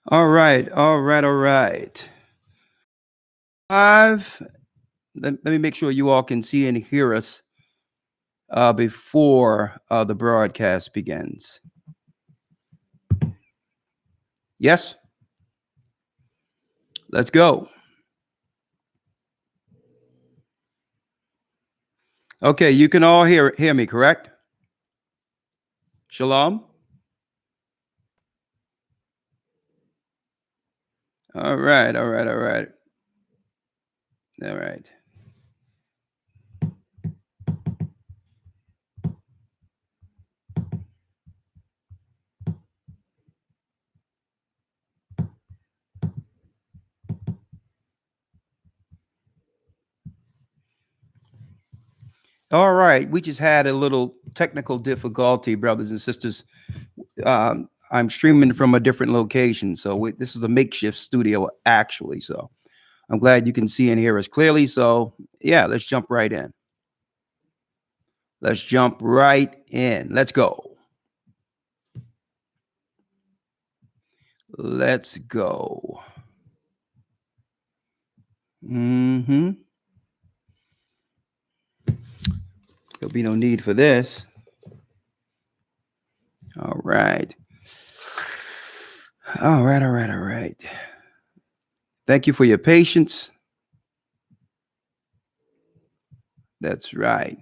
All right, all right, all right. Five. Let me make sure you all can see and hear us before the broadcast begins. Yes? Let's go. Okay, you can all hear me, correct? Shalom. All right, all right, all right. All right. All right, we just had a little technical difficulty, brothers and sisters. I'm streaming from a different location, so this is a makeshift studio, actually. So I'm glad you can see and hear us clearly. So yeah, let's jump right in. Let's jump right in. Let's go. Let's go. There'll be no need for this. All right. All right, all right, all right. Thank you for your patience. That's right.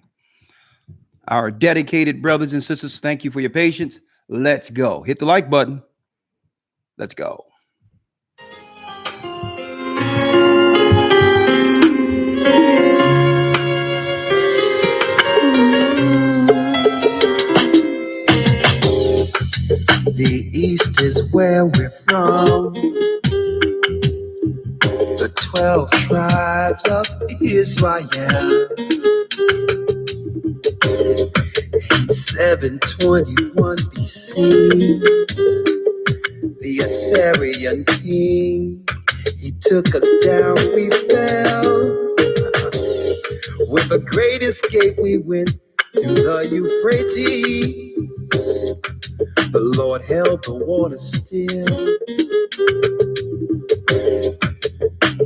Our dedicated brothers and sisters, thank you for your patience. Let's go. Hit the like button. Let's go. The East is where we're from. The 12 tribes of Israel. In 721 BC, the Assyrian king, he took us down, we fell. With a great escape, we went through the Euphrates. The Lord held the water still.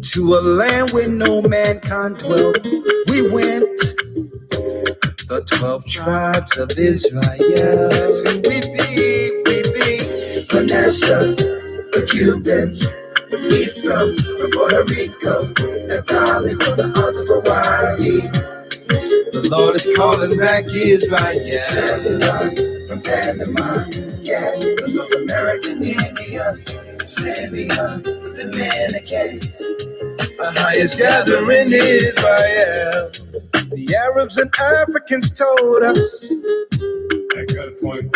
To a land where no mankind dwelt, we went. The 12 tribes of Israel. See, we be Vanessa, the Cubans, we from Puerto Rico, the valley from the arms of Hawaii. The Lord is calling back Israel. From Panama, yeah, the North American Indians, Simeon, the Dominicans. The highest gathering Israel. The Arabs and Africans told us. I got a point.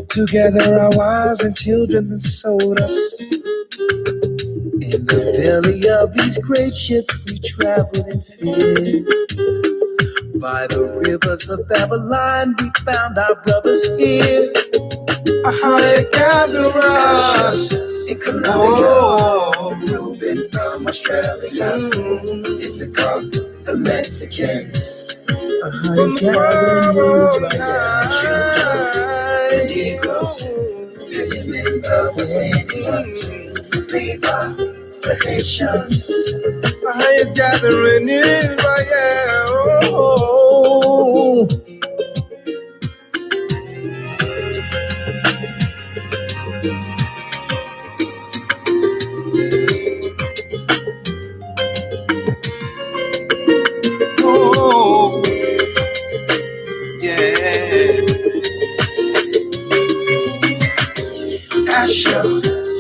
Together our wives and children then sold us. In the belly of these great ships we traveled in fear. By the rivers of Babylon we found our brothers here. A higher gatherer in Colombia, Reuben from Australia, Issachar, the Mexicans. A higher gathering Israel, the Negroes, Benjamin, the West Indians, Levi, the Haitians. A higher gathering Israel.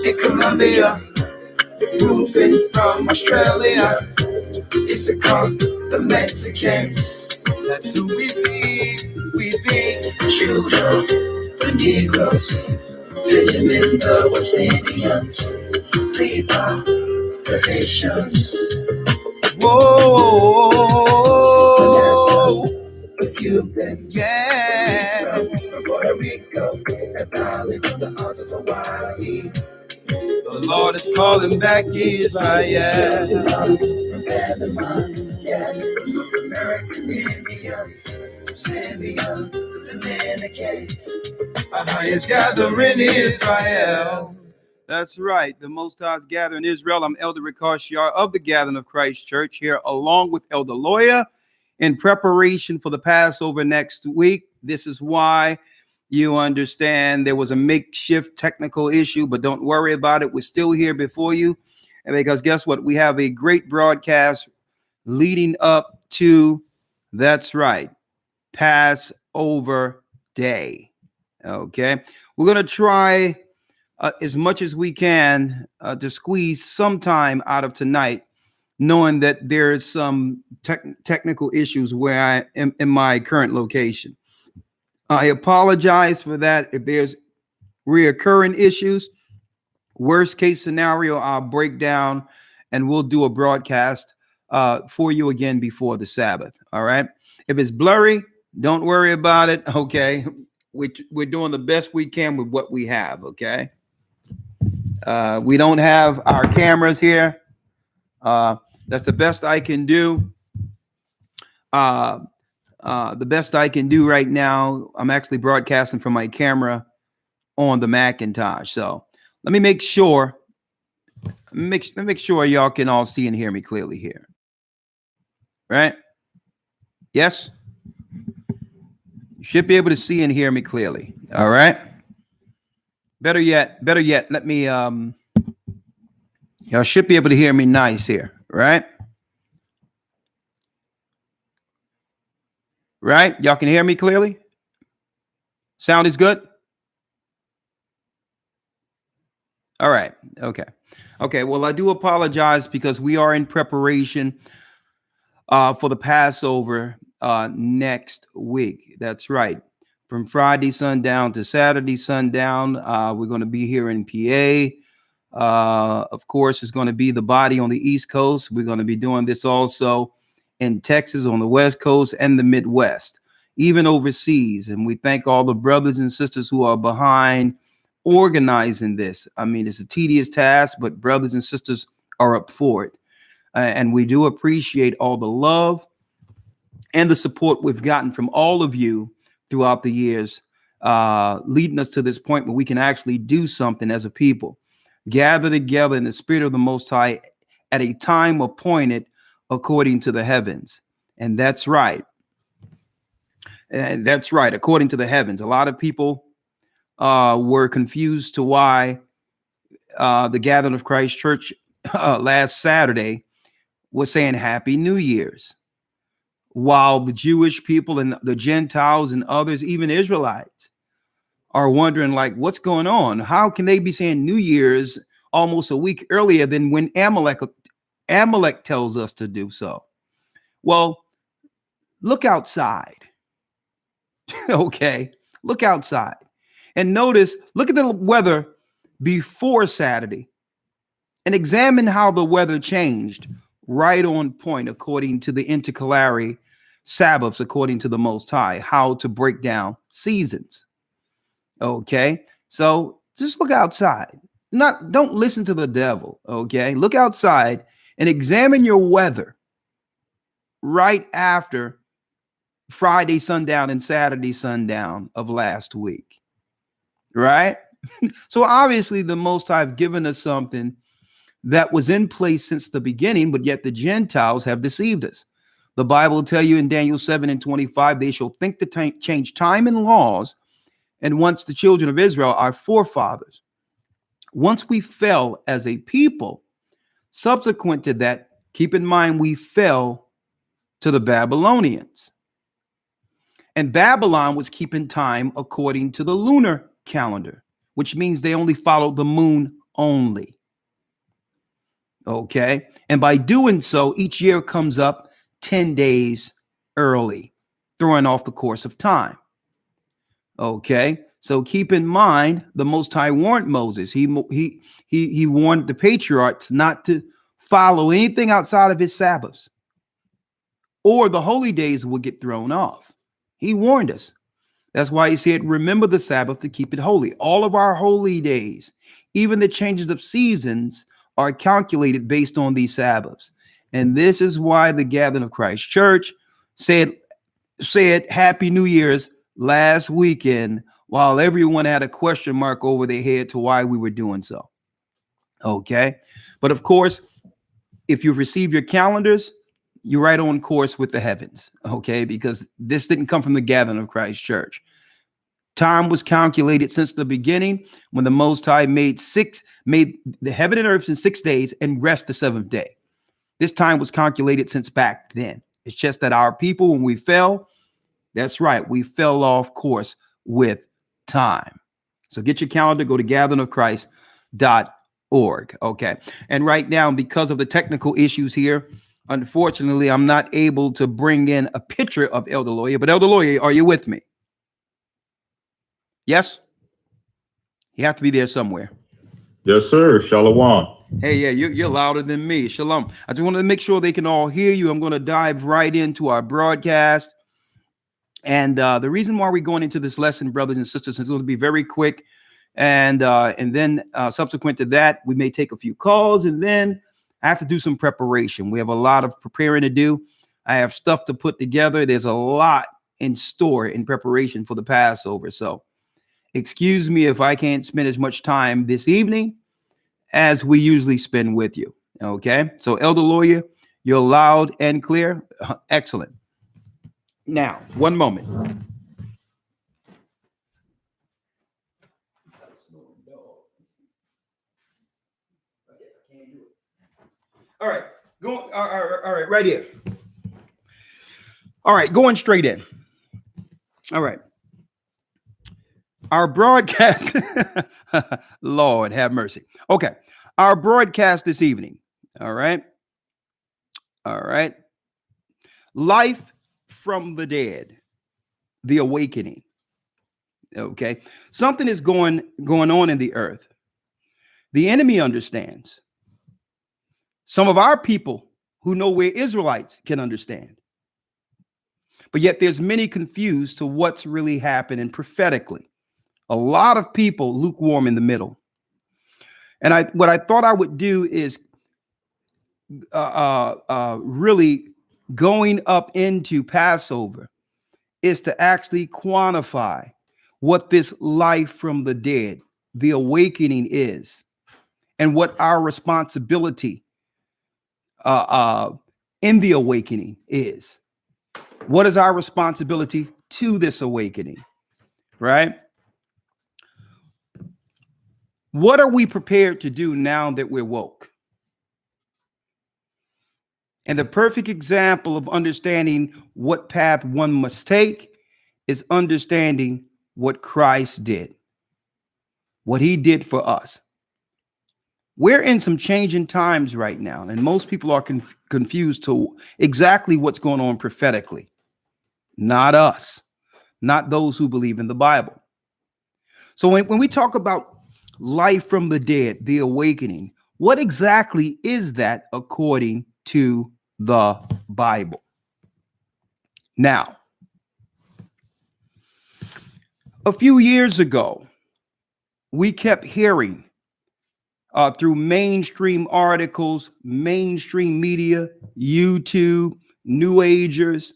In Colombia, Reuben from Australia, Issachar, the Mexicans. That's who we be Judah, the Negroes, Benjamin, the West Indians, Levi, the Haitians. Whoa, the Cubans, yeah, from Puerto Rico, the valley from the arms of Hawaii. The Lord is calling back Israel. From Panama, yeah, the North American Indians, Simeon, the Dominicans. Our highest gathering Israel. That's right. The Most High's gathering in Israel. I'm Elder Rawchaa of the Gathering of Christ Church here, along with Elder Lawya, in preparation for the Passover next week. This is why you understand there was a makeshift technical issue, but don't worry about it. We're still here before you. And because guess what? We have a great broadcast leading up to, that's right, Passover Day. Okay. We're going to try as much as we can to squeeze some time out of tonight, knowing that there's some technical issues where I am in my current location. I apologize for that. If there's reoccurring issues, worst case scenario, I'll break down and we'll do a broadcast for you again before the Sabbath. All right. If it's blurry, don't worry about it. Okay. We're doing the best we can with what we have. Okay. We don't have our cameras here. That's the best I can do. The best I can do right now, I'm actually broadcasting from my camera on the Macintosh. So let me make sure. Let me make sure y'all can all see and hear me clearly here. Right? Yes? You should be able to see and hear me clearly. All right. Better yet, let me y'all should be able to hear me nice here, right? Right? Y'all can hear me clearly? Sound is good? All right. Okay. Okay. Well, I do apologize because we are in preparation for the Passover next week. That's right. From Friday sundown to Saturday sundown, we're going to be here in PA. Of course, it's going to be the body on the East Coast. We're going to be doing this also in Texas, on the West Coast, and the Midwest, even overseas. And we thank all the brothers and sisters who are behind organizing this. I mean, it's a tedious task, but brothers and sisters are up for it. And we do appreciate all the love and the support we've gotten from all of you throughout the years, leading us to this point where we can actually do something as a people, gather together in the spirit of the Most High at a time appointed according to the heavens. And that's right. And that's right. According to the heavens. A lot of people were confused to why the Gathering of Christ Church last Saturday was saying Happy New Year's, while the Jewish people and the Gentiles and others, even Israelites, are wondering, like, what's going on? How can they be saying New Year's almost a week earlier than when Amalek tells us to do so? Well, look outside. Okay, look outside and notice, look at the weather before Saturday and examine how the weather changed right on point according to the intercalary Sabbaths, according to the Most High, how to break down seasons. Okay, so just look outside. Don't listen to the devil. Okay, look outside and examine your weather right after Friday sundown and Saturday sundown of last week. Right? So obviously the Most High have given us something that was in place since the beginning, but yet the Gentiles have deceived us. The Bible will tell you in Daniel 7:25, they shall think to change time and laws. And once the children of Israel, our forefathers, once we fell as a people, subsequent to that, keep in mind, we fell to the Babylonians. And Babylon was keeping time according to the lunar calendar, which means they only followed the moon only. Okay. And by doing so, each year comes up 10 days early, throwing off the course of time. Okay. So keep in mind, the Most High warned Moses. He warned the patriarchs not to follow anything outside of his Sabbaths, or the holy days would get thrown off. He warned us. That's why he said, remember the Sabbath to keep it holy. All of our holy days, even the changes of seasons, are calculated based on these Sabbaths. And this is why the Gathering of Christ Church said Happy New Year's last weekend, while everyone had a question mark over their head to why we were doing so. Okay. But of course, if you receive your calendars, you're right on course with the heavens. Okay. Because this didn't come from the gathering of Christ Church. Time was calculated since the beginning when the Most High made the heaven and earth in 6 days and rest the seventh day. This time was calculated since back then. It's just that our people, when we fell, that's right, we fell off course with time. So get your calendar, go to gatheringofchrist.org. Okay. And right now, because of the technical issues here, unfortunately, I'm not able to bring in a picture of Elder Lawya. But Elder Lawya, are you with me? Yes? You have to be there somewhere. Yes, sir. Shalom. Hey, yeah, you're louder than me. Shalom. I just wanted to make sure they can all hear you. I'm going to dive right into our broadcast. And the reason why we're going into this lesson, brothers and sisters, is going to be very quick. And then subsequent to that, we may take a few calls. And then I have to do some preparation. We have a lot of preparing to do. I have stuff to put together. There's a lot in store in preparation for the Passover. So excuse me if I can't spend as much time this evening as we usually spend with you. Okay. So Elder Lawya, you're loud and clear. Excellent. Now, one moment. All right. All right. Right here. All right. Going straight in. All right. Our broadcast, Lord have mercy. Okay. Our broadcast this evening. All right. All right. Life from the dead, the awakening. Okay. Something is going on in the earth. The enemy understands. Some of our people who know we're Israelites can understand. But yet there's many confused to what's really happening prophetically. A lot of people lukewarm in the middle. And what I thought I would do is really going up into Passover is to actually quantify what this life from the dead, the awakening is, and what our responsibility in the awakening is. What is our responsibility to this awakening, right? What are we prepared to do now that we're woke? And the perfect example of understanding what path one must take is understanding what Christ did, what he did for us. We're in some changing times right now, and most people are confused to exactly what's going on prophetically. Not us, not those who believe in the Bible. So when we talk about life from the dead, the awakening, what exactly is that according to the Bible? Now, a few years ago, we kept hearing through mainstream articles, mainstream media, YouTube, New Agers,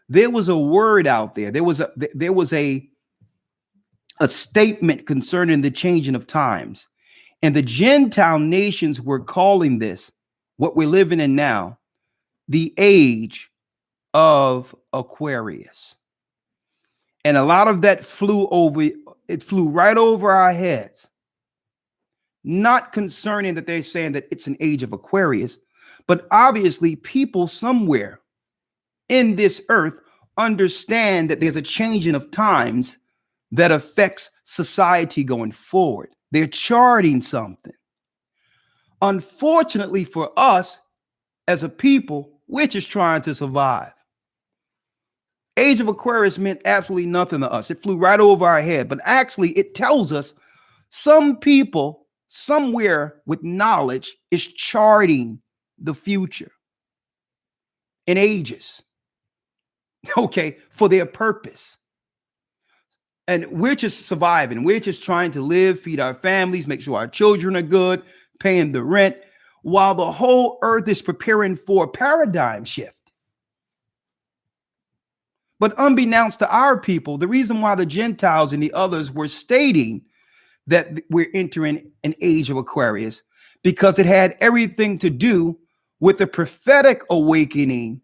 there was a word out there. There was a statement concerning the changing of times. And the Gentile nations were calling this, what we're living in now, the age of Aquarius. And a lot of that flew right over our heads. Not concerning that they're saying that it's an age of Aquarius, but obviously people somewhere in this earth understand that there's a changing of times that affects society going forward. They're charting something. Unfortunately for us as a people, we're just trying to survive. Age of Aquarius meant absolutely nothing to us. It flew right over our head, but actually it tells us some people somewhere with knowledge is charting the future in ages, okay, for their purpose. And we're just surviving. We're just trying to live, feed our families, make sure our children are good, paying the rent, while the whole earth is preparing for a paradigm shift. But unbeknownst to our people, the reason why the Gentiles and the others were stating that we're entering an age of Aquarius, because it had everything to do with the prophetic awakening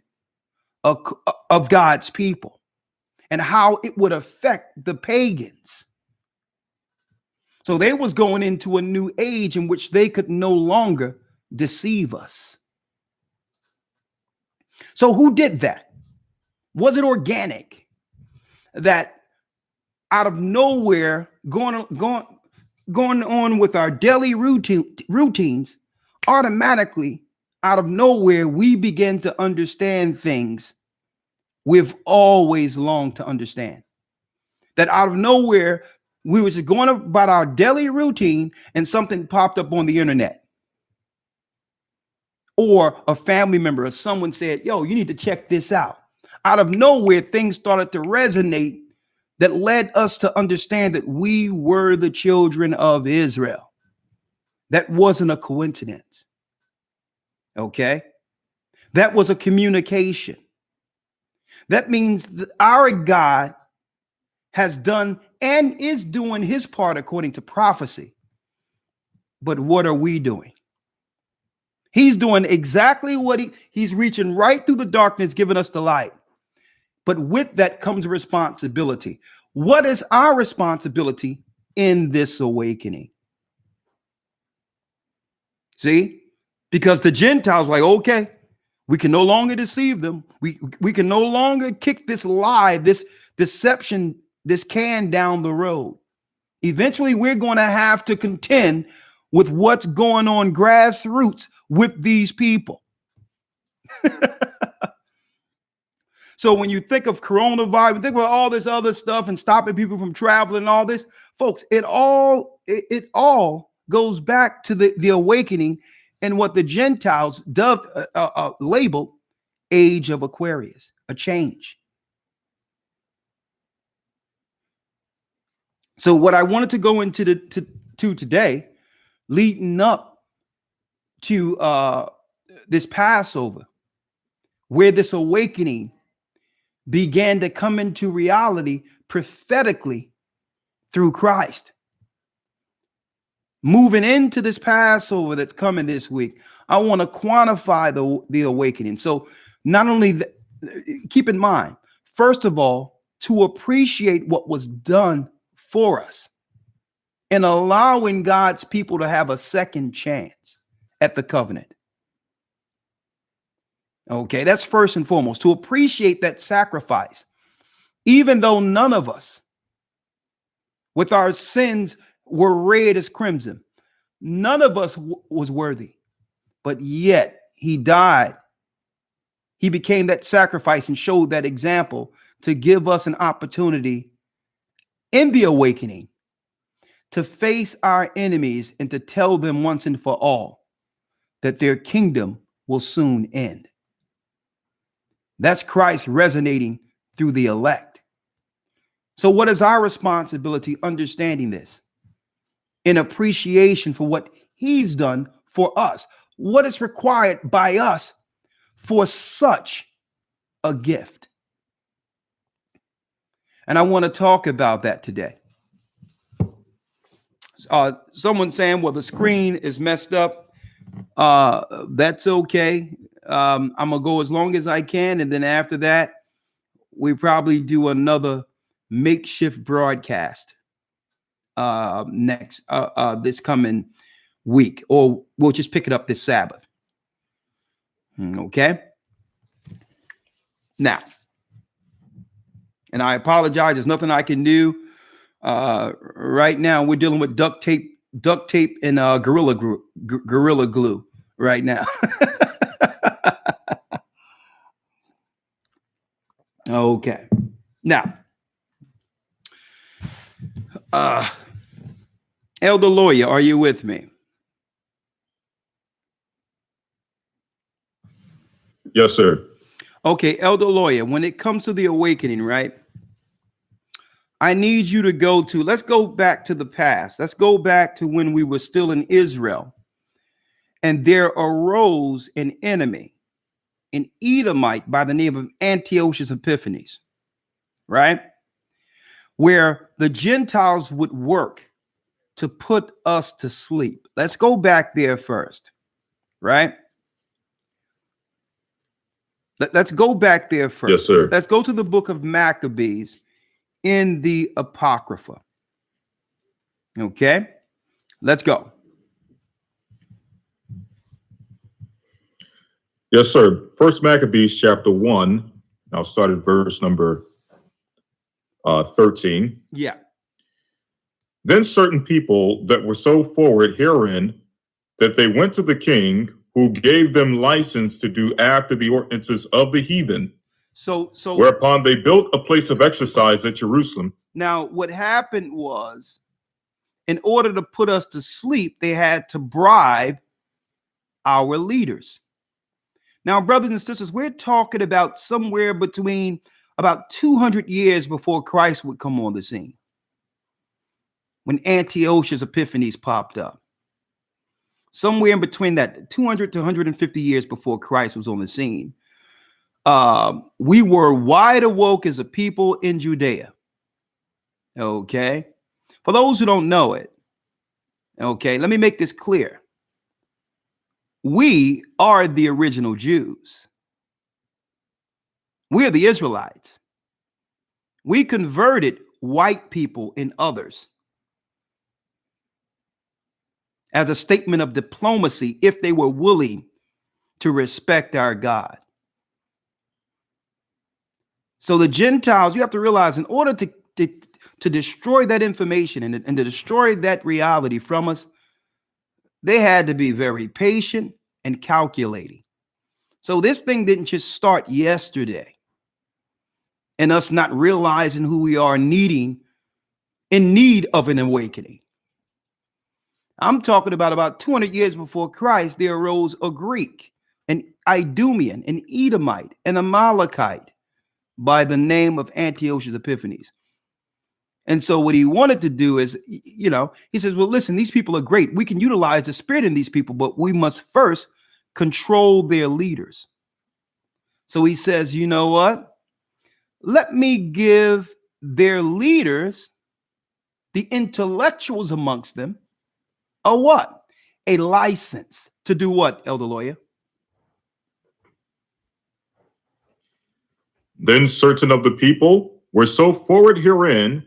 of God's people and how it would affect the pagans. So they was going into a new age in which they could no longer deceive us. So who did that? Was it organic that out of nowhere, going on with our daily routines, automatically out of nowhere, we begin to understand things we've always longed to understand? That out of nowhere, we were just going about our daily routine and something popped up on the internet. Or a family member or someone said, yo, you need to check this out. Out of nowhere, things started to resonate that led us to understand that we were the children of Israel. That wasn't a coincidence. Okay? That was a communication. That means that our God has done and is doing his part according to prophecy. But what are we doing? He's doing exactly what he's reaching right through the darkness, giving us the light. But with that comes responsibility. What is our responsibility in this awakening? See, because the Gentiles were like, okay, we can no longer deceive them. We can no longer kick this lie, this deception, this can down the road. Eventually, we're going to have to contend with what's going on grassroots with these people. So when you think of coronavirus, think about all this other stuff and stopping people from traveling and all this, folks, it all goes back to the awakening and what the Gentiles labeled age of Aquarius, a change. So what I wanted to go into to today, leading up to this Passover, where this awakening began to come into reality prophetically through Christ. Moving into this Passover that's coming this week, I want to quantify the awakening. So not only keep in mind, first of all, to appreciate what was done for us and allowing God's people to have a second chance at the covenant. Okay, that's first and foremost, to appreciate that sacrifice, even though none of us, with our sins, were red as crimson. None of us was worthy, but yet he died. He became that sacrifice and showed that example to give us an opportunity in the awakening to face our enemies and to tell them once and for all that their kingdom will soon end. That's Christ resonating through the elect. So what is our responsibility understanding this? In appreciation for what he's done for us. What is required by us for such a gift? And I want to talk about that today. Someone saying, well, the screen is messed up. That's okay. I'm going to go as long as I can. And then after that, we probably do another makeshift broadcast next this coming week, or we'll just pick it up this Sabbath. Okay. Now, and I apologize. There's nothing I can do. Right now, we're dealing with duct tape and Gorilla Glue right now. Okay. Now, Elder Lawya, are you with me? Yes, sir. Okay, Elder Lawya, when it comes to the awakening, right? I need you to let's go back to the past. Let's go back to when we were still in Israel. And there arose an enemy, an Edomite by the name of Antiochus Epiphanes, right? Where the Gentiles would work to put us to sleep. Let's go back there first, right? Let's go back there first. Yes, sir. Let's go to the book of Maccabees in the Apocrypha. Okay, let's go. Yes, sir. First Maccabees chapter 1. I'll start at verse number 13. Yeah. Then certain people that were so forward herein that they went to the king, who gave them license to do after the ordinances of the heathen. So Whereupon they built a place of exercise at Jerusalem. now what happened was, in order to put us to sleep, they had to bribe our leaders. Now, brothers and sisters, we're talking about somewhere between about 200 years before Christ would come on the scene, when Antiochus Epiphanes popped up. Somewhere in between that, 200 to 150 years before Christ was on the scene. We were wide awoke as a people in Judea. Okay. For those who don't know it, okay, let me make this clear. We are the original Jews. We're the Israelites. We converted white people and others as a statement of diplomacy if they were willing to respect our God. So the Gentiles, you have to realize, in order to destroy that information and to destroy that reality from us, they had to be very patient and calculating. So this thing didn't just start yesterday and us not realizing who we are, in need of an awakening. I'm talking about 200 years before Christ, there arose a Greek, an Idumean, an Edomite, an Amalekite by the name of Antiochus Epiphanes. And so what he wanted to do is, he says, well, listen, these people are great. We can utilize the spirit in these people, but we must first control their leaders. So he says, you know what? Let me give their leaders, the intellectuals amongst them, a what? A license to do what, Elder Lawya? Then certain of the people were so forward herein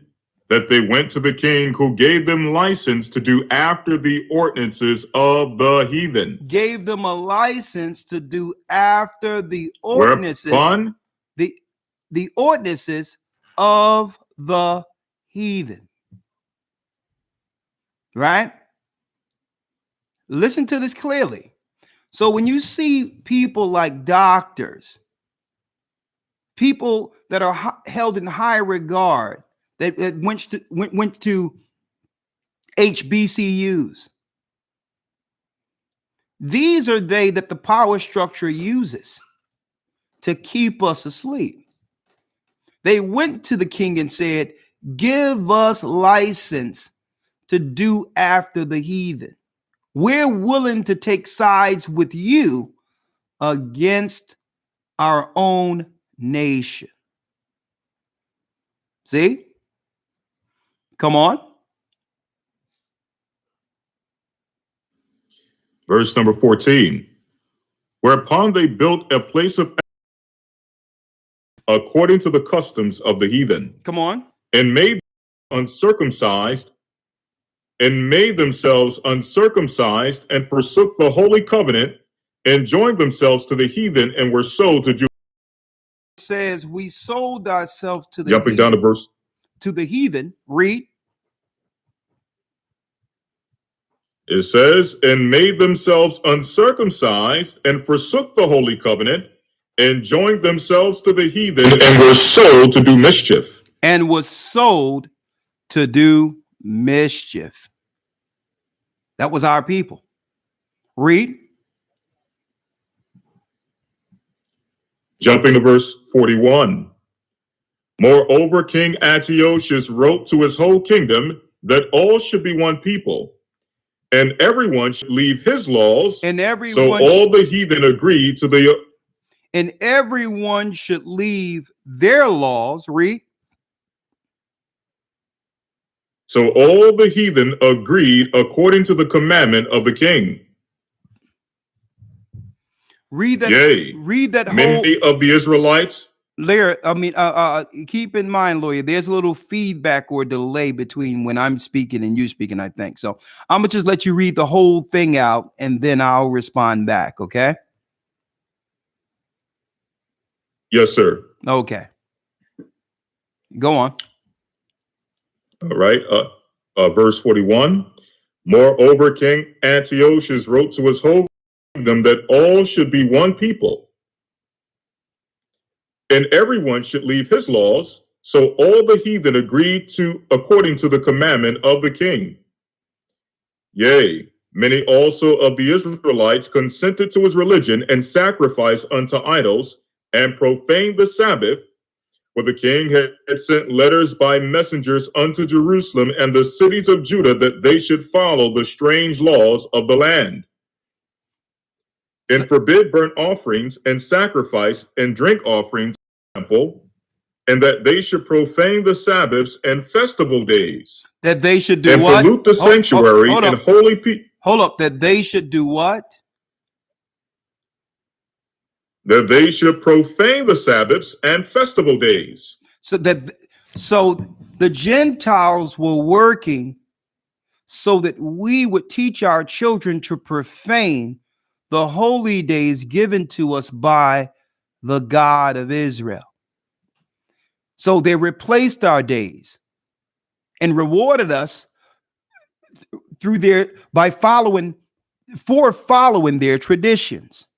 that they went to the king, who gave them license to do after the ordinances of the heathen. Gave them a license to do after the ordinances. Whereupon the ordinances of the heathen. Right? Listen to this clearly. So when you see people like doctors, people that are held in high regard, that went to HBCUs, these are they that the power structure uses to keep us asleep. They went to the king and said, give us license to do after the heathen. We're willing to take sides with you against our own nation. See? Come on. Verse number 14. Whereupon they built a place of according to the customs of the heathen. Come on. And made uncircumcised, and made themselves uncircumcised, and forsook the holy covenant, and joined themselves to the heathen, and were sold to Jew. Says we sold ourselves to the Jumping heathen, down to verse. To the heathen. Read. It says, and made themselves uncircumcised, and forsook the holy covenant, and joined themselves to the heathen, and were sold to do mischief. And was sold to do mischief. That was our people. Read. Jumping to verse 41. Moreover, King Antiochus wrote to his whole kingdom that all should be one people, and everyone should leave his laws. And everyone so all the heathen agreed to the. And everyone should leave their laws. Read. So all the heathen agreed according to the commandment of the king. Read that. Yea, Read that whole. many of the Israelites. Layer, keep in mind, Lawyer, there's a little feedback or delay between when I'm speaking and you speaking, I think. So I'm gonna just let you read the whole thing out and then I'll respond back, okay? Yes, sir. Okay. Go on. All right. Verse 41. Moreover, King Antiochus wrote to his whole kingdom that all should be one people, and everyone should leave his laws. So all the heathen agreed to according to the commandment of the king. Yea, many also of the Israelites consented to his religion and sacrificed unto idols and profaned the Sabbath. For the king had sent letters by messengers unto Jerusalem and the cities of Judah that they should follow the strange laws of the land, and forbid burnt offerings and sacrifice and drink offerings in the temple, and that they should profane the Sabbaths and festival days. That they should do and what? Pollute the sanctuary and holy people. Hold up. That they should do what? That they should profane the Sabbaths and festival days. So the Gentiles were working so that we would teach our children to profane the holy days given to us by the God of Israel. So they replaced our days and rewarded us following their traditions.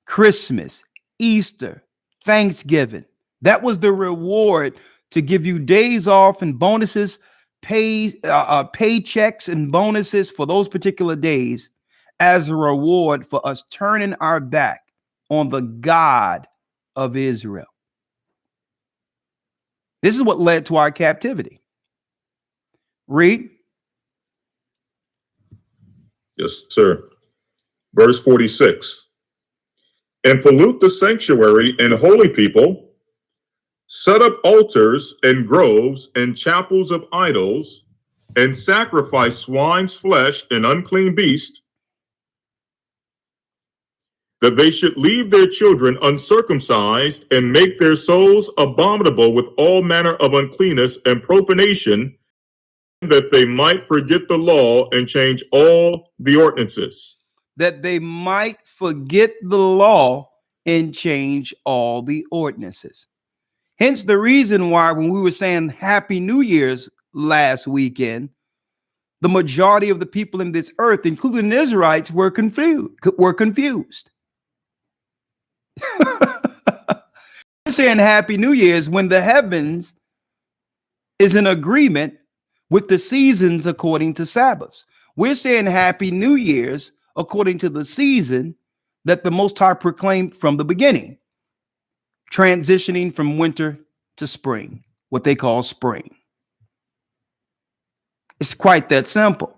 Christmas, Easter, Thanksgiving. That was the reward, to give you days off and bonuses, paychecks and bonuses for those particular days as a reward for us turning our back on the God of Israel. This is what led to our captivity. Read. Yes, sir. Verse 46. And pollute the sanctuary and holy people, set up altars and groves and chapels of idols, and sacrifice swine's flesh and unclean beast, that they should leave their children uncircumcised and make their souls abominable with all manner of uncleanness and profanation, that they might forget the law and change all the ordinances. That they might forget the law and change all the ordinances. Hence the reason why when we were saying Happy New Year's last weekend, the majority of the people in this earth, including the Israelites, were confused. We're saying Happy New Year's when the heavens is in agreement with the seasons according to Sabbaths. We're saying Happy New Year's according to the season that the Most High proclaimed from the beginning, transitioning from winter to spring, what they call spring. It's quite that simple,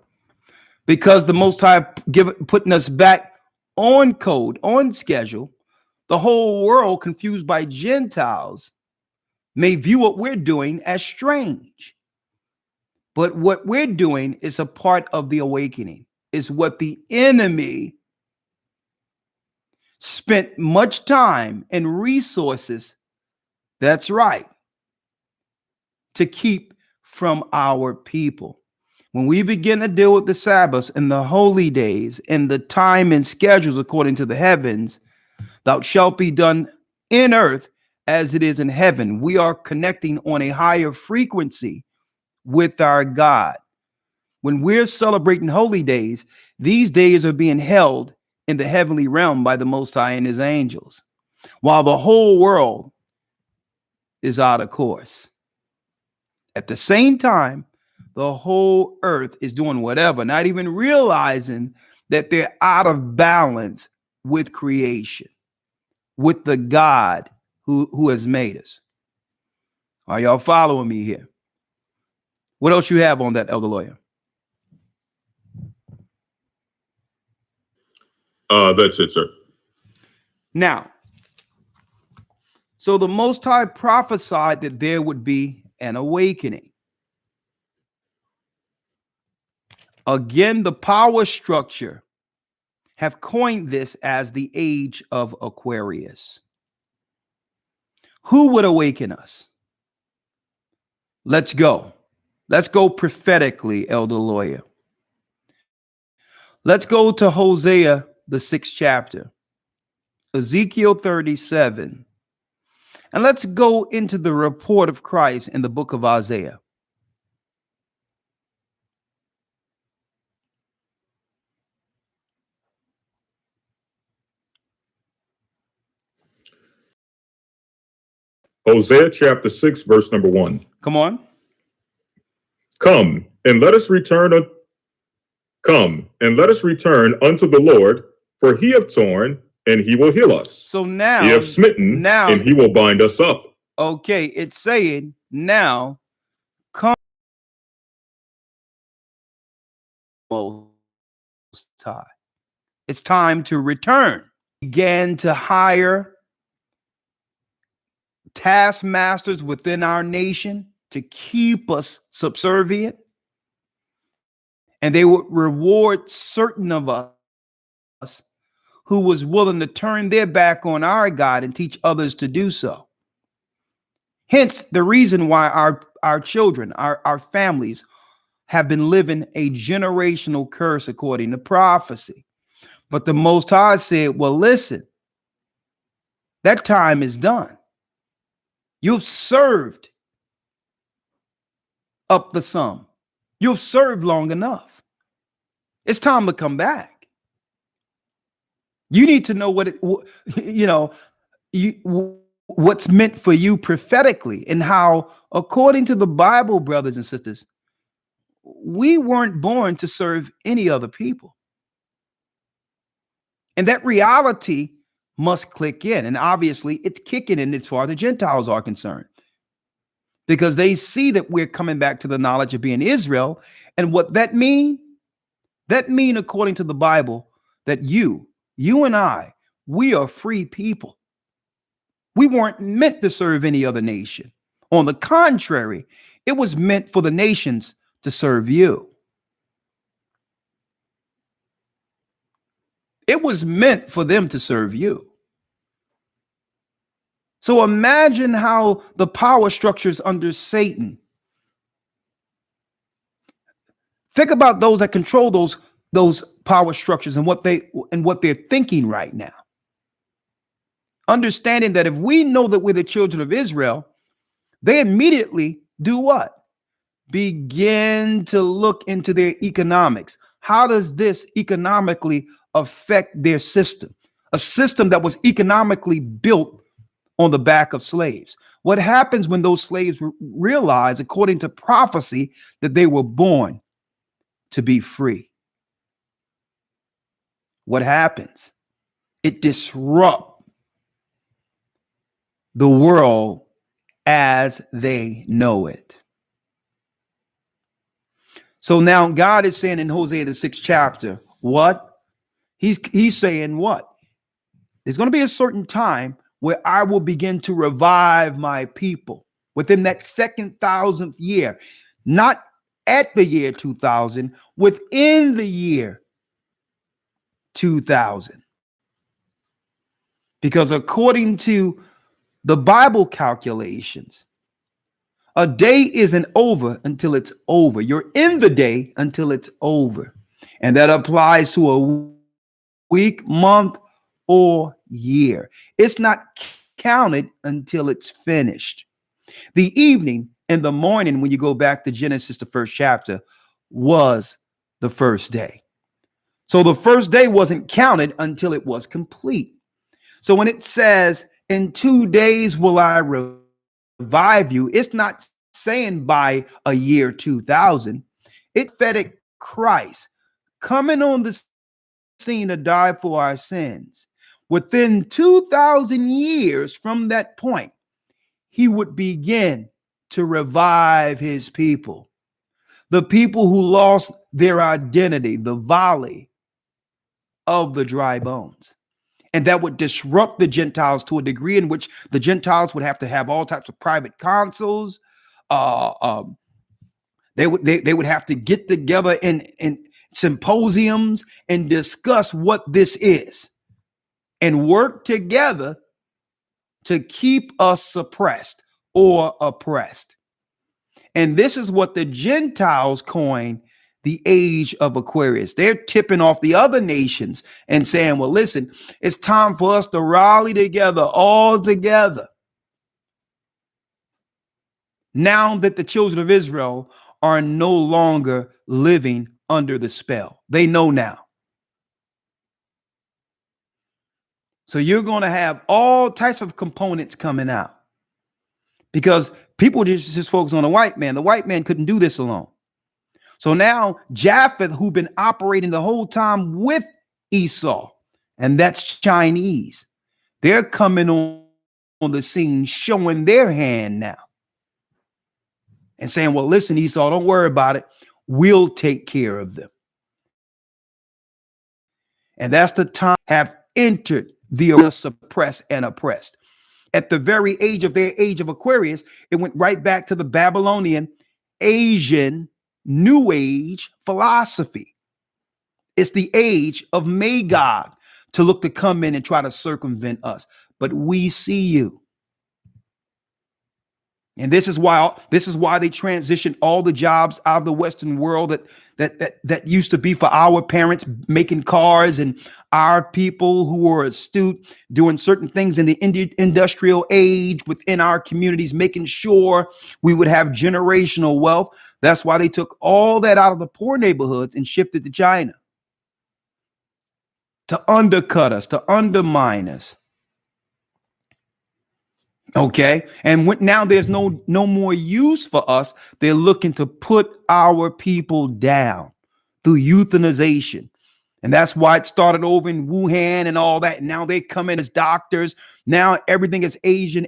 because the Most High putting us back on code, on schedule. The whole world, confused by Gentiles, may view what we're doing as strange. But what we're doing is a part of the awakening. Is what the enemy spent much time and resources, that's right, to keep from our people. When we begin to deal with the Sabbaths and the holy days and the time and schedules according to the heavens, thou shalt be done in earth as it is in heaven. We are connecting on a higher frequency with our God. When we're celebrating holy days, these days are being held in the heavenly realm by the Most High and his angels, while the whole world is out of course. At the same time, the whole earth is doing whatever, not even realizing that they're out of balance with creation, with the God who has made us. Are y'all following me here? What else you have on that, Elder Lawyer? That's it, sir. Now, so the Most High prophesied that there would be an awakening. Again, the power structure have coined this as the age of Aquarius. Who would awaken us? Let's go. Let's go prophetically, Elder Lawya. Let's go to Hosea, the 6th chapter, Ezekiel 37, and let's go into the report of Christ in the book of Isaiah. Hosea chapter 6, verse number 1. Come on. Come and let us return unto the Lord, for he hath torn and he will heal us. So now he hath smitten and he will bind us up. Okay, it's saying now come Most High. It's time to return. Began to hire taskmasters within our nation to keep us subservient, and they would reward certain of us who was willing to turn their back on our God and teach others to do so. Hence the reason why our children, our families have been living a generational curse according to prophecy. But the Most High said, well, listen, that time is done. You've served up the sum. You've served long enough. It's time to come back. You need to know what's meant for you prophetically, and how, according to the Bible, brothers and sisters, we weren't born to serve any other people. And that reality must click in. And obviously it's kicking in as far as the Gentiles are concerned, because they see that we're coming back to the knowledge of being Israel. And what that mean, according to the Bible, that you and I, we are free people. We weren't meant to serve any other nation. On the contrary, it was meant for the nations to serve you. It was meant for them to serve you. So imagine how the power structures under Satan. Think about those that control those power structures and what they're thinking right now. Understanding that if we know that we're the children of Israel, they immediately do what? Begin to look into their economics. How does this economically affect their system? A system that was economically built on the back of slaves. What happens when those slaves realize, according to prophecy, that they were born to be free? What happens? It disrupts the world as they know it. So now God is saying in Hosea the 6th chapter, what? He's saying what? There's going to be a certain time where I will begin to revive my people within that 2,000th year, not at the year 2000, within the year 2000. Because according to the Bible calculations, a day isn't over until it's over. You're in the day until it's over. And that applies to a week, month, or year. It's not counted until it's finished. The evening and the morning, when you go back to Genesis, the 1st chapter, was the first day. So the first day wasn't counted until it was complete. So when it says, in 2 days will I revive you, it's not saying by a year 2000. It prophetic Christ coming on the scene to die for our sins. Within 2,000 years from that point, he would begin to revive his people, the people who lost their identity, the valley of the dry bones. And that would disrupt the Gentiles to a degree in which the Gentiles would have to have all types of private councils. They would have to get together and symposiums and discuss what this is and work together to keep us suppressed or oppressed. And this is what the Gentiles coined the age of Aquarius. They're tipping off the other nations and saying, well, listen, it's time for us to rally together, all together. Now that the children of Israel are no longer living under the spell, they know now. So you're going to have all types of components coming out because people just focus on the white man. The white man couldn't do this alone. So now Japheth, who've been operating the whole time with Esau, and that's Chinese, they're coming on the scene, showing their hand now and saying, well, listen, Esau, don't worry about it. We'll take care of them. And that's the time have entered the suppressed and oppressed. At the very age of their age of Aquarius, it went right back to the Babylonian, Asian, New Age philosophy. It's the age of Magog to look to come in and try to circumvent us. But we see you. And this is why they transitioned all the jobs out of the Western world that used to be for our parents making cars, and our people who were astute doing certain things in the industrial age within our communities, making sure we would have generational wealth. That's why they took all that out of the poor neighborhoods and shifted to China to undercut us, to undermine us. Okay. And now there's no more use for us. They're looking to put our people down through euthanization. And that's why it started over in Wuhan and all that. Now they come in as doctors. Now everything is Asian.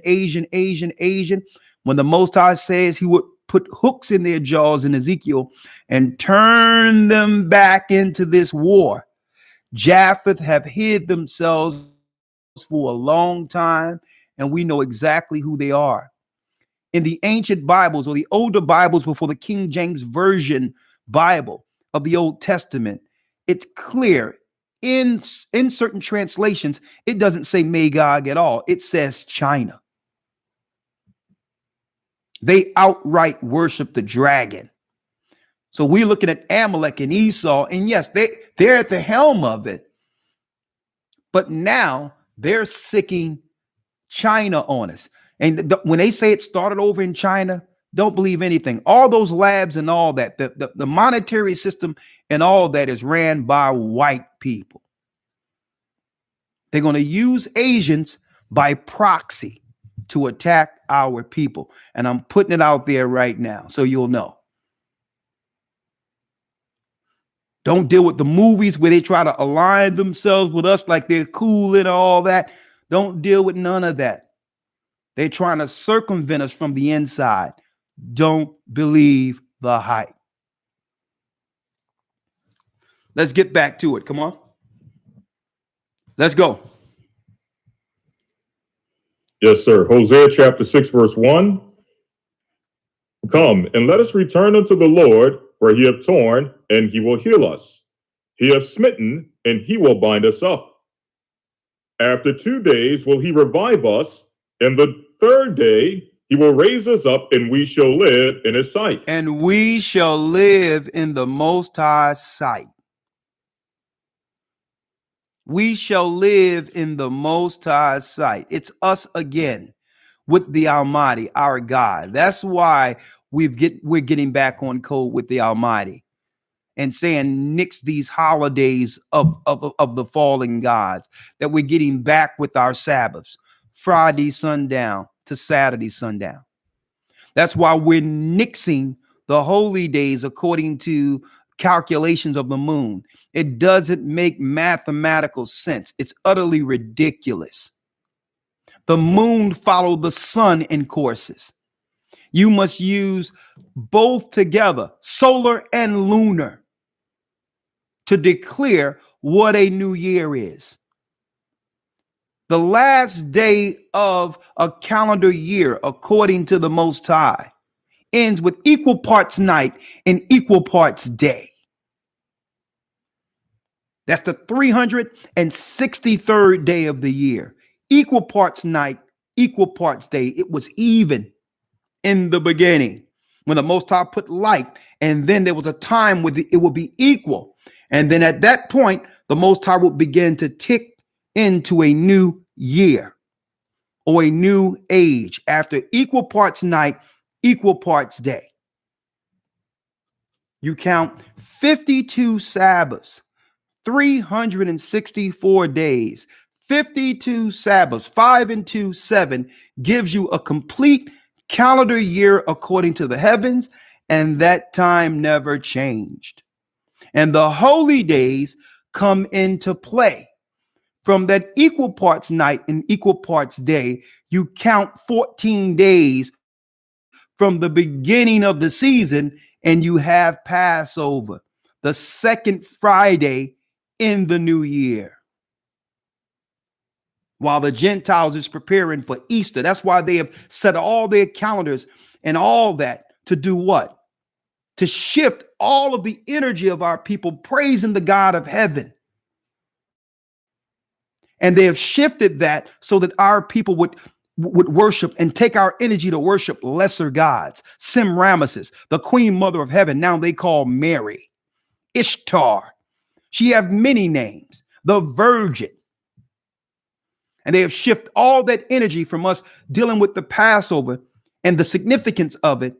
When the Most High says he would put hooks in their jaws in Ezekiel and turn them back into this war, Japheth have hid themselves for a long time. And we know exactly who they are. In the ancient Bibles, or the older Bibles before the King James Version Bible of the Old Testament, it's clear in certain translations, it doesn't say Magog at all. It says China. They outright worship the dragon. So we're looking at Amalek and Esau, and yes, they're at the helm of it. But now they're sicking China on us. And when they say it started over in China, don't believe anything. All those labs and all that, the monetary system and all that is ran by white people. They're going to use Asians by proxy to attack our people. And I'm putting it out there right now so you'll know. Don't deal with the movies where they try to align themselves with us like they're cool and all that. Don't deal with none of that. They're trying to circumvent us from the inside. Don't believe the hype. Let's get back to it. Come on. Let's go. Yes, sir. Hosea chapter 6, verse 1. Come and let us return unto the Lord, for he hath torn, and he will heal us. He hath smitten, and he will bind us up. After 2 days will he revive us, and the third day he will raise us up, and we shall live in his sight. And we shall live in the Most High sight. We shall live in the Most High sight. It's us again with the Almighty, our God. That's why we're getting back on code with the Almighty and saying nix these holidays of the fallen gods, that we're getting back with our Sabbaths, Friday sundown to Saturday sundown. That's why we're nixing the holy days according to calculations of the moon. It doesn't make mathematical sense. It's utterly ridiculous. The moon followed the sun in courses. You must use both together, solar and lunar, to declare what a new year is. The last day of a calendar year, according to the Most High, ends with equal parts night and equal parts day. That's the 363rd day of the year. Equal parts night, equal parts day. It was even in the beginning when the Most High put light, and then there was a time where it would be equal. And then at that point, the Most High would begin to tick into a new year or a new age after equal parts night, equal parts day. You count 52 Sabbaths, 364 days, 52 Sabbaths, 5 and 2, 7 gives you a complete calendar year according to the heavens, and that time never changed. And the holy days come into play. From that equal parts night and equal parts day, you count 14 days from the beginning of the season, and you have Passover, the second Friday in the new year. While the Gentiles is preparing for Easter. That's why they have set all their calendars and all that to do what? To shift all of the energy of our people praising the God of heaven. And they have shifted that so that our people would worship and take our energy to worship lesser gods. Semiramis, the queen mother of heaven, now they call Mary. Ishtar. She have many names. The Virgin. And they have shifted all that energy from us dealing with the Passover and the significance of it.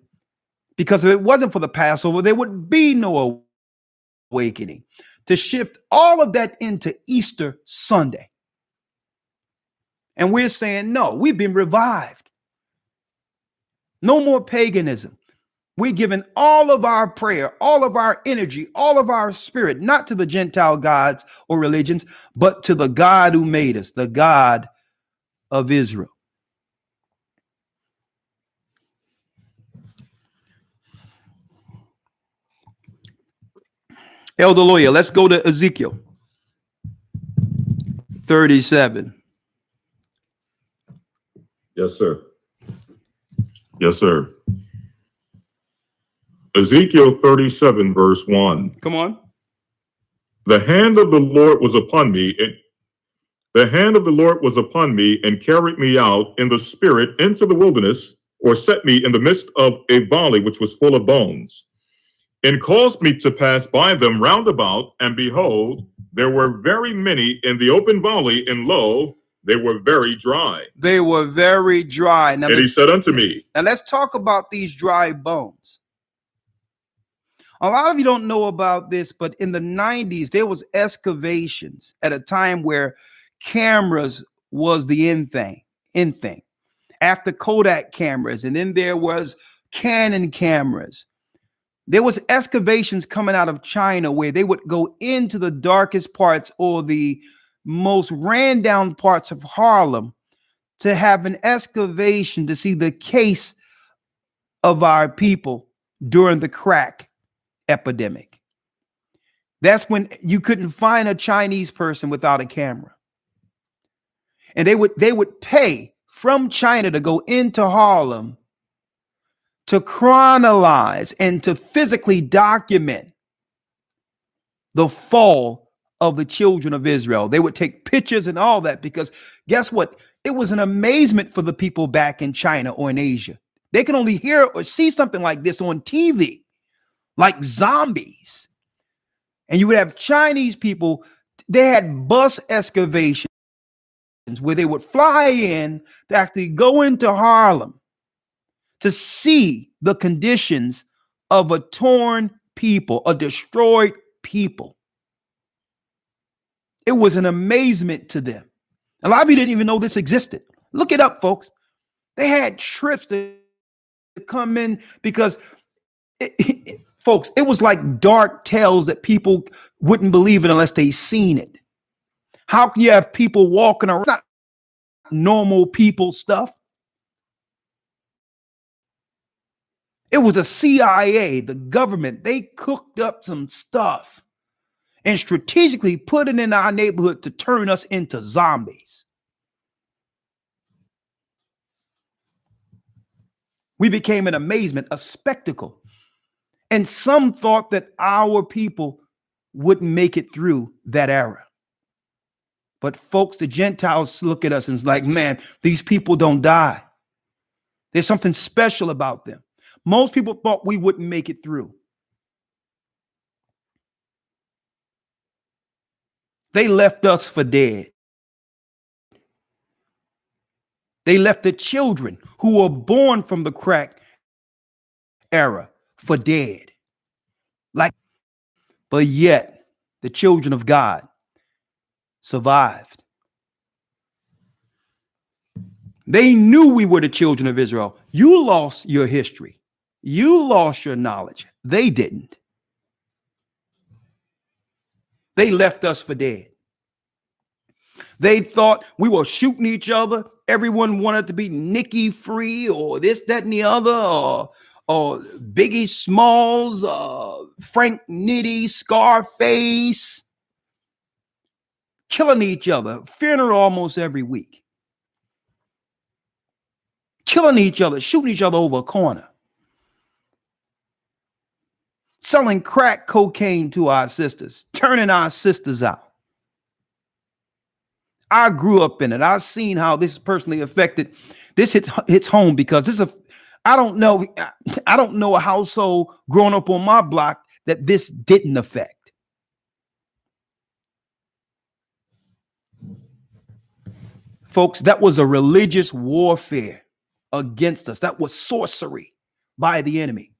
Because if it wasn't for the Passover, there would be no awakening. To shift all of that into Easter Sunday. And we're saying, no, we've been revived. No more paganism. We're giving all of our prayer, all of our energy, all of our spirit, not to the Gentile gods or religions, but to the God who made us, the God of Israel. Elder Lawya, let's go to Ezekiel 37. Yes, sir. Yes, sir. Ezekiel 37, verse 1. Come on. The hand of the Lord was upon me, and carried me out in the spirit into the wilderness, or set me in the midst of a valley which was full of bones, and caused me to pass by them round about, and behold, there were very many in the open valley, and lo, they were very dry. They were very dry. Now, and he said unto me, now let's talk about these dry bones. A lot of you don't know about this, but in the 90s, there was excavations at a time where cameras was the in thing. After Kodak cameras, and then there was Canon cameras. There was excavations coming out of China where they would go into the darkest parts or the most ran down parts of Harlem to have an excavation to see the case of our people during the crack epidemic. That's when you couldn't find a Chinese person without a camera. And they would pay from China to go into Harlem to chronologize and to physically document the fall of the children of Israel. They would take pictures and all that, because guess what? It was an amazement for the people back in China or in Asia. They can only hear or see something like this on TV, like zombies. And you would have Chinese people, they had bus excavations where they would fly in to actually go into Harlem to see the conditions of a torn people, a destroyed people. It was an amazement to them. A lot of you didn't even know this existed. Look it up, folks. They had trips to come in because, folks, it was like dark tales that people wouldn't believe it unless they seen it. How can you have people walking around? Not normal people stuff. It was the CIA, the government. They cooked up some stuff and strategically put it in our neighborhood to turn us into zombies. We became an amazement, a spectacle. And some thought that our people wouldn't make it through that era. But folks, the Gentiles look at us and it's like, man, these people don't die. There's something special about them. Most people thought we wouldn't make it through. They left us for dead. They left the children who were born from the crack era for dead. But yet the children of God survived. They knew we were the children of Israel. You lost your history. You lost your knowledge. They didn't. They left us for dead. They thought we were shooting each other. Everyone wanted to be Nikki free or this, that, and the other, or Biggie Smalls, Frank Nitty, Scarface, killing each other, funeral almost every week, killing each other, shooting each other over a corner, selling crack cocaine to our sisters, turning our sisters out. I grew up in it. I've seen how this personally affected. This hits home because this is I don't know a household growing up on my block that this didn't affect. Folks, that was a religious warfare against us. That was sorcery by the enemy.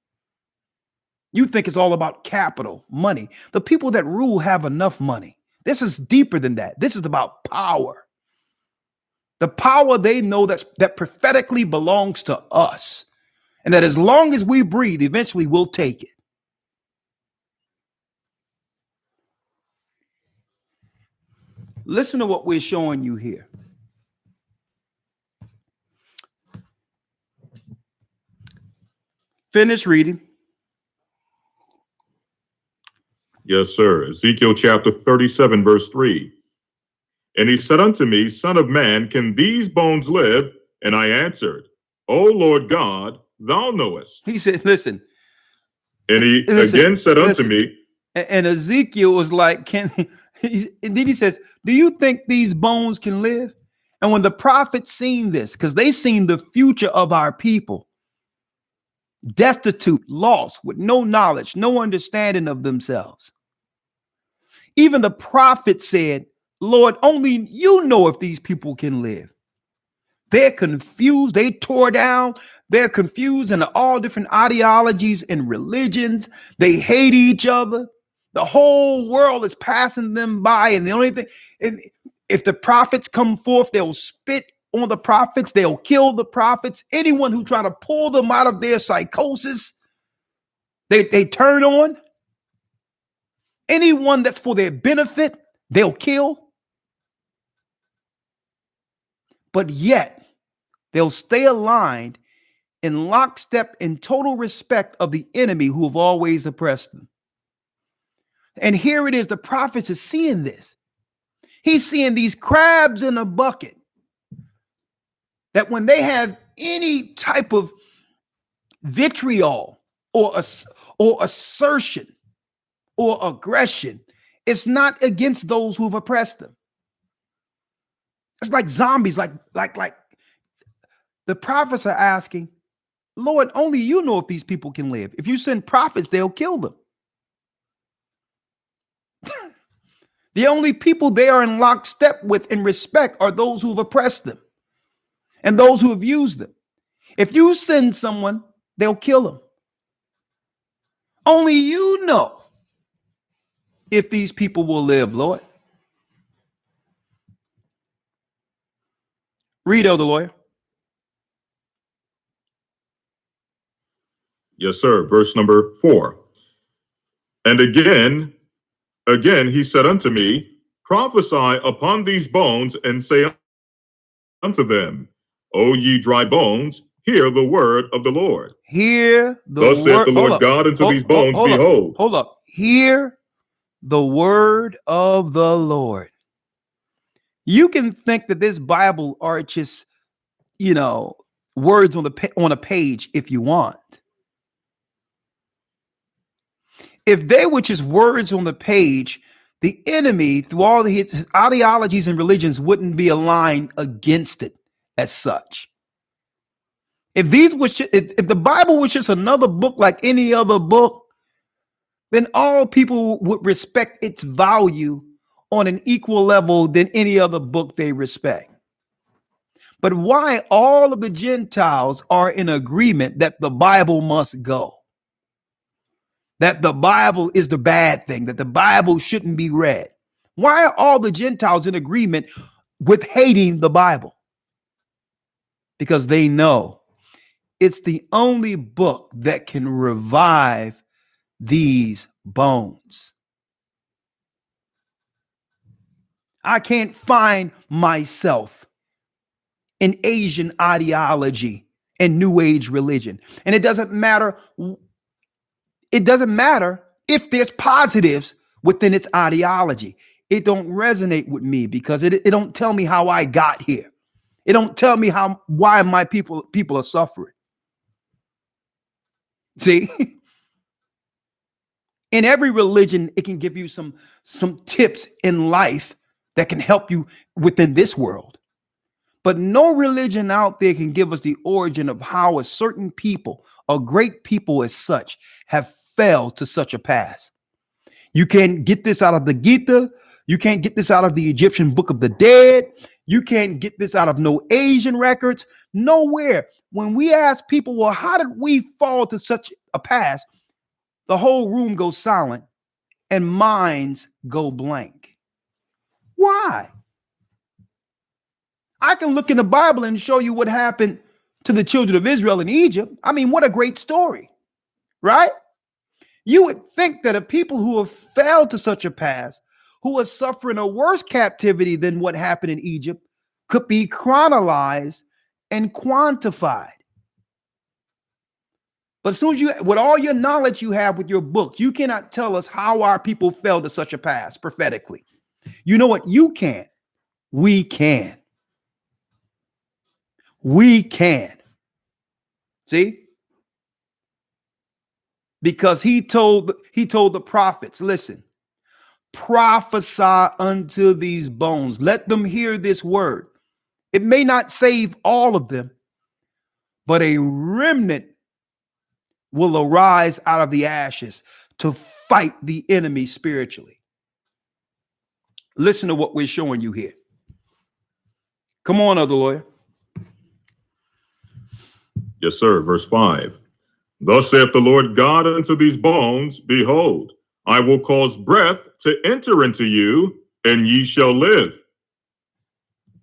You think it's all about capital, money. The people that rule have enough money. This is deeper than that. This is about power. The power they know that prophetically belongs to us. And that as long as we breathe, eventually we'll take it. Listen to what we're showing you here. Finish reading. Yes, sir. Ezekiel chapter 37, verse 3. And he said unto me, Son of man, can these bones live? And I answered, O Lord God, thou knowest. He said, listen. And he again said unto me. And Ezekiel was like, and then he says, do you think these bones can live? And when the prophets seen this, because they seen the future of our people, destitute, lost, with no knowledge, no understanding of themselves. Even the prophet said, Lord, only you know if these people can live. They're confused. They tore down. They're confused in all different ideologies and religions. They hate each other. The whole world is passing them by. And the only thing, and if the prophets come forth, they'll spit on the prophets. They'll kill the prophets. Anyone who try to pull them out of their psychosis, they turn on. Anyone that's for their benefit, they'll kill. But yet, they'll stay aligned in lockstep in total respect of the enemy who have always oppressed them. And here it is, the prophets is seeing this. He's seeing these crabs in a bucket that when they have any type of vitriol or assertion or aggression, it's not against those who've oppressed them. It's like zombies, like the prophets are asking, Lord, only you know if these people can live. If you send prophets, they'll kill them. The only people they are in lockstep with in respect are those who've oppressed them and those who have used them. If you send someone, they'll kill them. Only you know if these people will live, Lord. Read, Elder Lawyer. Yes, sir. Verse number 4. And again he said unto me, Prophesy upon these bones, and say unto them, O ye dry bones, hear the word of the Lord. Hear the Thus saith the Lord God unto these bones, behold. Hold up. Hear the word of the Lord. You can think that this Bible are just, words on a page if you want. If they were just words on the page, the enemy, through all his ideologies and religions, wouldn't be aligned against it as such. If the Bible was just another book like any other book, then all people would respect its value on an equal level than any other book they respect. But why all of the Gentiles are in agreement that the Bible must go, that the Bible is the bad thing, that the Bible shouldn't be read? Why are all the Gentiles in agreement with hating the Bible? Because they know it's the only book that can revive these bones. I can't find myself in Asian ideology and New Age religion. And it doesn't matter. It doesn't matter if there's positives within its ideology. It don't resonate with me because it don't tell me how I got here. It don't tell me why my people are suffering. See? In every religion, it can give you some tips in life that can help you within this world. But no religion out there can give us the origin of how a certain people, a great people as such, have fell to such a pass. You can't get this out of the Gita. You can't get this out of the Egyptian Book of the Dead. You can't get this out of no Asian records. Nowhere. When we ask people, well, how did we fall to such a pass? The whole room goes silent and minds go blank. Why? I can look in the Bible and show you what happened to the children of Israel in Egypt. I mean, what a great story, right? You would think that a people who have fell to such a pass, who are suffering a worse captivity than what happened in Egypt, could be chronologized and quantified. But as soon as with all your knowledge you have with your book, you cannot tell us how our people fell to such a pass prophetically. You know what? You can. We can. We can. See? Because he told the prophets, listen, prophesy unto these bones. Let them hear this word. It may not save all of them, but a remnant will arise out of the ashes to fight the enemy spiritually. Listen to what we're showing you here. Come on, Elder Lawyer. Yes, sir. Verse 5. Thus saith the Lord God unto these bones, behold, I will cause breath to enter into you, and ye shall live.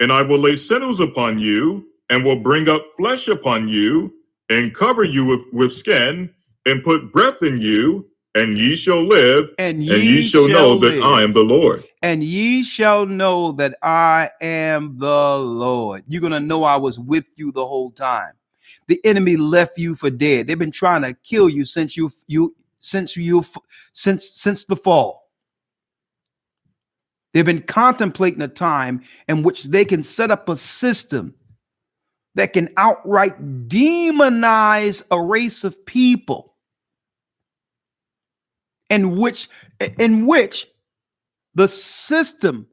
And I will lay sinews upon you, and will bring up flesh upon you, and cover you with skin, and put breath in you, and ye shall live, and ye shall know that I am the Lord. And ye shall know that I am the Lord. You're going to know I was with you the whole time. The enemy left you for dead. They've been trying to kill you since the fall. They've been contemplating a time in which they can set up a system that can outright demonize a race of people, in which the system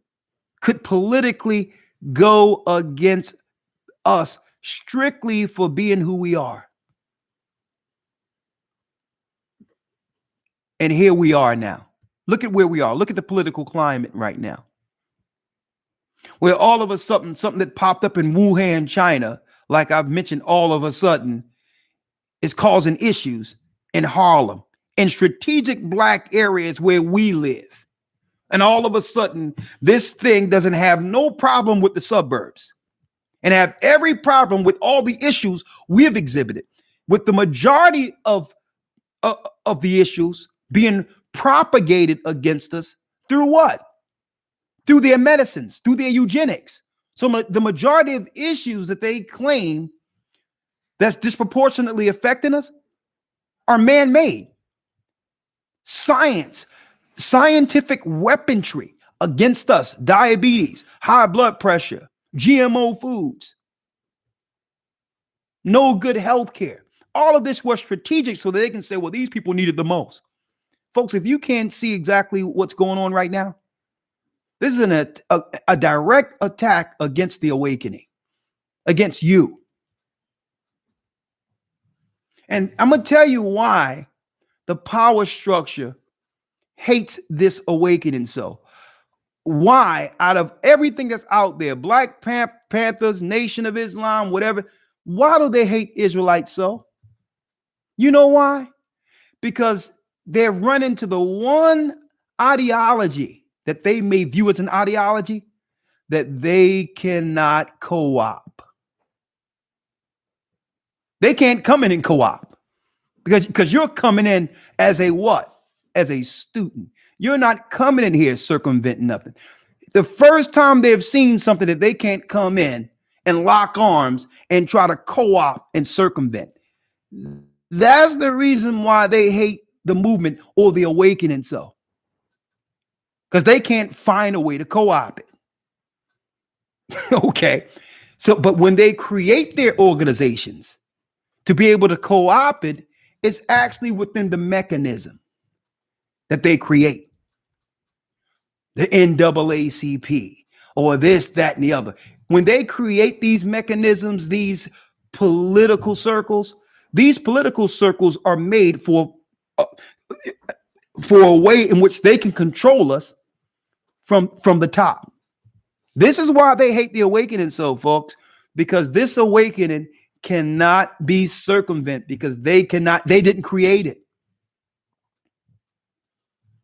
could politically go against us strictly for being who we are. And here we are now. Look at where we are. Look at the political climate right now, where all of a sudden something that popped up in Wuhan, China, like I've mentioned, all of a sudden is causing issues in Harlem, in strategic black areas where we live. And all of a sudden, this thing doesn't have no problem with the suburbs and have every problem with all the issues we have exhibited, with the majority of the issues being propagated against us through what? Through their medicines, through their eugenics. So the majority of issues that they claim that's disproportionately affecting us are man-made. Scientific weaponry against us, diabetes, high blood pressure, GMO foods, no good health care. All of this was strategic so that they can say, well, these people need it the most. Folks, if you can't see exactly what's going on right now, this is a direct attack against the awakening, against you. And I'm going to tell you why the power structure hates this awakening so. Why, out of everything that's out there, Black Panthers, Nation of Islam, whatever, why do they hate Israelites so? You know why? Because they're running to the one ideology that they may view as an ideology that they cannot co-op. They can't come in and co-op because you're coming in as a what? As a student. You're not coming in here circumventing nothing. The first time they've seen something that they can't come in and lock arms and try to co-op and circumvent. That's the reason why they hate the movement or the awakening so. Because they can't find a way to co-op it. Okay. So, but when they create their organizations to be able to co-op it, it's actually within the mechanism that they create. The NAACP or this, that, and the other. When they create these mechanisms, these political circles are made for a way in which they can control us from the top. This is why they hate the awakening so, folks, because this awakening cannot be circumvented because they didn't create it.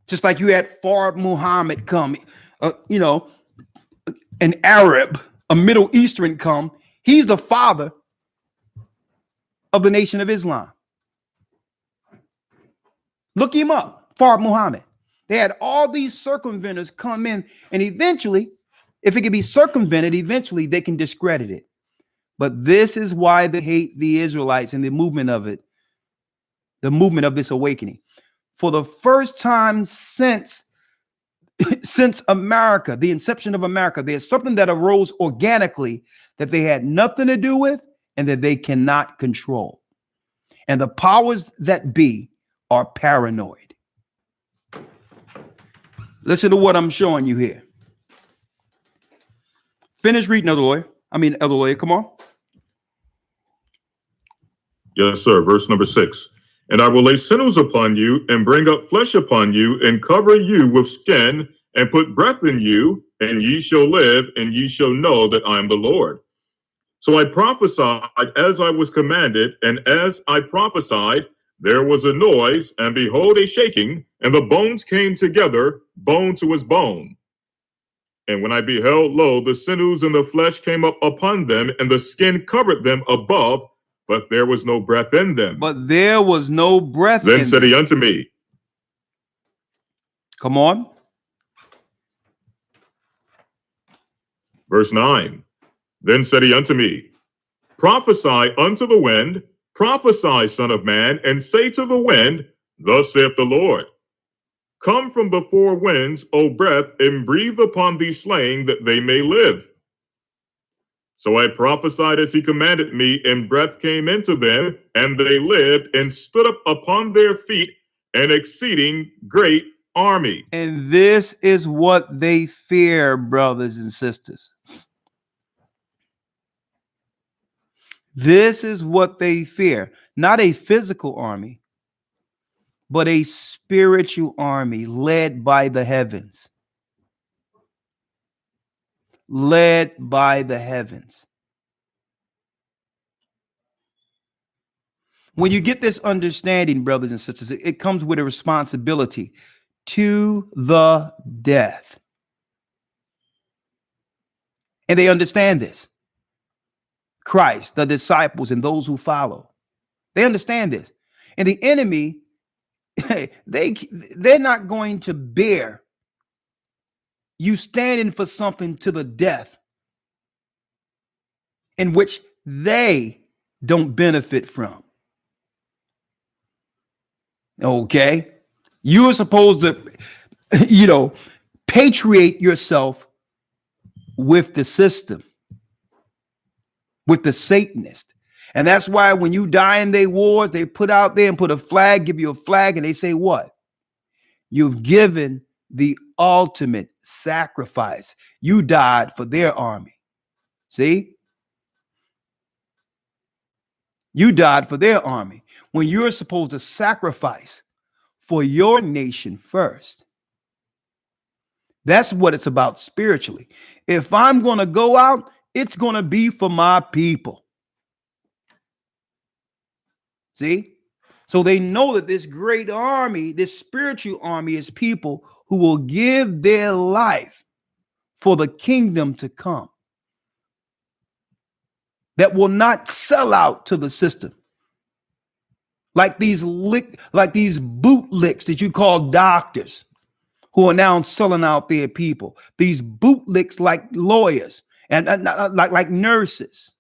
Just like you had Fard Muhammad come, an Arab, a Middle Eastern come. He's the father of the Nation of Islam. Look him up, Fard Muhammad. They had all these circumventors come in, and eventually, if it can be circumvented, eventually they can discredit it. But this is why they hate the Israelites and the movement of it, the movement of this awakening. For the first time since America, the inception of America, there's something that arose organically that they had nothing to do with and that they cannot control. And the powers that be are paranoid. Listen to what I'm showing you here. Finish reading, Elder Lawyer, come on. Yes, sir. Verse number 6. And I will lay sinews upon you and bring up flesh upon you and cover you with skin and put breath in you, and ye shall live, and ye shall know that I am the Lord. So I prophesied as I was commanded, and as I prophesied, there was a noise, and behold, a shaking, and the bones came together, bone to his bone. And when I beheld, lo, the sinews and the flesh came up upon them, and the skin covered them above, but there was no breath in them. Then said he unto me. Come on. Verse 9. Then said he unto me, prophesy unto the wind, prophesy, son of man, and say to the wind, thus saith the Lord, come from the four winds, O breath, and breathe upon these slain, that they may live. So I prophesied as he commanded me, and breath came into them, and they lived, and stood up upon their feet, an exceeding great army. And this is what they fear, brothers and sisters. This is what they fear. Not a physical army, but a spiritual army led by the heavens. Led by the heavens. When you get this understanding, brothers and sisters, it comes with a responsibility to the death. And they understand this. Christ, the disciples, and those who follow. They understand this. And the enemy, they're not going to bear you standing for something to the death in which they don't benefit from. Okay? You are supposed to, patriate yourself with the system, with the Satanist. And that's why when you die in their wars, they put out there and put a flag, give you a flag, and they say what? You've given the ultimate sacrifice. You died for their army. See? You died for their army when you're supposed to sacrifice for your nation first. That's what it's about spiritually. If I'm going to go out, it's going to be for my people. See? So they know that this great army, this spiritual army, is people who will give their life for the kingdom to come, that will not sell out to the system. Like these bootlicks that you call doctors, who are now selling out their people. These bootlicks like lawyers and like nurses,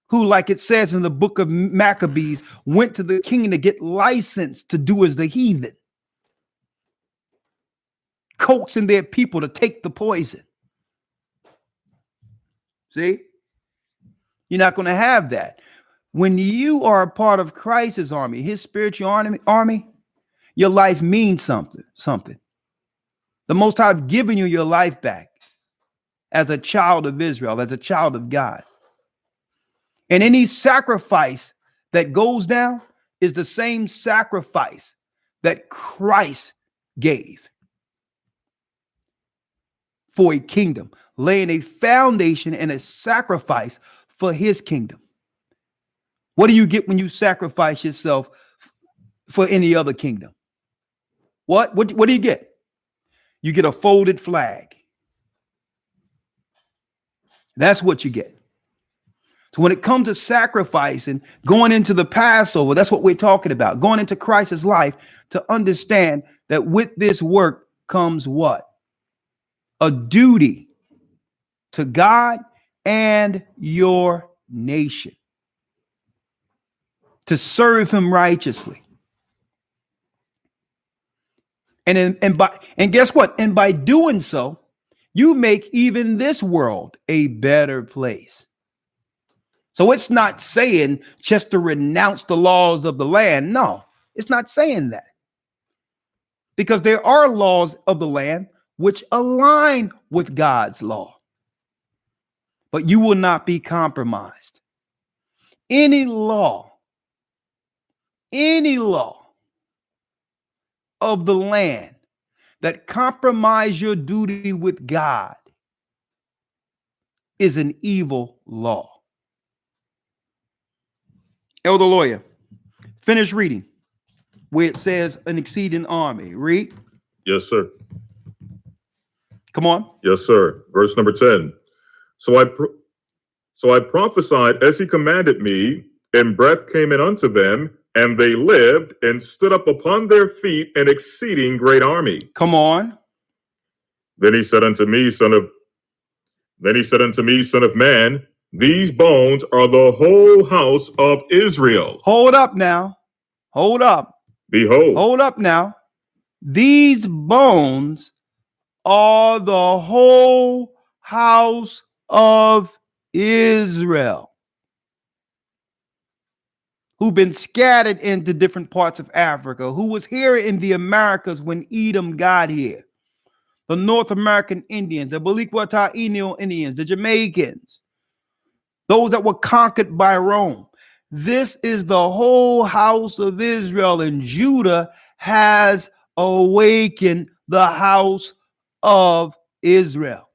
who, like it says in the book of Maccabees, went to the king to get licensed to do as the heathen, coaxing their people to take the poison. See? You're not going to have that. When you are a part of Christ's army, his spiritual army, your life means something. The Most High have given you your life back as a child of Israel, as a child of God. And any sacrifice that goes down is the same sacrifice that Christ gave for a kingdom, laying a foundation and a sacrifice for his kingdom. What do you get when you sacrifice yourself for any other kingdom? What do you get? You get a folded flag. That's what you get. So when it comes to sacrifice and going into the Passover, that's what we're talking about. Going into Christ's life, to understand that with this work comes what? A duty to God and your nation, to serve him righteously. And guess what? And by doing so, you make even this world a better place. So it's not saying just to renounce the laws of the land. No, it's not saying that. Because there are laws of the land which align with God's law. But you will not be compromised. Any law of the land that compromise your duty with God is an evil law. Elder Lawya, finish reading where it says an exceeding army. Read. Yes, sir. Come on. Yes, sir. Verse number 10. So I prophesied as he commanded me, and breath came in unto them, and they lived and stood up upon their feet, an exceeding great army. Come on. Then he said unto me, son of man, these bones are the whole house of Israel. Hold up now. Hold up. Behold. Hold up now. These bones are the whole house of Israel, who've been scattered into different parts of Africa, who was here in the Americas when Edom got here, the North American Indians, the Rawchaa Indians, the Jamaicans, those that were conquered by Rome. This is the whole house of Israel, and Judah has awakened the house of Israel.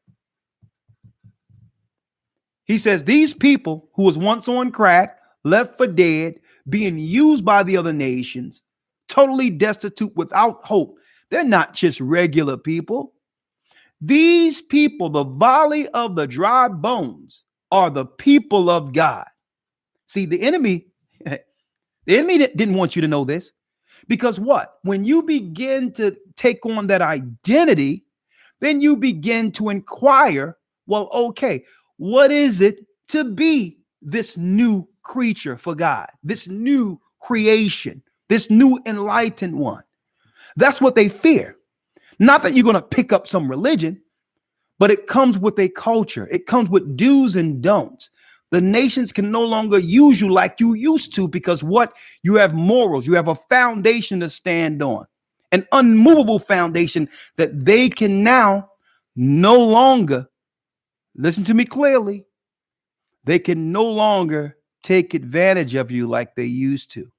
He says these people who was once on crack, left for dead, being used by the other nations, totally destitute, without hope. They're not just regular people. These people, the valley of the dry bones, are the people of God. See, the enemy didn't want you to know this, because what? When you begin to take on that identity, then you begin to inquire, well, okay, what is it to be this new creature for God, this new creation, this new enlightened one? That's what they fear. Not that you're going to pick up some religion, but it comes with a culture. It comes with do's and don'ts. The nations can no longer use you like you used to, because what? You have morals. You have a foundation to stand on. an unmovable foundation that they can now no longer, listen to me clearly, they can no longer take advantage of you like they used to.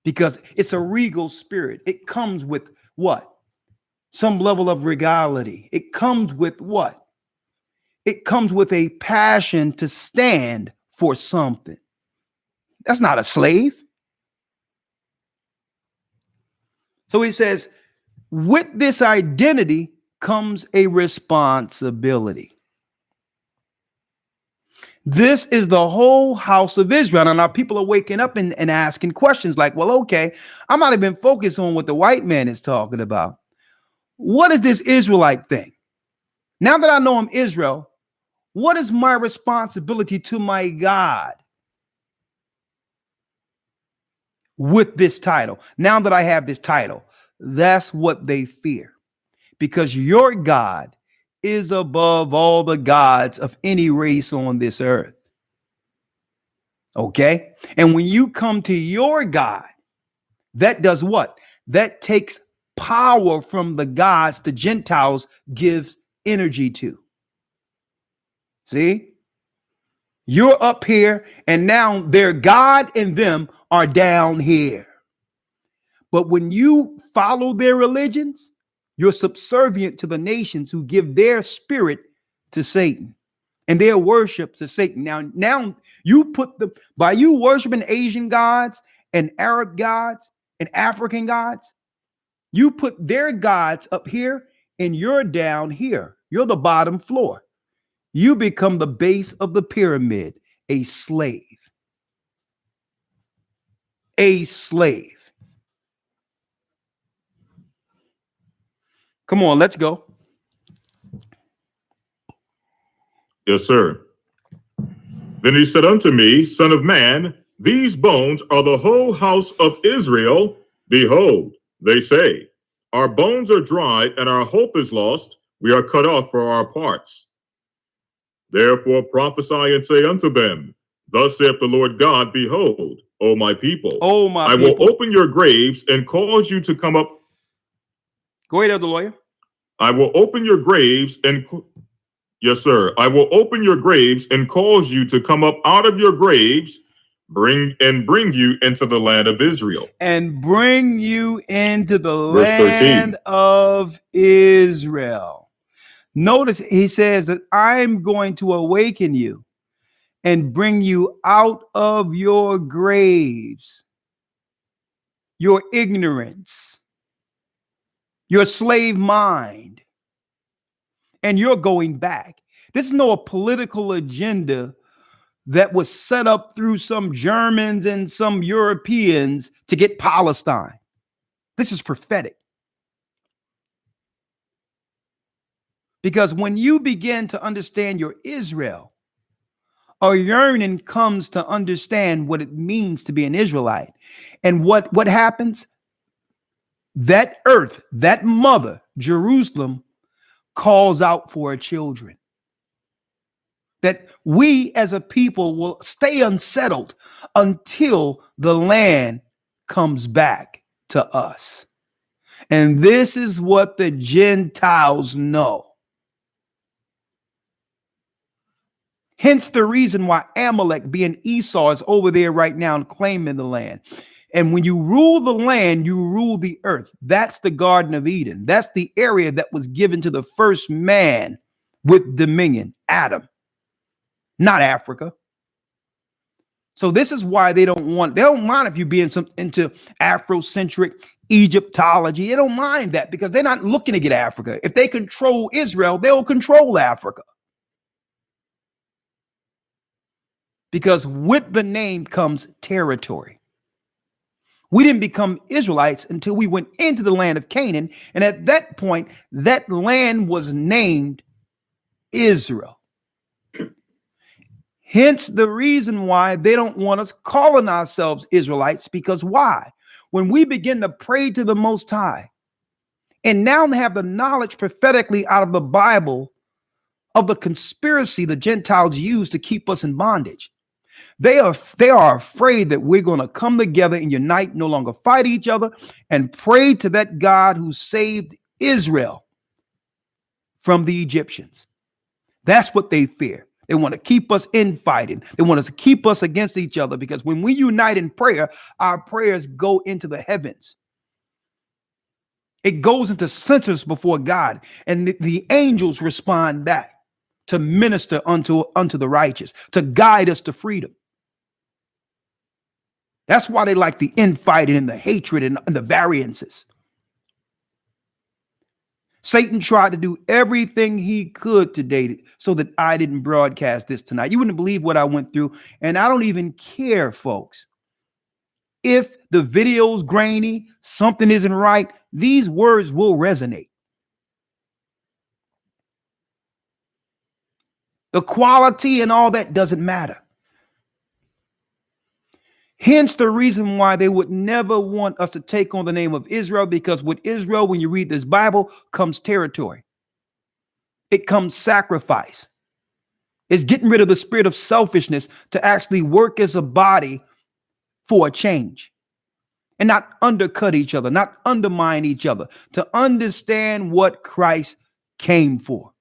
Because it's a regal spirit. It comes with what? Some level of regality. It comes with what? It comes with a passion to stand for something. That's not a slave. So he says, with this identity comes a responsibility. This is the whole house of Israel. And our people are waking up and asking questions like, well, okay, I'm not even focused on what the white man is talking about. What is this Israelite thing? Now that I know I'm Israel, what is my responsibility to my God with this title? Now that I have this title, that's what they fear, because your God is above all the gods of any race on this earth. Okay? And when you come to your God, that does what? That takes power from the gods the Gentiles give energy to. See? You're up here, and now their God and them are down here. But when you follow their religions, you're subservient to the nations who give their spirit to Satan and their worship to Satan. Now you put them, by you worshiping Asian gods and Arab gods and African gods, you put their gods up here and you're down here. You're the bottom floor. You become the base of the pyramid, a slave. A slave. Come on, let's go. Yes, sir. Then he said unto me, Son of man, these bones are the whole house of Israel. Behold, they say, our bones are dry and our hope is lost. We are cut off for our parts. Therefore prophesy and say unto them, Thus saith the Lord God, Behold, O my people, I will open your graves and cause you to come up. Go ahead, Elder Lawya. I will open your graves and yes, sir. I will open your graves and cause you to come up out of your graves, bring you into the land of Israel. And bring you into the land of Israel. Notice he says that I'm going to awaken you and bring you out of your graves, your ignorance, your slave mind, and you're going back. This is no political agenda that was set up through some Germans and some Europeans to get Palestine. This is prophetic. Because when you begin to understand your Israel, a yearning comes to understand what it means to be an Israelite. And what happens? That earth, that mother, Jerusalem, calls out for her children. That we as a people will stay unsettled until the land comes back to us. And this is what the Gentiles know. Hence the reason why Amalek, being Esau, is over there right now and claiming the land. And when you rule the land, you rule the earth. That's the Garden of Eden. That's the area that was given to the first man with dominion, Adam, not Africa. So this is why they don't mind if you be into Afrocentric Egyptology. They don't mind that because they're not looking to get Africa. If they control Israel, they'll control Africa. Because with the name comes territory. We didn't become Israelites until we went into the land of Canaan. And at that point, that land was named Israel. Hence the reason why they don't want us calling ourselves Israelites, because why? When we begin to pray to the Most High and now have the knowledge prophetically out of the Bible of the conspiracy the Gentiles use to keep us in bondage. They are afraid that we're going to come together and unite, no longer fight each other, and pray to that God who saved Israel from the Egyptians. That's what they fear. They want to keep us infighting. They want us to keep us against each other, because when we unite in prayer, our prayers go into the heavens. It goes into censers before God, and the angels respond back to minister unto the righteous, to guide us to freedom. That's why they like the infighting and the hatred and the variances. Satan tried to do everything he could today so that I didn't broadcast this tonight. You wouldn't believe what I went through, and I don't even care, folks. If the video's grainy, something isn't right, these words will resonate. The quality and all that doesn't matter. Hence the reason why they would never want us to take on the name of Israel, because with Israel, when you read this Bible, comes territory. It comes sacrifice. It's getting rid of the spirit of selfishness to actually work as a body for a change and not undercut each other, not undermine each other, to understand what Christ came for.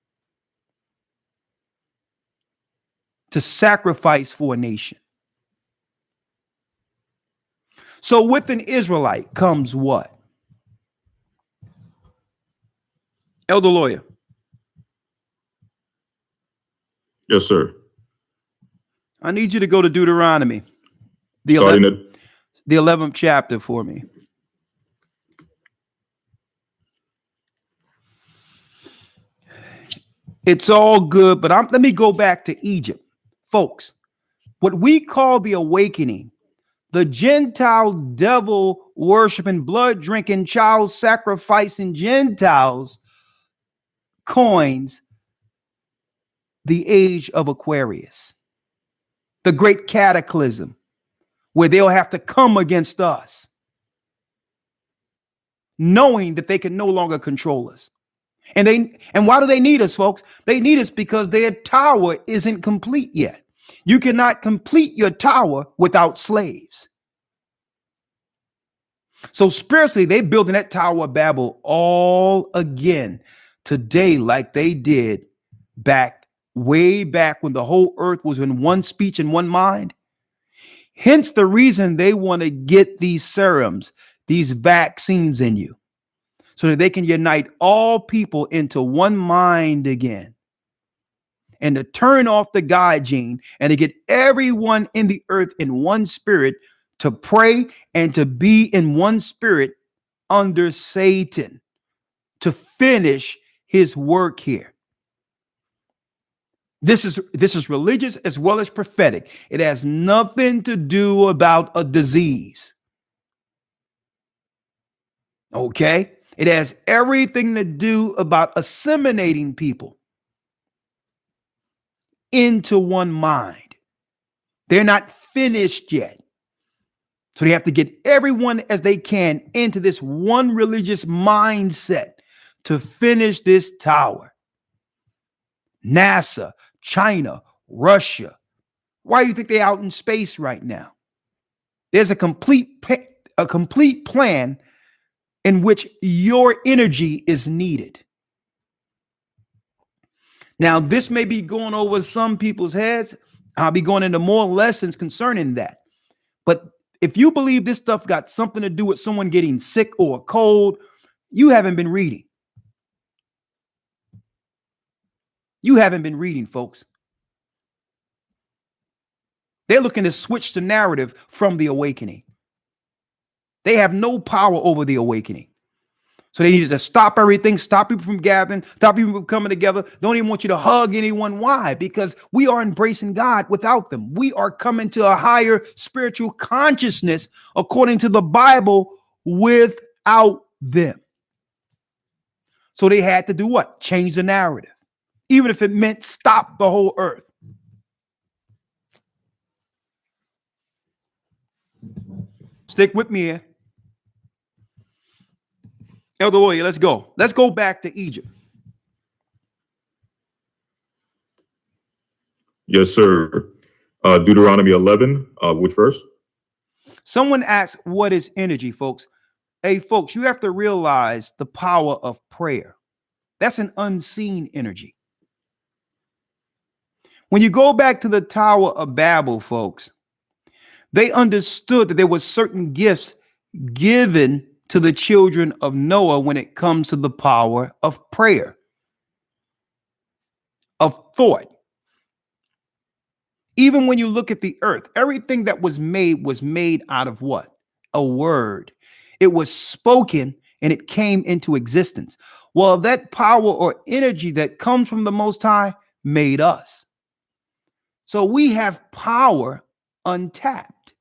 To sacrifice for a nation. So with an Israelite comes what? Elder Lawya. Yes, sir. I need you to go to Deuteronomy, the 11th chapter for me. It's all good, but let me go back to Egypt. Folks, what we call the awakening, the Gentile devil worshiping, blood drinking, child sacrificing Gentiles coins the age of Aquarius, the great cataclysm where they'll have to come against us, knowing that they can no longer control us. And why do they need us, folks? They need us because their tower isn't complete yet. You cannot complete your tower without slaves. So spiritually, they're building that Tower of Babel all again today, like they did way back when the whole earth was in one speech and one mind. Hence the reason they want to get these serums, these vaccines in you, so that they can unite all people into one mind again, and to turn off the God gene and to get everyone in the earth in one spirit, to pray and to be in one spirit under Satan, to finish his work here. This is religious as well as prophetic. It has nothing to do about a disease. Okay? It has everything to do about assimilating people into one mind. They're not finished yet. So they have to get everyone as they can into this one religious mindset to finish this tower. NASA, China, Russia. Why do you think they're out in space right now? There's a complete plan in which your energy is needed. Now, this may be going over some people's heads. I'll be going into more lessons concerning that. But if you believe this stuff got something to do with someone getting sick or a cold, you haven't been reading. You haven't been reading, folks. They're looking to switch the narrative from the awakening. They have no power over the awakening. So they needed to stop everything, stop people from gathering, stop people from coming together. Don't even want you to hug anyone. Why? Because we are embracing God without them. We are coming to a higher spiritual consciousness according to the Bible without them. So they had to do what? Change the narrative, even if it meant stop the whole earth. Stick with me here. Elder Lawya, let's go. Let's go back to Egypt. Yes, sir. Deuteronomy 11, which verse? Someone asked, what is energy, folks? Hey, folks, you have to realize the power of prayer. That's an unseen energy. When you go back to the Tower of Babel, folks, they understood that there were certain gifts given to the children of Noah when it comes to the power of prayer, of thought. Even when you look at the earth, everything that was made out of what? A word. It was spoken and it came into existence. Well, that power or energy that comes from the Most High made us. So we have power untapped.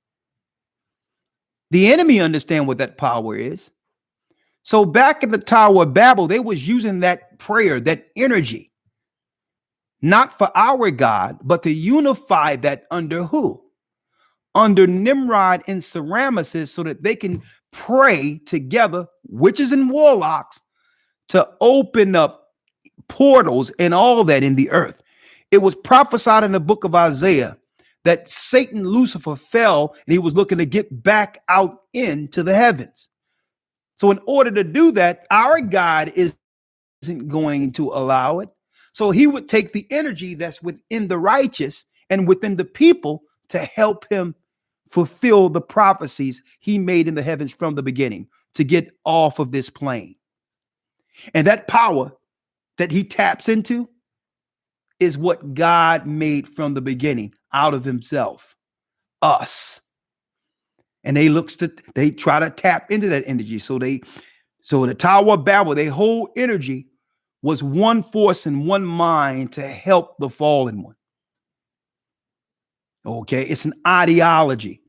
The enemy understand what that power is. So back at the Tower of Babel, they was using that prayer, that energy, not for our God, but to unify that under who? Under Nimrod and Semiramis, so that they can pray together, witches and warlocks, to open up portals and all that in the earth. It was prophesied in the book of Isaiah that Satan, Lucifer, fell and he was looking to get back out into the heavens. So in order to do that, our God isn't going to allow it. So he would take the energy that's within the righteous and within the people to help him fulfill the prophecies he made in the heavens from the beginning, to get off of this plane. And that power that he taps into is what God made from the beginning out of himself, us. And they try to tap into that energy. So the Tower of Babel, their whole energy was one force and one mind to help the fallen one. Okay, it's an ideology.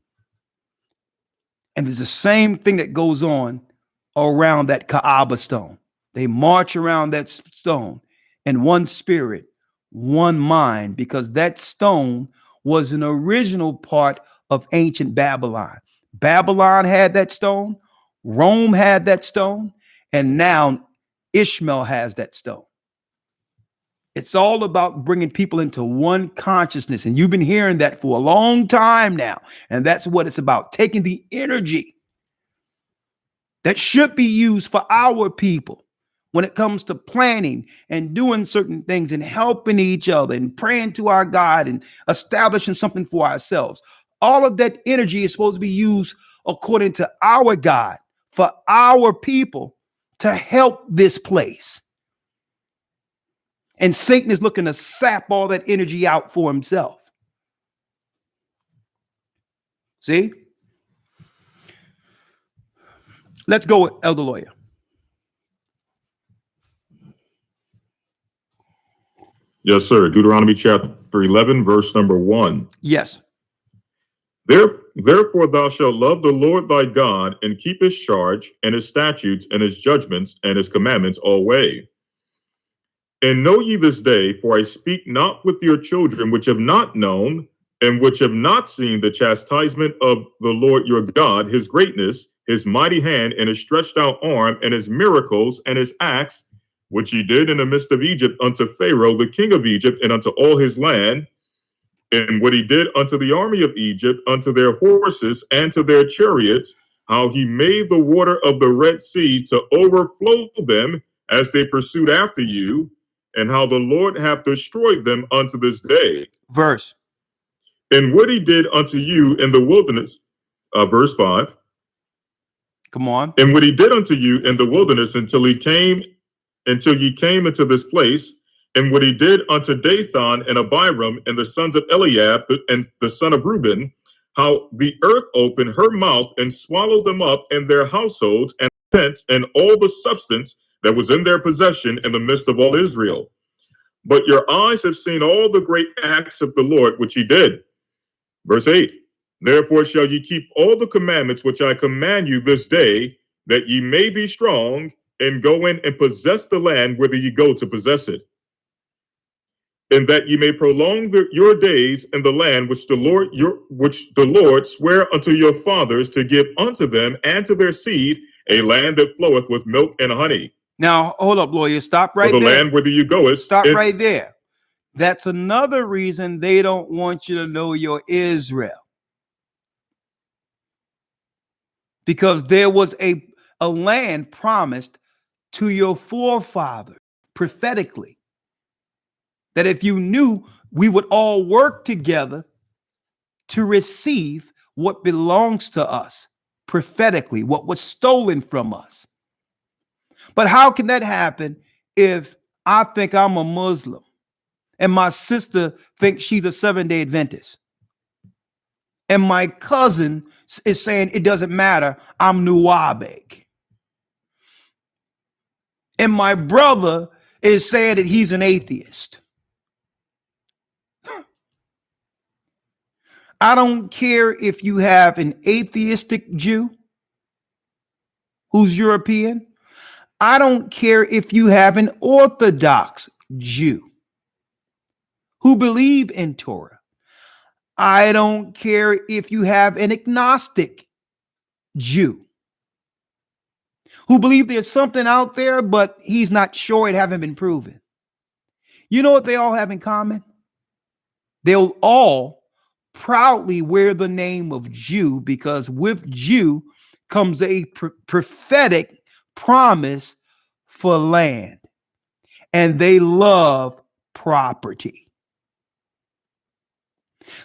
And there's the same thing that goes on around that Kaaba stone. They march around that stone in one spirit, one mind, because that stone was an original part of ancient Babylon. Babylon had that stone, Rome had that stone, and now Ishmael has that stone. It's all about bringing people into one consciousness. And you've been hearing that for a long time now. And that's what it's about, taking the energy that should be used for our people when it comes to planning and doing certain things and helping each other and praying to our God and establishing something for ourselves. All of that energy is supposed to be used according to our God for our people to help this place. And Satan is looking to sap all that energy out for himself. See? Let's go with Elder Lawya. Yes, sir. Deuteronomy chapter 11, verse number 1. Yes. Therefore thou shalt love the Lord thy God and keep his charge and his statutes and his judgments and his commandments alway. And know ye this day, for I speak not with your children which have not known and which have not seen the chastisement of the Lord your God, his greatness, his mighty hand, and his stretched out arm, and his miracles, and his acts, which he did in the midst of Egypt unto Pharaoh, the king of Egypt, and unto all his land, and what he did unto the army of Egypt, unto their horses and to their chariots, how he made the water of the Red Sea to overflow them as they pursued after you, and how the Lord hath destroyed them unto this day. Verse. And what he did unto you in the wilderness, verse 5. Come on. And what he did unto you in the wilderness until ye came into this place, and what he did unto Dathan and Abiram and the sons of Eliab and the son of Reuben, how the earth opened her mouth and swallowed them up and their households and tents and all the substance that was in their possession in the midst of all Israel. But your eyes have seen all the great acts of the Lord which he did. Verse 8. Therefore shall ye keep all the commandments which I command you this day, that ye may be strong, and go in and possess the land whither ye go to possess it, and that ye may prolong your days in the land which the Lord sware unto your fathers to give unto them and to their seed, a land that floweth with milk and honey. Now, hold up, Lawya. Stop right the there. land whither you goest. Stop right there. That's another reason they don't want you to know you're Israel. Because there was a land promised to your forefathers prophetically, that if you knew, we would all work together to receive what belongs to us prophetically, what was stolen from us. But how can that happen if I think I'm a Muslim and my sister thinks she's a 7-day Adventist? And my cousin is saying it doesn't matter, I'm Nuwabek. And my brother is saying that he's an atheist. I don't care if you have an atheistic Jew who's European. I don't care if you have an Orthodox Jew who believe in Torah. I don't care if you have an agnostic Jew who believe there's something out there, but he's not sure, it haven't been proven. You know what they all have in common? They'll all proudly wear the name of Jew, because with Jew comes a prophetic promise for land, and they love property.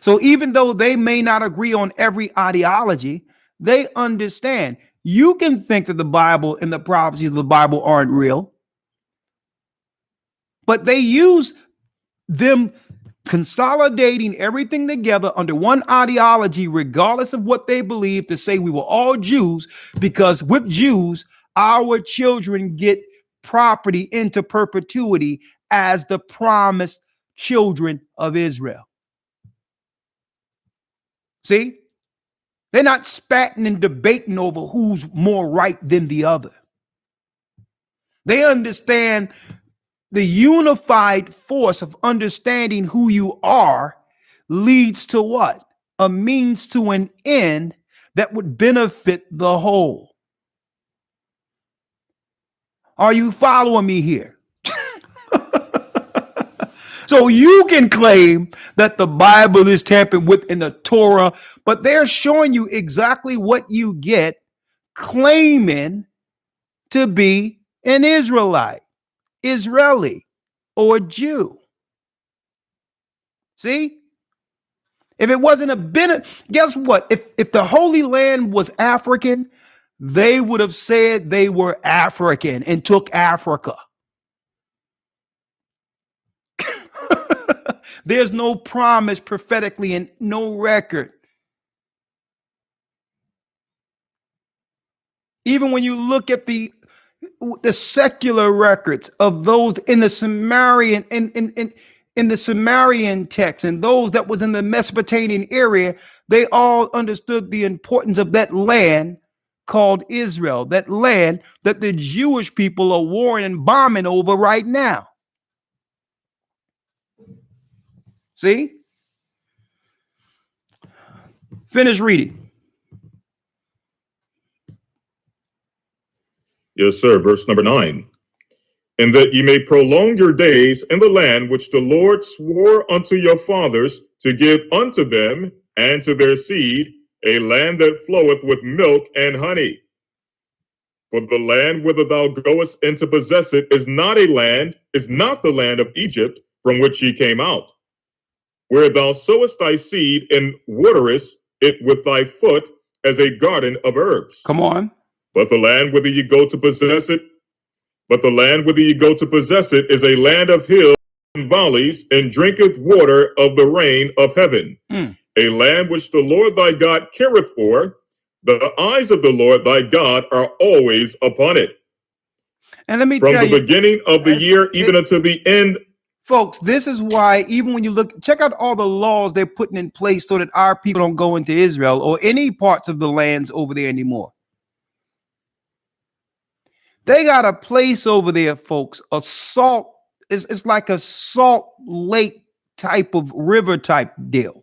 So even though they may not agree on every ideology, they understand you can think that the Bible and the prophecies of the Bible aren't real, but they use them consolidating everything together under one ideology, regardless of what they believe, to say we were all Jews, because with Jews, our children get property into perpetuity as the promised children of Israel. See, they're not spatting and debating over who's more right than the other. They understand the unified force of understanding who you are leads to what? A means to an end that would benefit the whole. Are you following me here? So you can claim that the Bible is tampered with in the Torah, but they're showing you exactly what you get claiming to be an Israelite, Israeli, or Jew. See? If it wasn't a benefit, guess what? If the Holy Land was African, they would have said they were African and took Africa. There's no promise prophetically and no record. Even when you look at the secular records of those in the Sumerian in the Sumerian text, and those that was in the Mesopotamian area, they all understood the importance of that land called Israel, that land that the Jewish people are warring and bombing over right now. See? Finish reading. Yes, sir. Verse number 9. And that ye may prolong your days in the land which the Lord swore unto your fathers to give unto them and to their seed, a land that floweth with milk and honey. For the land whither thou goest in to possess it is not the land of Egypt from which ye came out, where thou sowest thy seed and waterest it with thy foot as a garden of herbs. Come on. But the land whither ye go to possess it is a land of hills and valleys, and drinketh water of the rain of heaven. A land which the Lord thy God careth for. The eyes of the Lord thy God are always upon it. And let me From tell the you, beginning of the year even unto the end. Folks, this is why even when you look, check out all the laws they're putting in place so that our people don't go into Israel or any parts of the lands over there anymore. They got a place over there, folks, a salt, it's like a salt lake type of river type deal,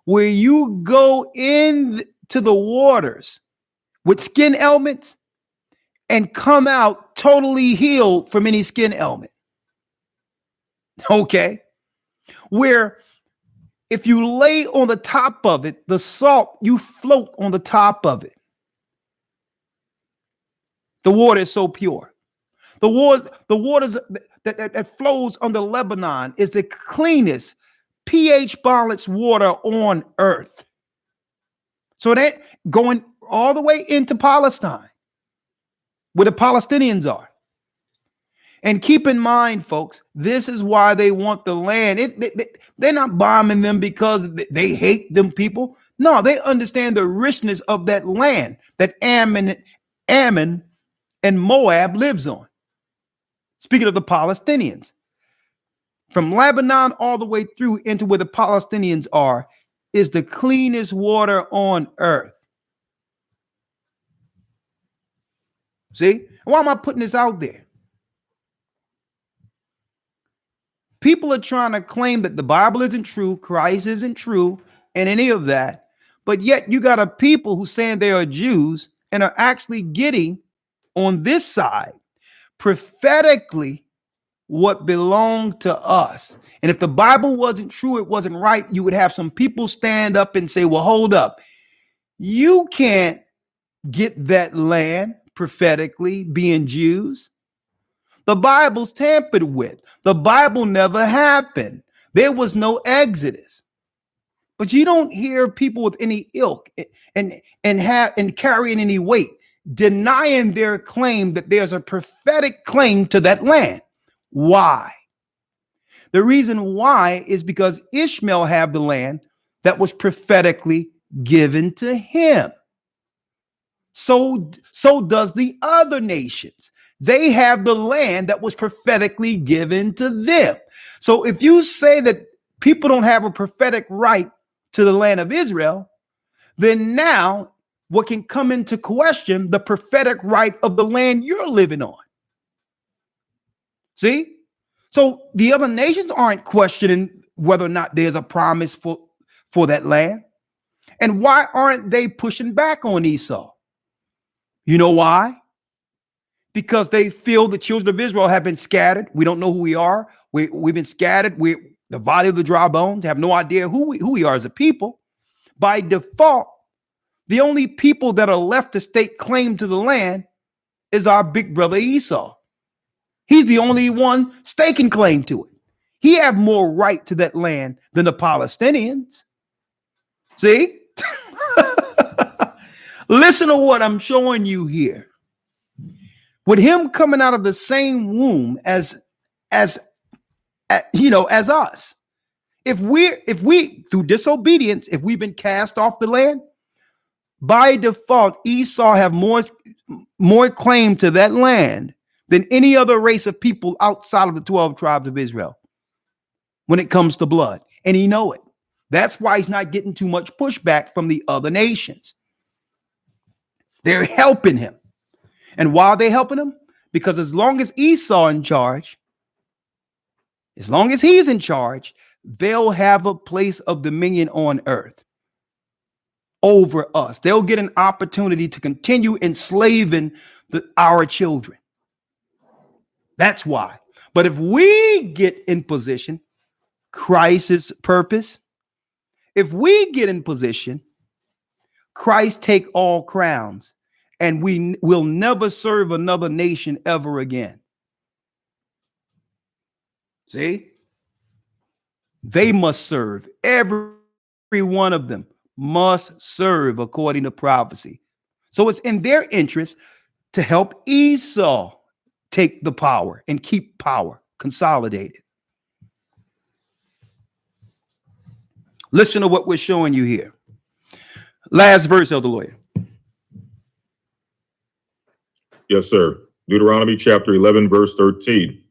where you go into the waters with skin ailments and come out totally healed from any skin ailment. Okay. where if you lay on the top of it, the salt, you float on the top of it. The water is so pure. The waters that flows under Lebanon is the cleanest pH balanced water on earth. So that going all the way into Palestine, where the Palestinians are. And keep in mind, folks, this is why they want the land. They're not bombing them because they hate them people. No, they understand the richness of that land that Ammon and Moab lives on. Speaking of the Palestinians, from Lebanon all the way through into where the Palestinians are, is the cleanest water on earth. See? Why am I putting this out there? People are trying to claim that the Bible isn't true, Christ isn't true, and any of that. But yet you got a people who saying they are Jews and are actually getting on this side prophetically what belonged to us. And if the Bible wasn't true, it wasn't right, you would have some people stand up and say, well, hold up. You can't get that land prophetically being Jews. The Bible's tampered with. The Bible never happened. There was no Exodus. But you don't hear people with any ilk and carrying any weight denying their claim that there's a prophetic claim to that land. Why? The reason why is because Ishmael had the land that was prophetically given to him. So does the other nations. They have the land that was prophetically given to them. So if you say that people don't have a prophetic right to the land of Israel, then now what can come into question the prophetic right of the land you're living on? See? So the other nations aren't questioning whether or not there's a promise for that land. And why aren't they pushing back on Esau? You know why? Because they feel the children of Israel have been scattered. We don't know who we are. We've been scattered. We're the valley of the dry bones, have no idea who we are as a people. By default, the only people that are left to stake claim to the land is our big brother Esau. He's the only one staking claim to it. He have more right to that land than the Palestinians. See? Listen to what I'm showing you here. With him coming out of the same womb as us, if we through disobedience, if we've been cast off the land, by default, Esau have more claim to that land than any other race of people outside of the 12 tribes of Israel when it comes to blood. And he know it. That's why he's not getting too much pushback from the other nations. They're helping him. And why are they helping him? Because as long as Esau in charge, as long as he's in charge, they'll have a place of dominion on earth over us. They'll get an opportunity to continue enslaving our children. That's why. But if we get in position, Christ's purpose, if we get in position, Christ take all crowns, and we will never serve another nation ever again. See? They must serve. Every one of them must serve according to prophecy. So it's in their interest to help Esau take the power and keep power consolidated. Listen to what we're showing you here. Last verse, Elder Lawya. Yes, sir. Deuteronomy chapter 11, verse 13.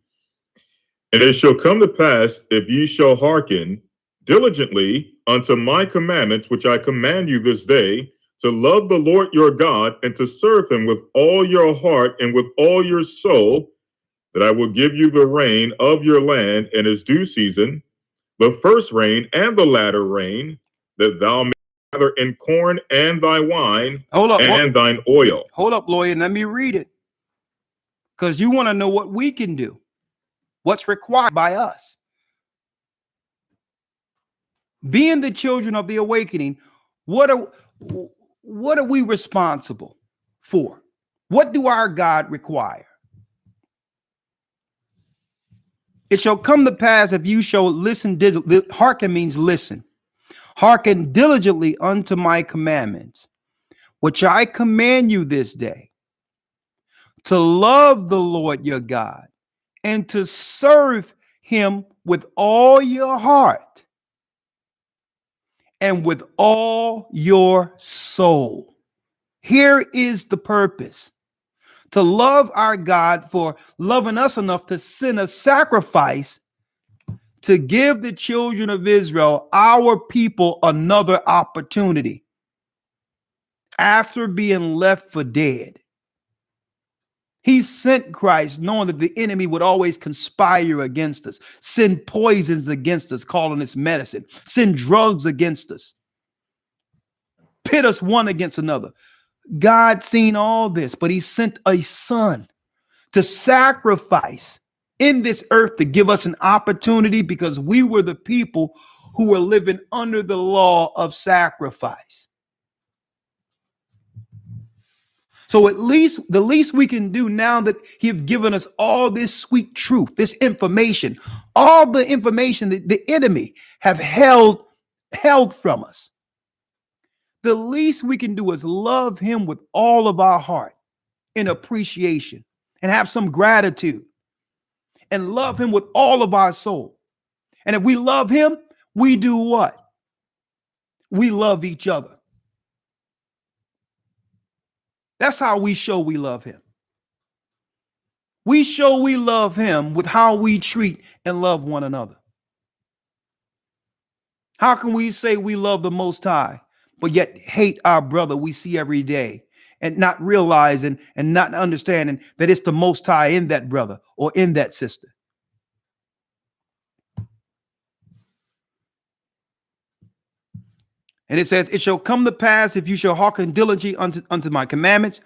And it shall come to pass, if ye shall hearken diligently unto my commandments, which I command you this day, to love the Lord your God and to serve him with all your heart and with all your soul, that I will give you the rain of your land in its due season, the first rain and the latter rain, that thou mayest gather in corn and thy wine and thine oil. Hold up, Lawya, let me read it. Because you want to know what we can do, what's required by us. Being the children of the awakening, what are we responsible for? What do our God require? It shall come to pass if you shall listen, hearken means listen, hearken diligently unto my commandments, which I command you this day, to love the Lord your God and to serve him with all your heart and with all your soul. Here is the purpose: to love our God for loving us enough to send a sacrifice to give the children of Israel, our people, another opportunity after being left for dead. He sent Christ knowing that the enemy would always conspire against us, send poisons against us, calling us medicine, send drugs against us, pit us one against another. God seen all this, but he sent a son to sacrifice in this earth to give us an opportunity, because we were the people who were living under the law of sacrifice. So at least the least we can do now that he's given us all this sweet truth, this information, all the information that the enemy have held from us, the least we can do is love him with all of our heart in appreciation and have some gratitude and love him with all of our soul. And if we love him, we do what? We love each other. That's how we show we love him. We show we love him with how we treat and love one another. How can we say we love the Most High, but yet hate our brother we see every day, and not realizing and not understanding that it's the Most High in that brother or in that sister? And it says, it shall come to pass, if you shall hearken diligently unto my commandments,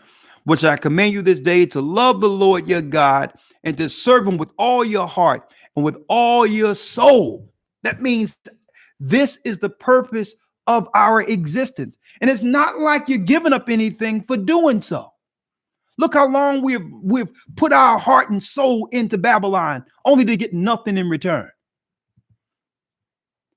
which I command you this day, to love the Lord your God and to serve him with all your heart and with all your soul. That means this is the purpose of our existence. And it's not like you're giving up anything for doing so. Look how long we've put our heart and soul into Babylon only to get nothing in return.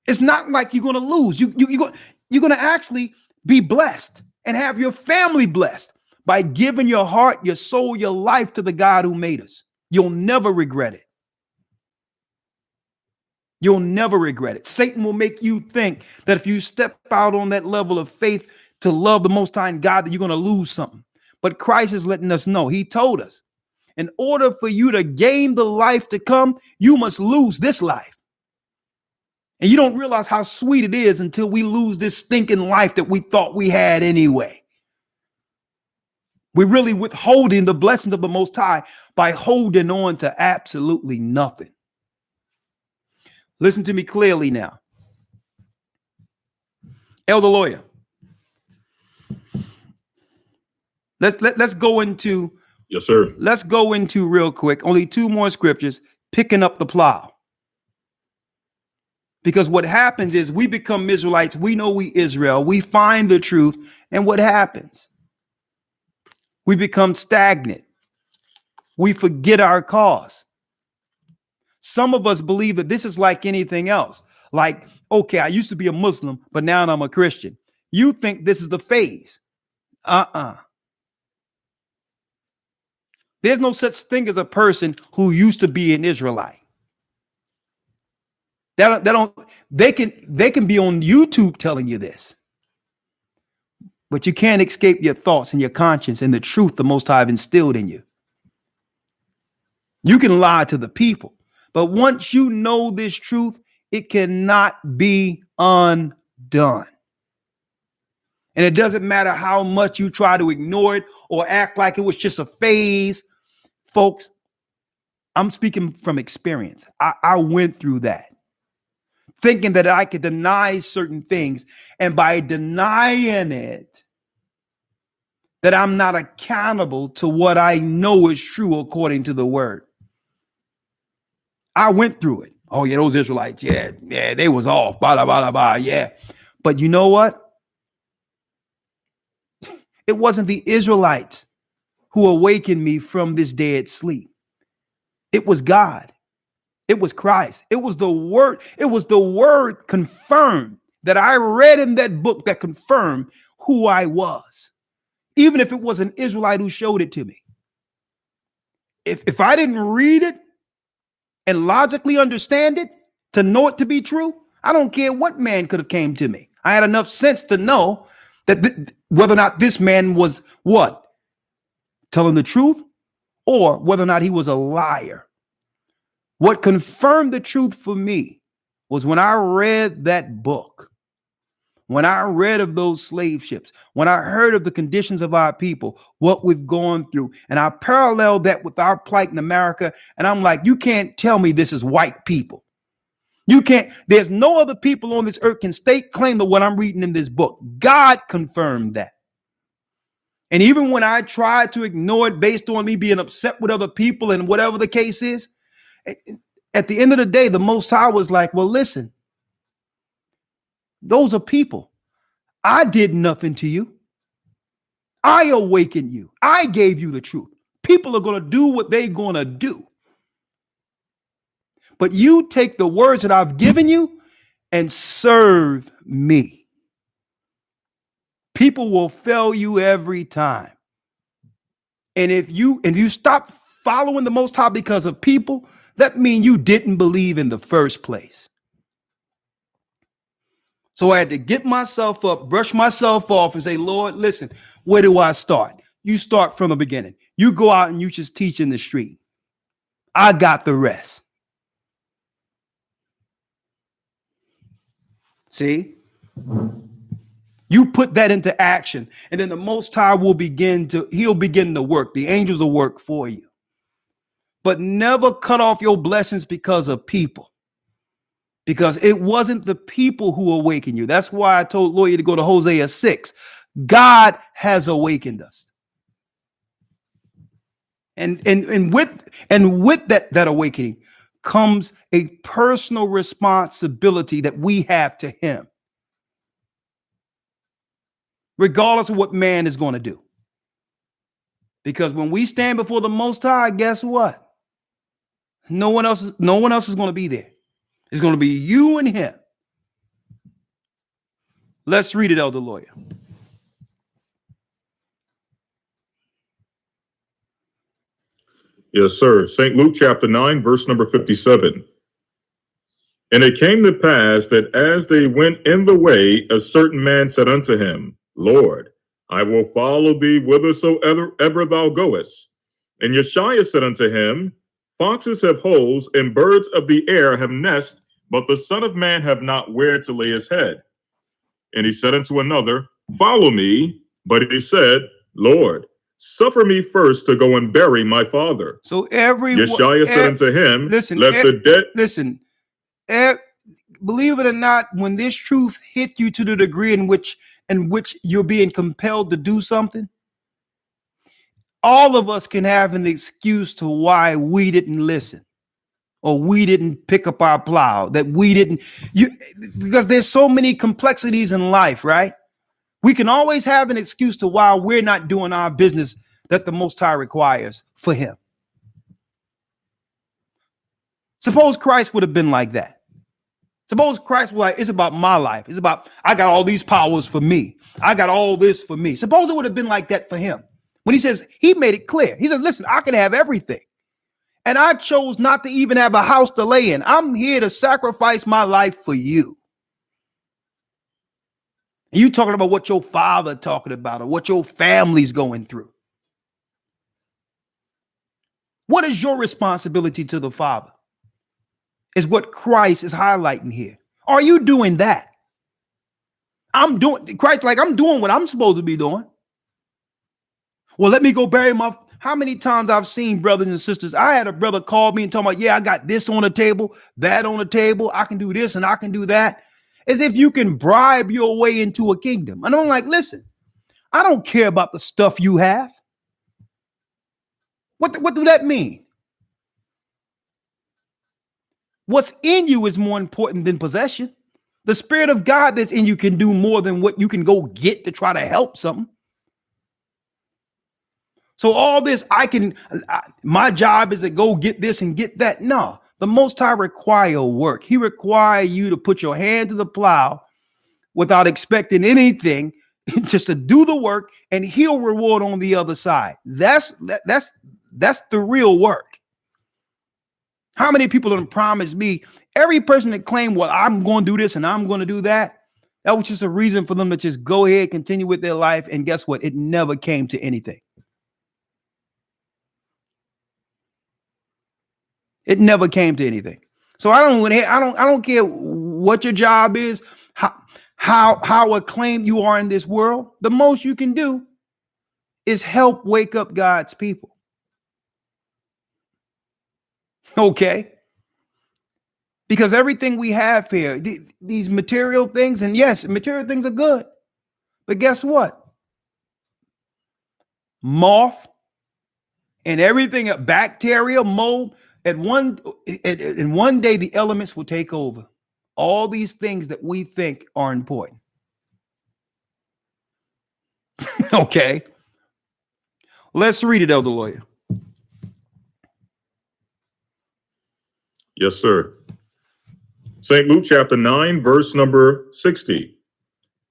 It's not like you're going to lose. You're going to actually be blessed and have your family blessed by giving your heart, your soul, your life to the God who made us. You'll never regret it. You'll never regret it. Satan will make you think that if you step out on that level of faith to love the Most High God, that you're going to lose something. But Christ is letting us know. He told us, in order for you to gain the life to come, you must lose this life. And you don't realize how sweet it is until we lose this stinking life that we thought we had anyway. We're really withholding the blessings of the Most High by holding on to absolutely nothing. Listen to me clearly now. Elder Lawya. Let's go into. Yes, sir. Let's go into real quick. Only two more scriptures, picking up the plow. Because what happens is we become Israelites. We know we Israel. We find the truth. And what happens? We become stagnant. We forget our cause. Some of us believe that this is like anything else. Like, okay, I used to be a Muslim, but now I'm a Christian. You think this is the phase. There's no such thing as a person who used to be an Israelite. They can be on YouTube telling you this. But you can't escape your thoughts and your conscience and the truth the Most High have instilled in you. You can lie to the people, but once you know this truth, it cannot be undone. And it doesn't matter how much you try to ignore it or act like it was just a phase. Folks, I'm speaking from experience. I went through that, thinking that I could deny certain things, and by denying it, that I'm not accountable to what I know is true according to the word. I went through it. Oh, yeah, those Israelites. Yeah, they was off. Blah, blah, blah, blah, yeah. But you know what? It wasn't the Israelites who awakened me from this dead sleep. It was God. It was Christ. It was the word. It was the word confirmed that I read in that book that confirmed who I was, even if it was an Israelite who showed it to me. If I didn't read it and logically understand it to know it to be true, I don't care what man could have came to me. I had enough sense to know that whether or not this man was what? Telling the truth, or whether or not he was a liar. What confirmed the truth for me was when I read that book, when I read of those slave ships, when I heard of the conditions of our people, what we've gone through, and I paralleled that with our plight in America, and I'm like, you can't tell me this is white people. You can't, there's no other people on this earth can stake claim to what I'm reading in this book. God confirmed that. And even when I tried to ignore it based on me being upset with other people and whatever the case is, at the end of the day, the Most High was like, well, listen, those are people. I did nothing to you. I awakened you. I gave you the truth. People are going to do what they're going to do. But you take the words that I've given you and serve me. People will fail you every time. And if you stop following the Most High because of people, that means you didn't believe in the first place. So I had to get myself up, brush myself off, and say, Lord, listen, where do I start? You start from the beginning. You go out and you just teach in the street. I got the rest. See? You put that into action, and then the Most High will begin to work. The angels will work for you. But never cut off your blessings because of people. Because it wasn't the people who awakened you. That's why I told Lawya to go to Hosea 6. God has awakened us. And with that awakening comes a personal responsibility that we have to him. Regardless of what man is going to do. Because when we stand before the Most High, guess what? No one else is going to be there. It's going to be you and him. Let's read it, Elder Lawya. Yes, sir. St. Luke chapter 9, verse number 57. And it came to pass that as they went in the way, a certain man said unto him, Lord, I will follow thee whithersoever thou goest. And Yeshua said unto him, Foxes have holes, and birds of the air have nests, but the Son of Man have not where to lay his head. And he said unto another, Follow me. But he said, Lord, suffer me first to go and bury my father. So Yeshua said unto him, listen, let the dead. Listen, believe it or not, when this truth hit you to the degree in which you're being compelled to do something, all of us can have an excuse to why we didn't listen. Or we didn't pick up our plow, because there's so many complexities in life, right? We can always have an excuse to why we're not doing our business that the Most High requires for him. Suppose Christ would have been like that. Suppose Christ was like, it's about my life. It's about, I got all these powers for me. I got all this for me. Suppose it would have been like that for him. When he says, he made it clear. He said, listen, I can have everything. And I chose not to even have a house to lay in. I'm here to sacrifice my life for you. And you talking about what your father talking about or what your family's going through. What is your responsibility to the Father? Is what Christ is highlighting here. Are you doing that? I'm doing what I'm supposed to be doing. Well, let me go bury my. How many times I've seen brothers and sisters, I had a brother call me and talk about, yeah, I got this on the table, that on the table. I can do this and I can do that. As if you can bribe your way into a kingdom. And I'm like, listen, I don't care about the stuff you have. What do that mean? What's in you is more important than possession. The Spirit of God that's in you can do more than what you can go get to try to help something. So all this, my job is to go get this and get that. No, the Most High require work. He require you to put your hand to the plow without expecting anything, just to do the work, and he'll reward on the other side. That's the real work. How many people have promised me? Every person that claimed, well, I'm going to do this and I'm going to do that, that was just a reason for them to just go ahead, continue with their life. And guess what? It never came to anything. It never came to anything. So I don't care what your job is, how acclaimed you are in this world. The most you can do is help wake up God's people. Okay. Because everything we have here, these material things, and yes, material things are good, but guess what? Moth and everything, bacteria, mold, in one day, the elements will take over. All these things that we think are important. Okay. Let's read it, Elder Lawya. Yes, sir. St. Luke chapter 9, verse number 60.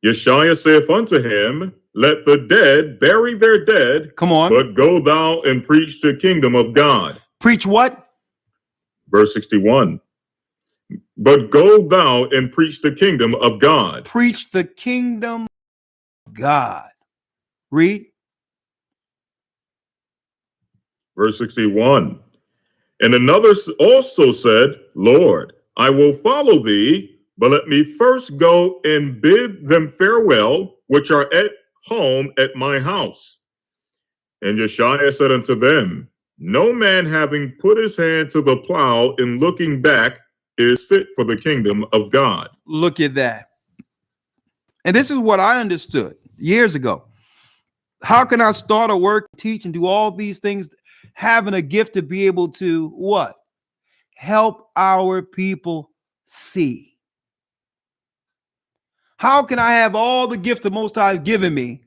Yeshua saith unto him, let the dead bury their dead. Come on. But go thou and preach the kingdom of God. Preach what? Verse 61. But go thou and preach the kingdom of God. Preach the kingdom of God. Read. Verse 61. And another also said, Lord, I will follow thee, but let me first go and bid them farewell, which are at home at my house. And Yeshua said unto them, no man having put his hand to the plow and looking back is fit for the kingdom of God. Look at that. And this is what I understood years ago. How can I start a work, teach, and do all these things, having a gift to be able to what? Help our people see. How can I have all the gift the Most High has given me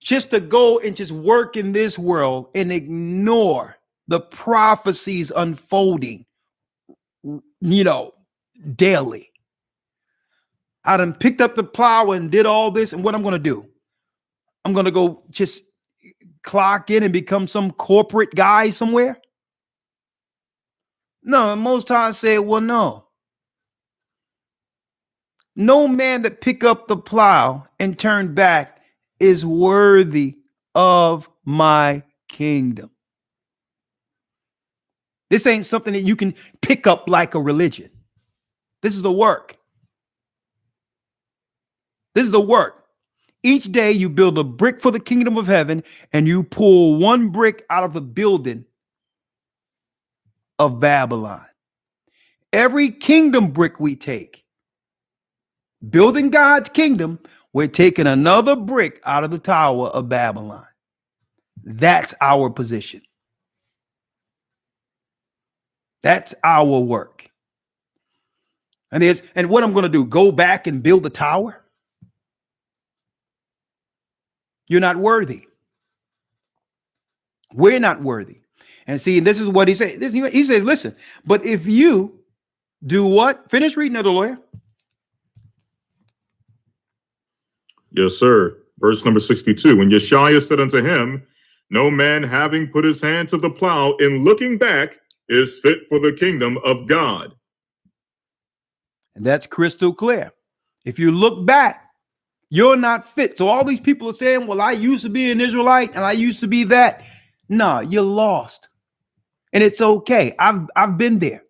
just to go and just work in this world and ignore the prophecies unfolding, daily? I done picked up the plow and did all this, and what I'm going to do? I'm going to go just clock in and become some corporate guy somewhere? No, Most High said, well, no. No man that pick up the plow and turn back is worthy of my kingdom. This ain't something that you can pick up like a religion. This is the work. This is the work. Each day you build a brick for the kingdom of heaven, and you pull one brick out of the building of Babylon. Every kingdom brick we take, building God's kingdom, we're taking another brick out of the tower of Babylon. That's our position. That's our work. And what I'm going to do, go back and build a tower? You're not worthy. We're not worthy. And see, this is what he says. He says, listen, but if you do what? Finish reading it, Lawya. Yes, sir. Verse number 62. And Yeshua said unto him, no man having put his hand to the plow and looking back is fit for the kingdom of God. And that's crystal clear. If you look back, you're not fit. So all these people are saying, well, I used to be an Israelite and I used to be that. No, you're lost. And it's okay. I've been there.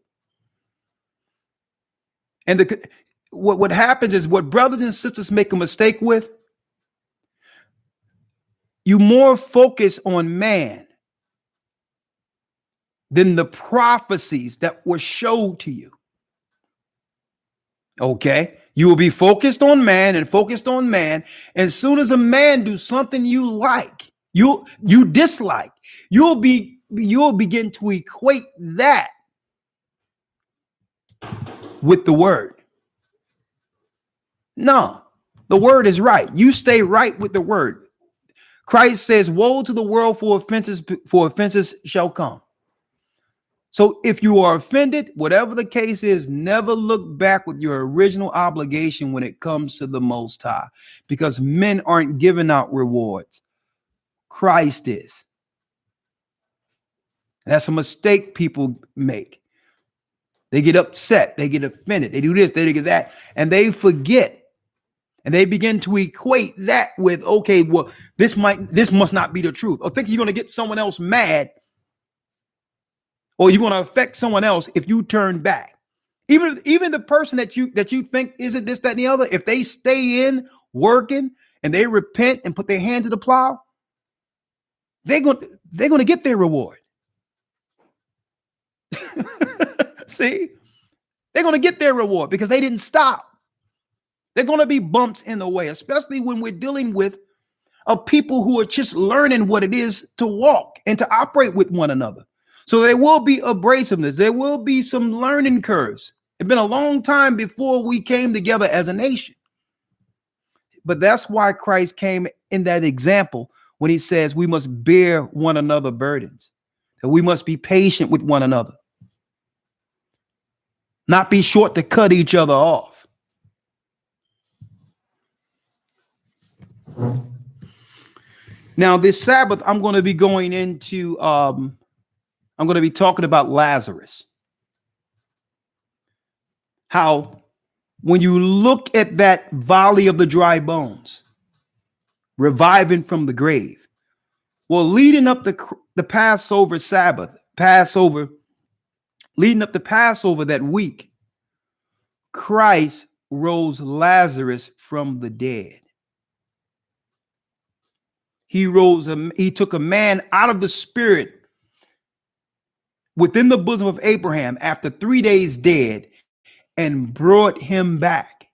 And what happens is, what brothers and sisters make a mistake with, you more focus on man than the prophecies that were showed to you. Okay, you will be focused on man and focused on man. And as soon as a man do something you like, you dislike, you'll begin to equate that with the word. No, the word is right. You stay right with the word. Christ says, woe to the world for offenses shall come. So if you are offended, whatever the case is, never look back with your original obligation when it comes to the Most High, because men aren't giving out rewards. Christ is. That's a mistake people make. They get upset, they get offended, they do this, they do that, and they forget. And they begin to equate that with, okay, well, this must not be the truth. Or think you're going to get someone else mad, or you're going to affect someone else if you turn back. Even the person that you think isn't this, that, and the other, if they stay in working and they repent and put their hand to the plow, they're going to get their reward. See, they're going to get their reward because they didn't stop. They're going to be bumps in the way, especially when we're dealing with a people who are just learning what it is to walk and to operate with one another. So there will be abrasiveness. There will be some learning curves. It's been a long time before we came together as a nation. But that's why Christ came in that example when he says we must bear one another burdens, that we must be patient with one another, not be short to cut each other off. Now, this Sabbath, I'm going to be going into, I'm going to be talking about Lazarus. How when you look at that valley of the dry bones, reviving from the grave, well, leading up the Passover leading up to Passover that week, Christ rose Lazarus from the dead. He took a man out of the spirit within the bosom of Abraham after 3 days dead and brought him back.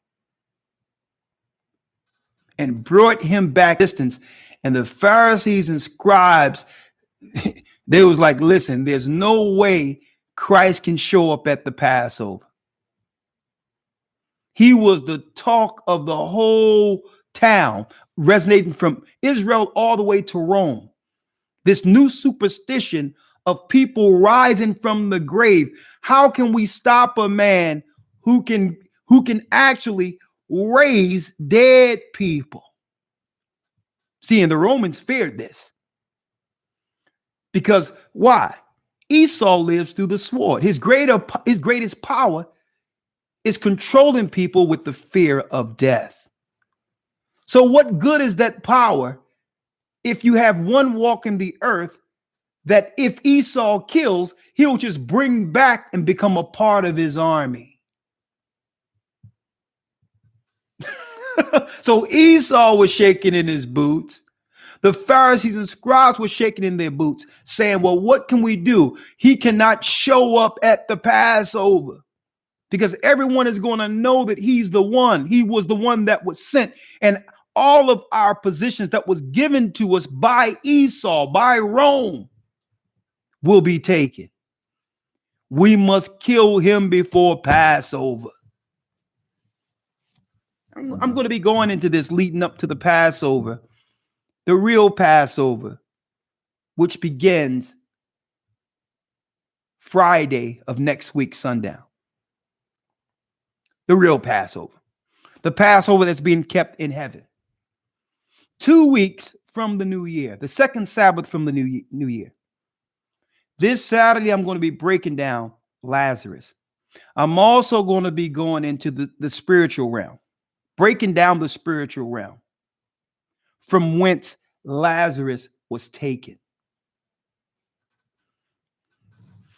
Distance. And the Pharisees and scribes, they was like, listen, there's no way Christ can show up at the Passover. He was the talk of the whole town, resonating from Israel all the way to Rome. This new superstition of people rising from the grave. How can we stop a man who can actually raise dead people? See, and the Romans feared this. Because why? Esau lives through the sword. His greatest power is controlling people with the fear of death. So what good is that power if you have one walking the earth that if Esau kills, he'll just bring back and become a part of his army? So Esau was shaking in his boots. The Pharisees and scribes were shaking in their boots, saying, well, what can we do? He cannot show up at the Passover because everyone is going to know that he's the one. He was the one that was sent. And all of our positions that was given to us by Esau, by Rome, will be taken. We must kill him before Passover. I'm going to be going into this leading up to the Passover, the real Passover, which begins Friday of next week, sundown. The real Passover. The Passover that's being kept in heaven. 2 weeks from the new year, the second Sabbath from the new year. This Saturday, I'm going to be breaking down Lazarus. I'm also going to be going into the spiritual realm, breaking down the spiritual realm from whence Lazarus was taken.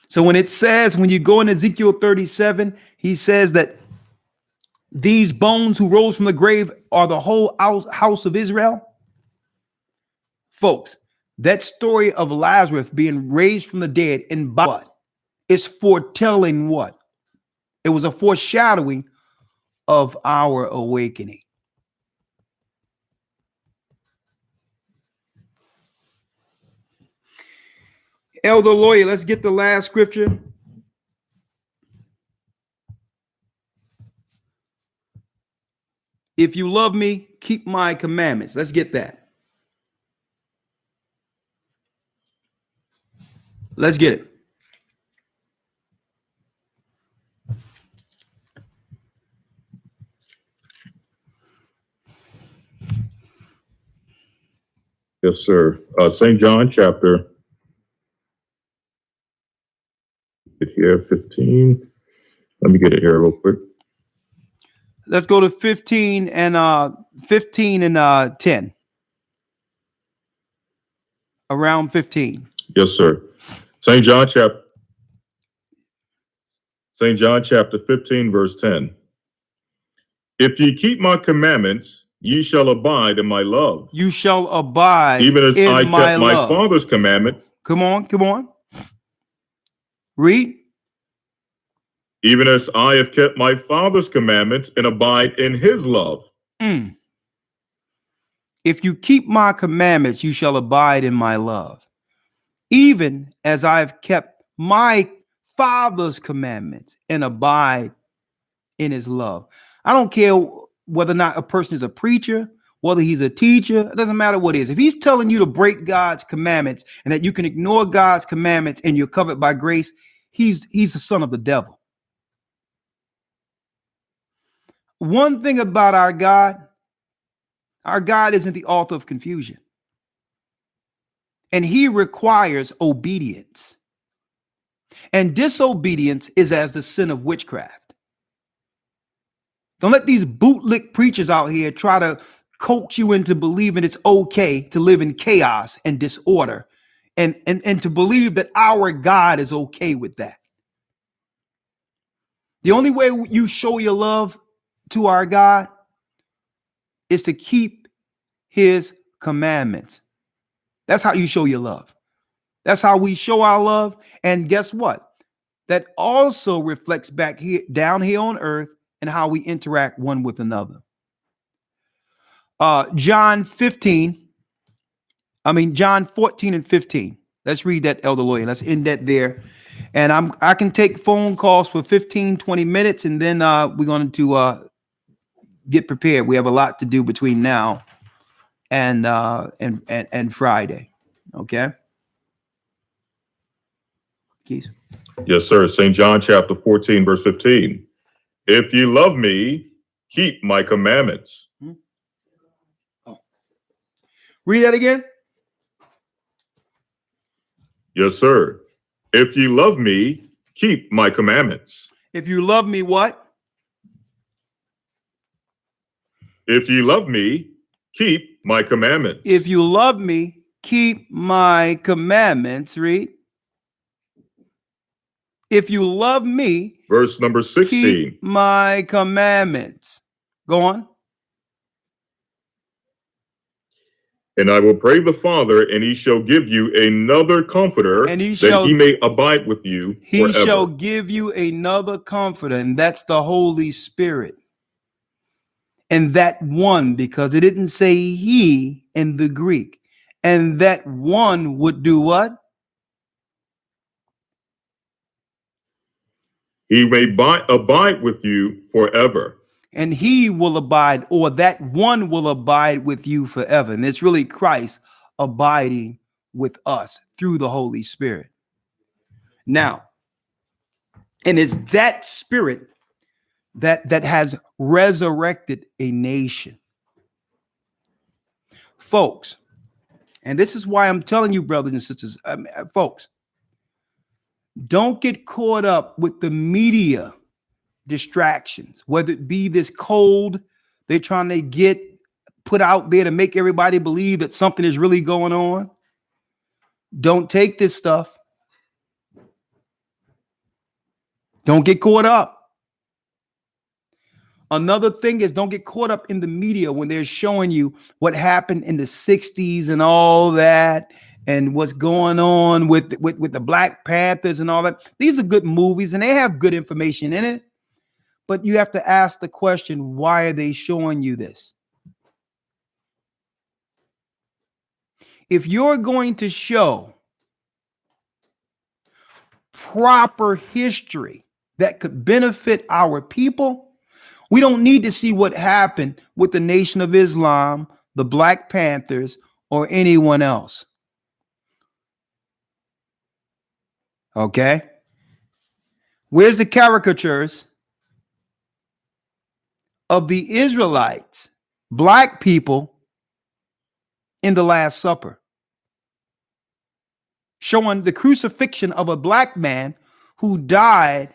So when it says, when you go in Ezekiel 37, he says that these bones who rose from the grave are the whole house of Israel. Folks, that story of Lazarus being raised from the dead in what is foretelling what? It was a foreshadowing of our awakening. Elder Lawya, let's get the last scripture. If you love me, keep my commandments. Let's get that. Let's get it. Yes, sir. St. John chapter here, 15. Let me get it here real quick. Let's go to 15 and 10. Around 15. Yes, sir. St. John chapter 15, verse 10. If ye keep my commandments, ye shall abide in my love. You shall abide even as in I my kept my love. Father's commandments. Come on. Read. Even as I have kept my Father's commandments and abide in his love. If you keep my commandments, you shall abide in my love. Even as I've kept my Father's commandments and abide in his love. I don't care whether or not a person is a preacher, whether he's a teacher, it doesn't matter what it is. If he's telling you to break God's commandments and that you can ignore God's commandments and you're covered by grace, he's the son of the devil. One thing about our God isn't the author of confusion. And he requires obedience. And disobedience is as the sin of witchcraft. Don't let these bootlick preachers out here try to coax you into believing it's okay to live in chaos and disorder and to believe that our God is okay with that. The only way you show your love to our God is to keep his commandments. That's how you show your love. That's how we show our love. And guess what? That also reflects back here, down here on earth, and how we interact one with another. John 14 and 15. Let's read that, Elder Lawya. Let's end that there. And I can take phone calls for 15, 20 minutes, and then we're going to get prepared. We have a lot to do between now and Friday. Okay. Keith? Yes, sir. St. John chapter 14, verse 15. If ye love me, keep my commandments. Read that again. Yes, sir. If ye love me, keep my commandments. If you love me, what? If ye love me, keep my commandments. If you love me, keep my commandments. Read. If you love me, verse number 16. Keep my commandments. Go on. And I will pray the Father, and he shall give you another comforter, and he may abide with you forever. He shall give you another comforter, and that's the Holy Spirit. And that one, because it didn't say he in the Greek, and that one would do what? He may abide with you forever. And he will abide, or that one will abide with you forever. And it's really Christ abiding with us through the Holy Spirit. Now, and it's that spirit that has resurrected a nation. Folks, and this is why I'm telling you, brothers and sisters, folks, don't get caught up with the media distractions, whether it be this cold they're trying to get put out there to make everybody believe that something is really going on. Don't take this stuff. Don't get caught up. Another thing is, don't get caught up in the media when they're showing you what happened in the 60s and all that, and what's going on with the Black Panthers and all that. These are good movies and they have good information in it. But you have to ask the question, why are they showing you this? If you're going to show proper history that could benefit our people, We don't need to see what happened with the Nation of Islam, the Black Panthers, or anyone else. Okay? Where's the caricatures of the Israelites, black people, in the Last Supper, showing the crucifixion of a black man who died,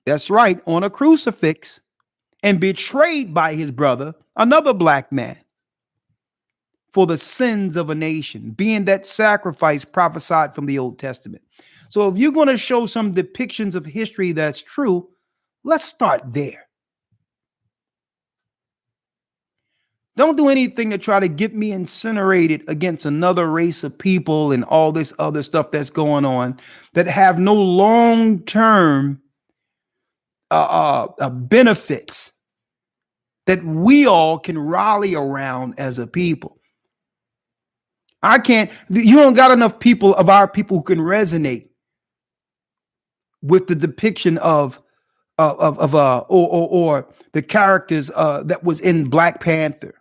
that's right, on a crucifix, and betrayed by his brother, another black man, for the sins of a nation, being that sacrifice prophesied from the Old Testament. So if you're going to show some depictions of history that's true, let's start there. Don't do anything to try to get me incinerated against another race of people and all this other stuff that's going on that have no long-term benefits that we all can rally around as a people. You don't got enough people of our people who can resonate with the depiction of the characters that was in Black Panther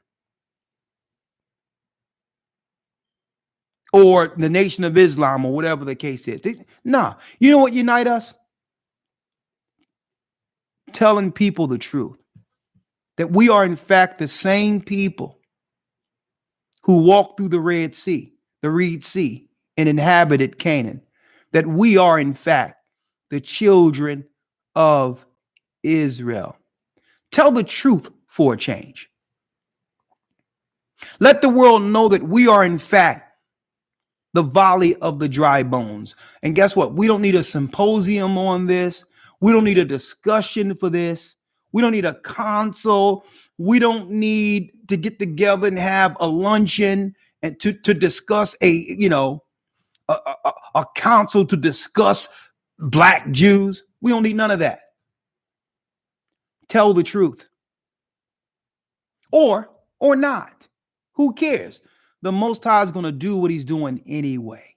or the Nation of Islam or whatever the case is. Nah, you know what unite us? Telling people the truth, that we are in fact the same people who walked through the Red Sea, and inhabited Canaan, that we are in fact the children of Israel. Tell the truth for a change. Let the world know that we are in fact the valley of the dry bones. And guess what? We don't need a symposium on this. We don't need a discussion for this. We don't need a council. We don't need to get together and have a luncheon and to discuss a council to discuss Black Jews. We don't need none of that. Tell the truth. Or not. Who cares? The Most High is going to do what he's doing anyway.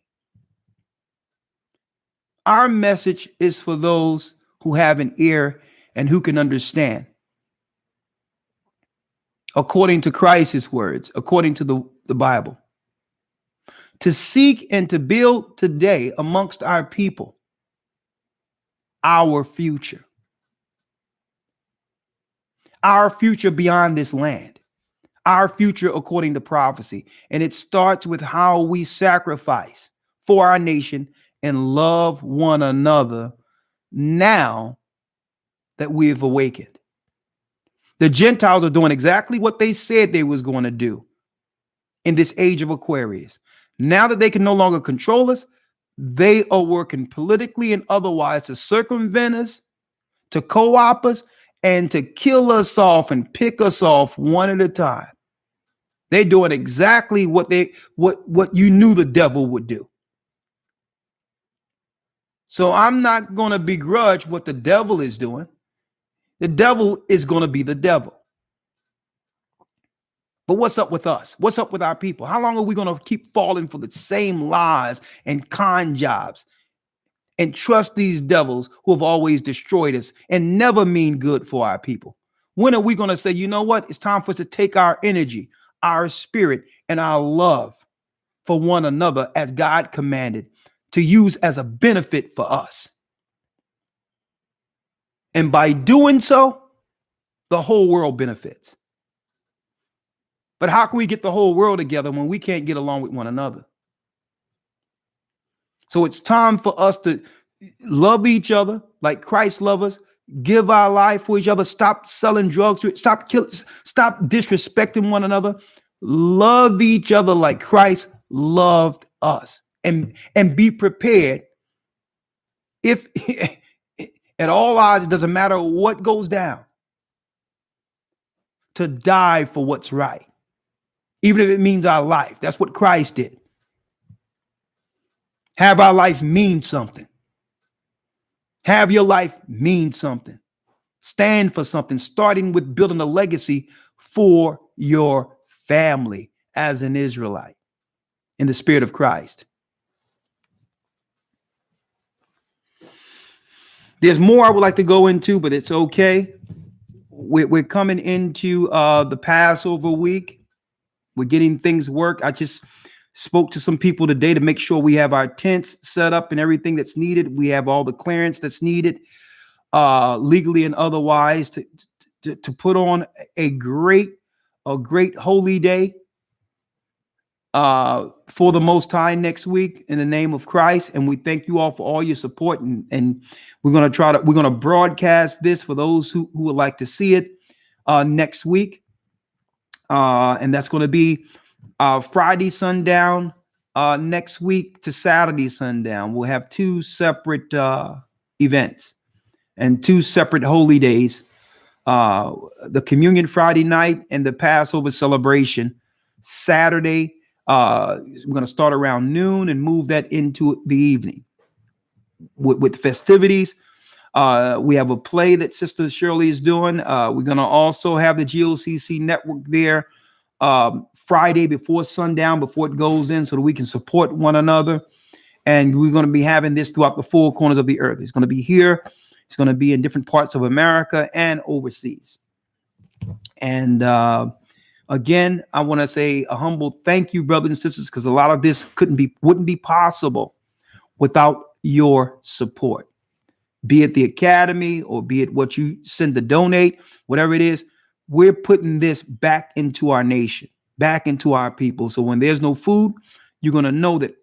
Our message is for those who have an ear and who can understand. According to Christ's words, according to the Bible. To seek and to build today amongst our people our future. Our future beyond this land. Our future according to prophecy. And it starts with how we sacrifice for our nation and love one another now that we have awakened. The Gentiles are doing exactly what they said they was going to do in this age of Aquarius. Now that they can no longer control us, they are working politically and otherwise to circumvent us, to co-opt us, and to kill us off and pick us off one at a time. They're doing exactly what you knew the devil would do. So I'm not going to begrudge what the devil is doing. The devil is going to be the devil. But what's up with us? What's up with our people? How long are we going to keep falling for the same lies and con jobs and trust these devils who have always destroyed us and never mean good for our people? When are we going to say, you know what? It's time for us to take our energy, our spirit, and our love for one another as God commanded to use as a benefit for us. And by doing so, the whole world benefits. But how can we get the whole world together when we can't get along with one another? So it's time for us to love each other like Christ loved us, give our life for each other, stop selling drugs, stop disrespecting one another, love each other like Christ loved us, and be prepared if at all odds, it doesn't matter what goes down, to die for what's right. Even if it means our life. That's what Christ did. Have our life mean something. Have your life mean something. Stand for something, starting with building a legacy for your family as an Israelite in the spirit of Christ. There's more I would like to go into, but it's okay. We're coming into the Passover week. We're getting things worked. I just spoke to some people today to make sure we have our tents set up and everything that's needed. We have all the clearance that's needed, legally and otherwise, to put on a great holy day for the Most High next week in the name of Christ. And we thank you all for all your support. And we're going to broadcast this for those who would like to see it next week. And that's going to be Friday sundown next week to Saturday sundown. We'll have two separate events and two separate holy days. The communion Friday night and the Passover celebration Saturday. We're going to start around noon and move that into the evening with festivities. We have a play that Sister Shirley is doing. We're going to also have the GOCC network there Friday before sundown, before it goes in, so that we can support one another. And we're going to be having this throughout the four corners of the earth. It's going to be here. It's going to be in different parts of America and overseas. And again, I want to say a humble thank you, brothers and sisters, because a lot of this wouldn't be possible without your support. Be it the academy or be it what you send to donate, whatever it is, we're putting this back into our nation, back into our people. So when there's no food, you're going to know that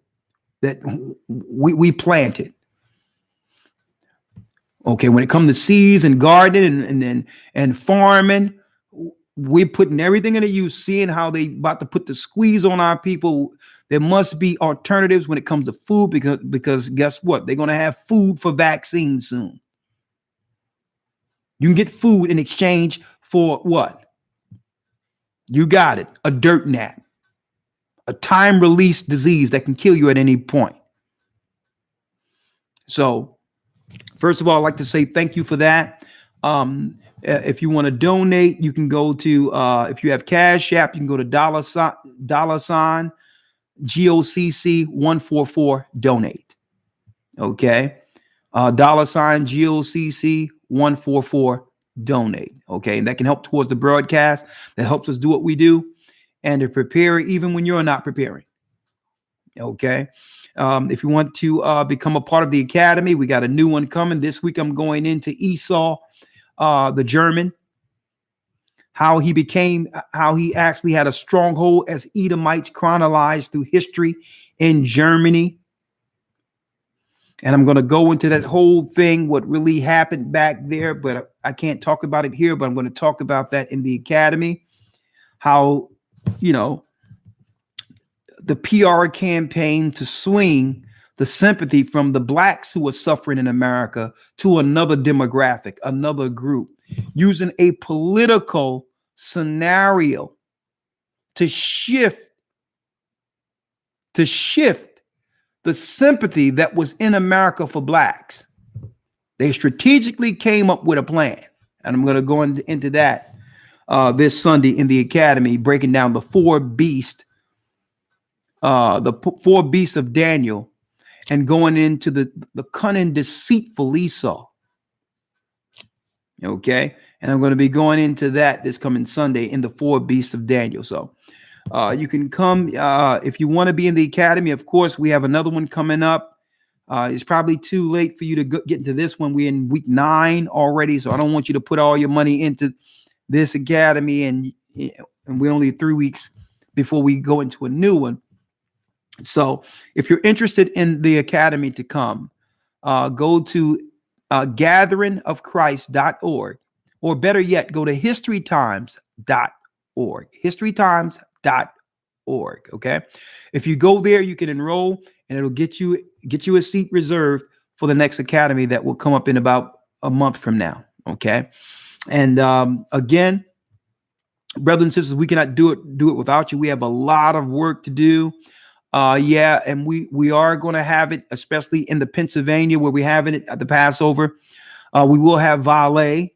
we planted. Okay, when it comes to seeds and gardening and farming, we're putting everything into use, seeing how they about to put the squeeze on our people. There must be alternatives when it comes to food, because guess what? They're going to have food for vaccines soon. You can get food in exchange for what? You got it. A dirt gnat, a time-released disease that can kill you at any point. So, first of all, I'd like to say thank you for that. If you want to donate, you can go to, if you have Cash App, you can go to $ GOCC 144 donate. Okay. $ GOCC 144 donate. Okay. And that can help towards the broadcast. That helps us do what we do and to prepare even when you're not preparing. Okay. If you want to become a part of the academy, we got a new one coming this week. I'm going into Esau, the German, how he actually had a stronghold as Edomites chronologized through history in Germany. And I'm going to go into that whole thing, what really happened back there, but I can't talk about it here, but I'm going to talk about that in the academy. How, the PR campaign to swing the sympathy from the blacks who are suffering in America to another demographic, another group, using a political scenario to shift the sympathy that was in America for blacks. They strategically came up with a plan, and I'm going to go into that this Sunday in the academy, breaking down the four beasts of Daniel, and going into the cunning, deceitful Esau. Okay. And I'm going to be going into that this coming Sunday in the four beasts of Daniel. So you can come if you want to be in the academy. Of course, we have another one coming up. It's probably too late for you to get into this one. We're in week 9 already. So I don't want you to put all your money into this academy. And we're only 3 weeks before we go into a new one. So if you're interested in the academy to come, go to gatheringofchrist.org, or better yet, go to historytimes.org, historytimes.org. Okay. If you go there, you can enroll and it'll get you a seat reserved for the next academy that will come up in about a month from now. Okay. And again, brothers and sisters, we cannot do it without you. We have a lot of work to do. And we are going to have it, especially in the Pennsylvania where we're having it at the Passover. We will have valet.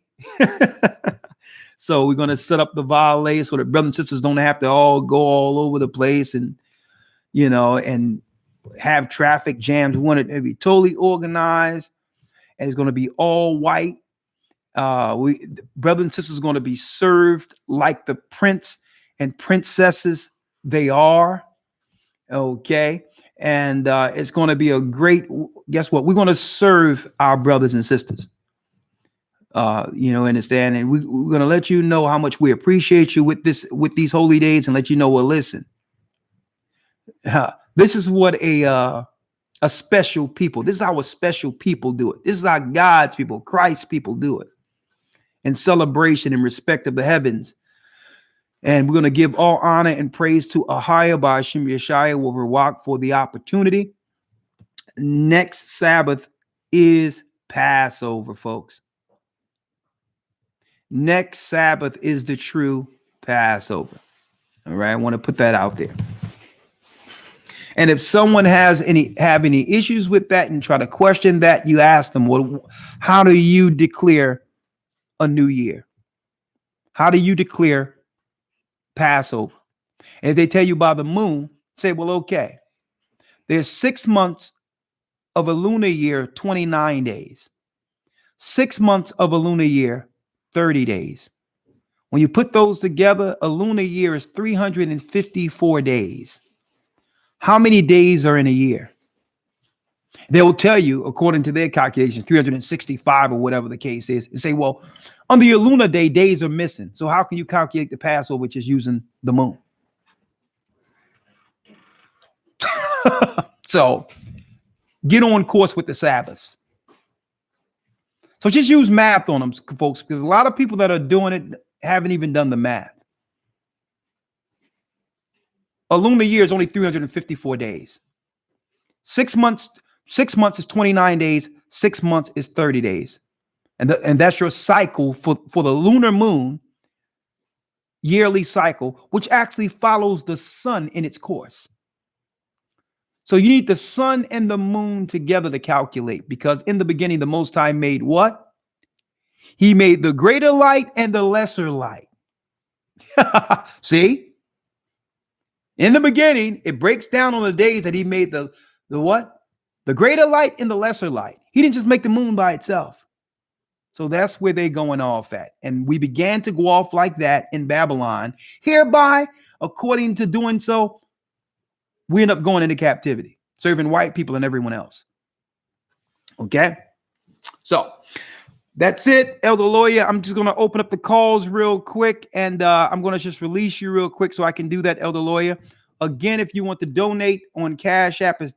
So we're going to set up the valet so that brothers and sisters don't have to all go all over the place and have traffic jams. We want it to be totally organized. and it's going to be all white. Brothers and sisters are going to be served like the prince and princesses they are. Okay. And it's going to be a great, guess what? We're going to serve our brothers and sisters. Understand? And we're going to let you know how much we appreciate you with these holy days, and let you know, well, listen, this is what a special people, this is how a special people do it. This is how God's people, Christ's people do it, in celebration and respect of the heavens. And we're going to give all honor and praise to Ahaya by Hashem Yeshaya will Rawchaa for the opportunity. Next Sabbath is Passover, folks. Next Sabbath is the true Passover. All right, I want to put that out there. And if someone have any issues with that and try to question that, you ask them, well, how do you declare a new year? How do you declare Passover? And if they tell you by the moon, say, well, okay, there's 6 months of a lunar year, 29 days. 6 months of a lunar year, 30 days. When you put those together, a lunar year is 354 days. How many days are in a year? They will tell you, according to their calculations, 365 or whatever the case is, and say, well, under your lunar day, days are missing. So how can you calculate the Passover just using the moon? So get on course with the Sabbaths. So just use math on them, folks, because a lot of people that are doing it haven't even done the math. A lunar year is only 354 days. 6 months is 29 days. 6 months is 30 days. And that's your cycle for the lunar moon, yearly cycle, which actually follows the sun in its course. So you need the sun and the moon together to calculate, because in the beginning, the Most High made what? He made the greater light and the lesser light. See? In the beginning, it breaks down on the days that he made the what? The greater light and the lesser light. He didn't just make the moon by itself. So that's where they're going off at. And we began to go off like that in Babylon. Hereby, according to doing so, we end up going into captivity, serving white people and everyone else. Okay? So that's it, Elder Lawya. I'm just going to open up the calls real quick, and I'm going to just release you real quick so I can do that, Elder Lawya. Again, if you want to donate on Cash App, it's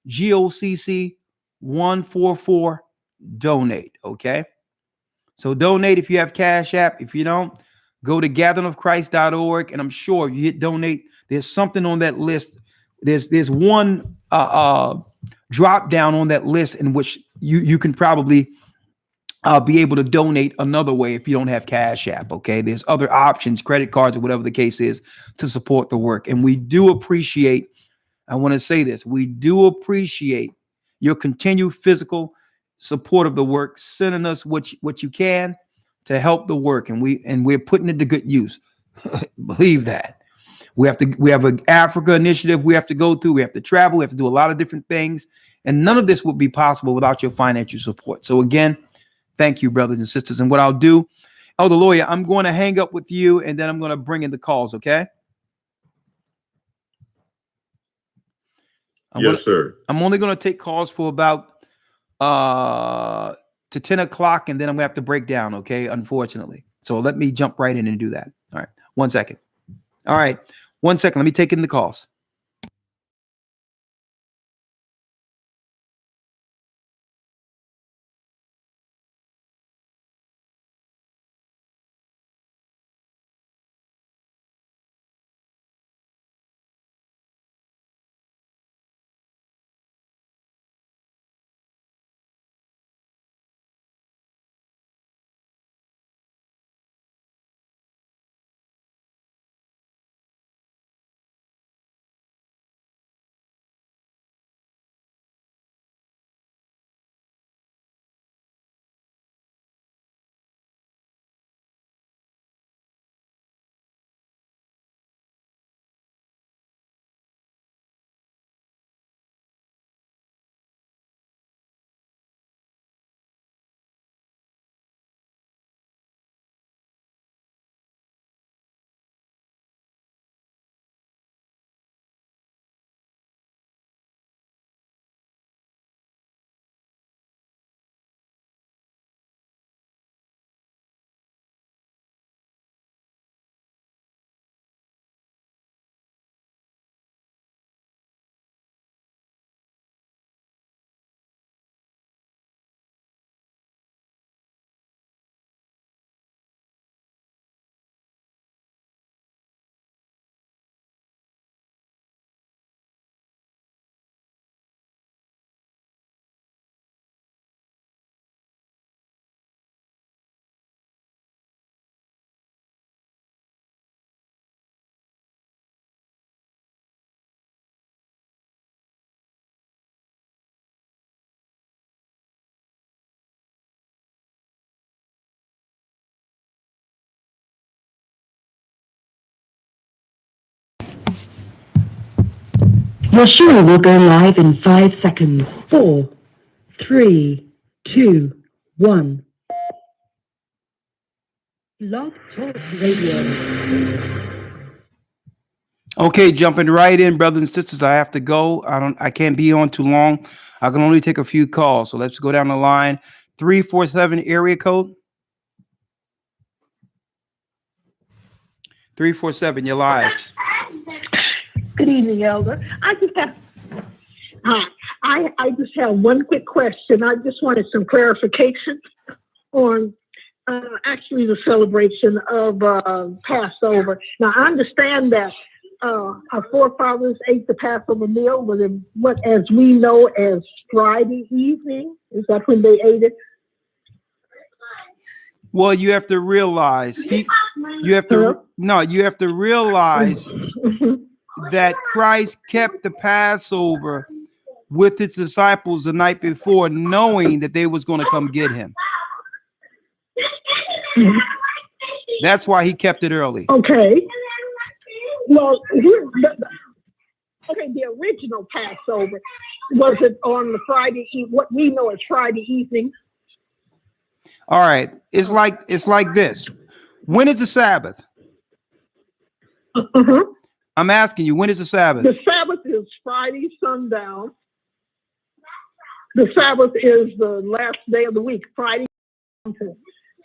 $GOCC 144 donate. Okay. So donate if you have Cash App. If you don't, go to gatheringofchrist.org, and I'm sure if you hit donate, there's something on that list. There's one drop down on that list in which you can probably be able to donate another way if you don't have Cash App. Okay. There's other options, credit cards or whatever the case is, to support the work. And we do appreciate, I want to say this, we do appreciate your continued physical support of the work, sending us what you can to help the work. And we're putting it to good use. Believe that. We have an Africa initiative we have to go through. We have to travel. We have to do a lot of different things. And none of this would be possible without your financial support. So again, thank you, brothers and sisters. And what I'll do, Elder Lawya, I'm going to hang up with you, and then I'm going to bring in the calls, okay? Yes, sir. I'm only going to take calls for about to 10 o'clock, and then I'm going to have to break down, okay, unfortunately. So let me jump right in and do that. All right, 1 second. All right, 1 second. Let me take in the calls. Your show will go live in 5 seconds. 4, 3, 2, 1. Love Talk Radio. Okay, jumping right in, brothers and sisters. I have to go. I can't be on too long. I can only take a few calls. So let's go down the line. 347 area code. 347, you're live. Good evening, Elder. I just have one quick question. I just wanted some clarification on actually the celebration of Passover. Now, I understand that our forefathers ate the Passover meal was what as we know as Friday evening. Is that when they ate it? Well, you have to realize you have to realize that Christ kept the Passover with his disciples the night before, knowing that they was going to come get him. That's why he kept it early. Okay. Well, the original Passover, was it on the Friday, what we know as Friday evening? All right. It's like this. When is the Sabbath? I'm asking you, when is the Sabbath? The Sabbath is Friday sundown. The Sabbath is the last day of the week, Friday to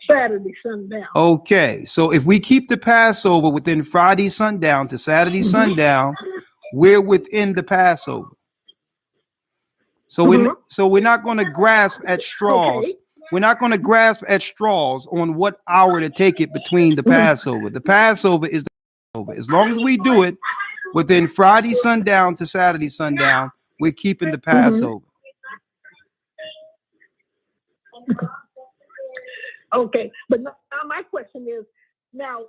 Saturday sundown. Okay. So if we keep the Passover within Friday sundown to Saturday sundown, we're within the Passover. So we're not going to grasp at straws. Okay. We're not going to grasp at straws on what hour to take it between the Passover. The Passover is the Passover. As long as we do it within Friday sundown to Saturday sundown, we're keeping the Passover. Okay, but now my question is, now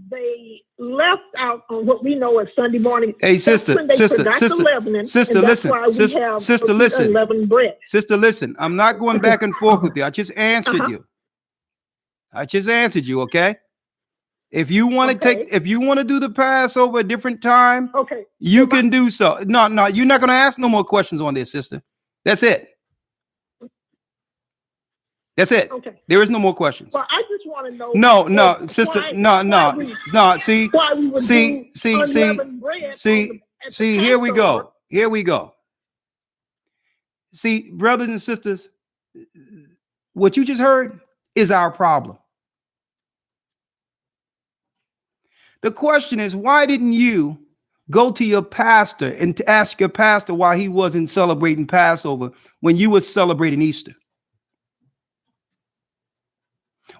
they left out on what we know as Sunday morning. Hey, sister, listen. I'm not going back and forth with you. I just answered you. Okay. If you want to do the Passover a different time, okay, you can do so. No, you're not going to ask no more questions on this, sister. That's it. That's it. Okay. There is no more questions. Well, I just want to know. No, sister. See. Here we go. See, brothers and sisters, what you just heard is our problem. The question is, why didn't you go to your pastor and to ask your pastor why he wasn't celebrating Passover when you were celebrating Easter?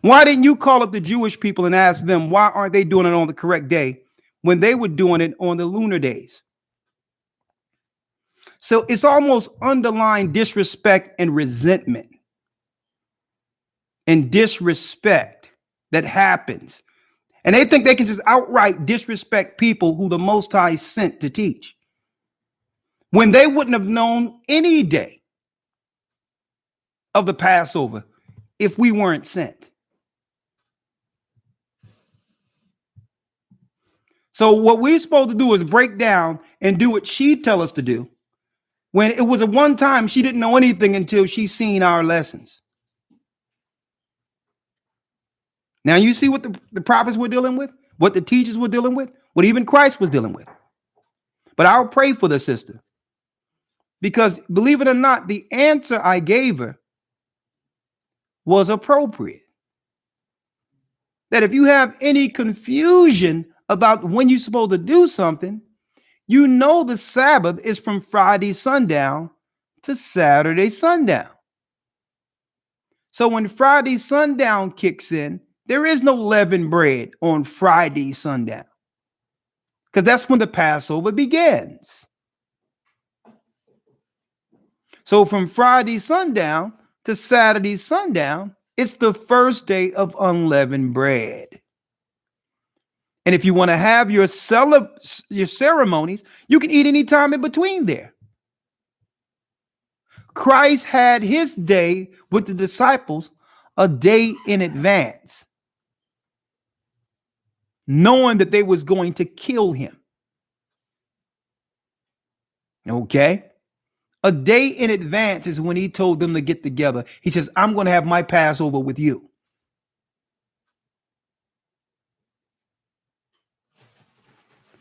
Why didn't you call up the Jewish people and ask them why aren't they doing it on the correct day when they were doing it on the lunar days? So it's almost underlying disrespect and resentment and disrespect that happens. And they think they can just outright disrespect people who the Most High sent to teach when they wouldn't have known any day of the Passover if we weren't sent. So what we're supposed to do is break down and do what she tell us to do. When it was a one time, she didn't know anything until she seen our lessons. Now you see what the prophets were dealing with, what the teachers were dealing with, what even Christ was dealing with. But I'll pray for the sister. Because believe it or not, the answer I gave her was appropriate. That if you have any confusion about when you're supposed to do something, you know the Sabbath is from Friday sundown to Saturday sundown. So when Friday sundown kicks in, there is no leavened bread on Friday sundown, because that's when the Passover begins. So from Friday sundown to Saturday sundown, it's the first day of unleavened bread. And if you want to have your ceremonies, you can eat any time in between there. Christ had his day with the disciples a day in advance, knowing that they was going to kill him. Okay. A day in advance is when he told them to get together. He says, I'm going to have my Passover with you.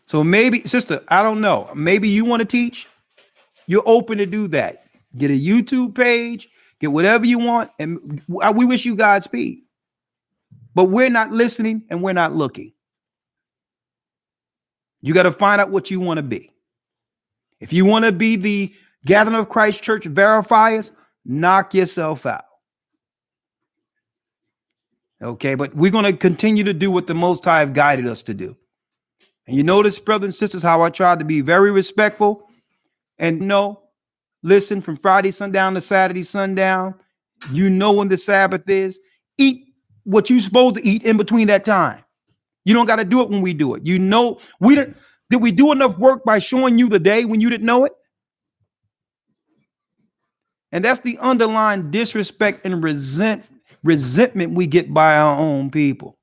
So maybe, sister, I don't know. Maybe you want to teach. You're open to do that. Get a YouTube page, get whatever you want. And we wish you Godspeed. But we're not listening and we're not looking. You got to find out what you want to be. If you want to be the Gathering of Christ Church verifiers, knock yourself out. Okay, but we're going to continue to do what the Most High have guided us to do. And you notice, brothers and sisters, how I tried to be very respectful and listen, from Friday sundown to Saturday sundown, you know when the Sabbath is. Eat what you're supposed to eat in between that time. You don't got to do it when we do it. You know, did we do enough work by showing you the day when you didn't know it? And that's the underlying disrespect and resentment we get by our own people.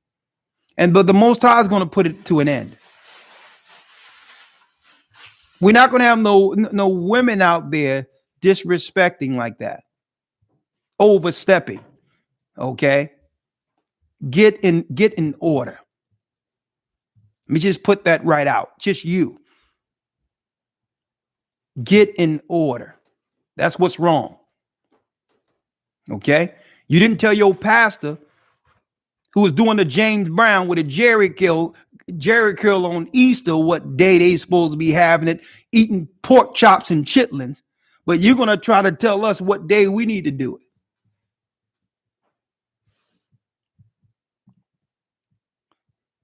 But the Most High is going to put it to an end. We're not going to have no women out there disrespecting like that, overstepping. Okay, get in order. Let me just put that right out. Just you get in order. That's what's wrong. Okay, you didn't tell your pastor who was doing the James Brown with a Jerry curl on Easter what day they supposed to be having it, eating pork chops and chitlins, but you're going to try to tell us what day we need to do it.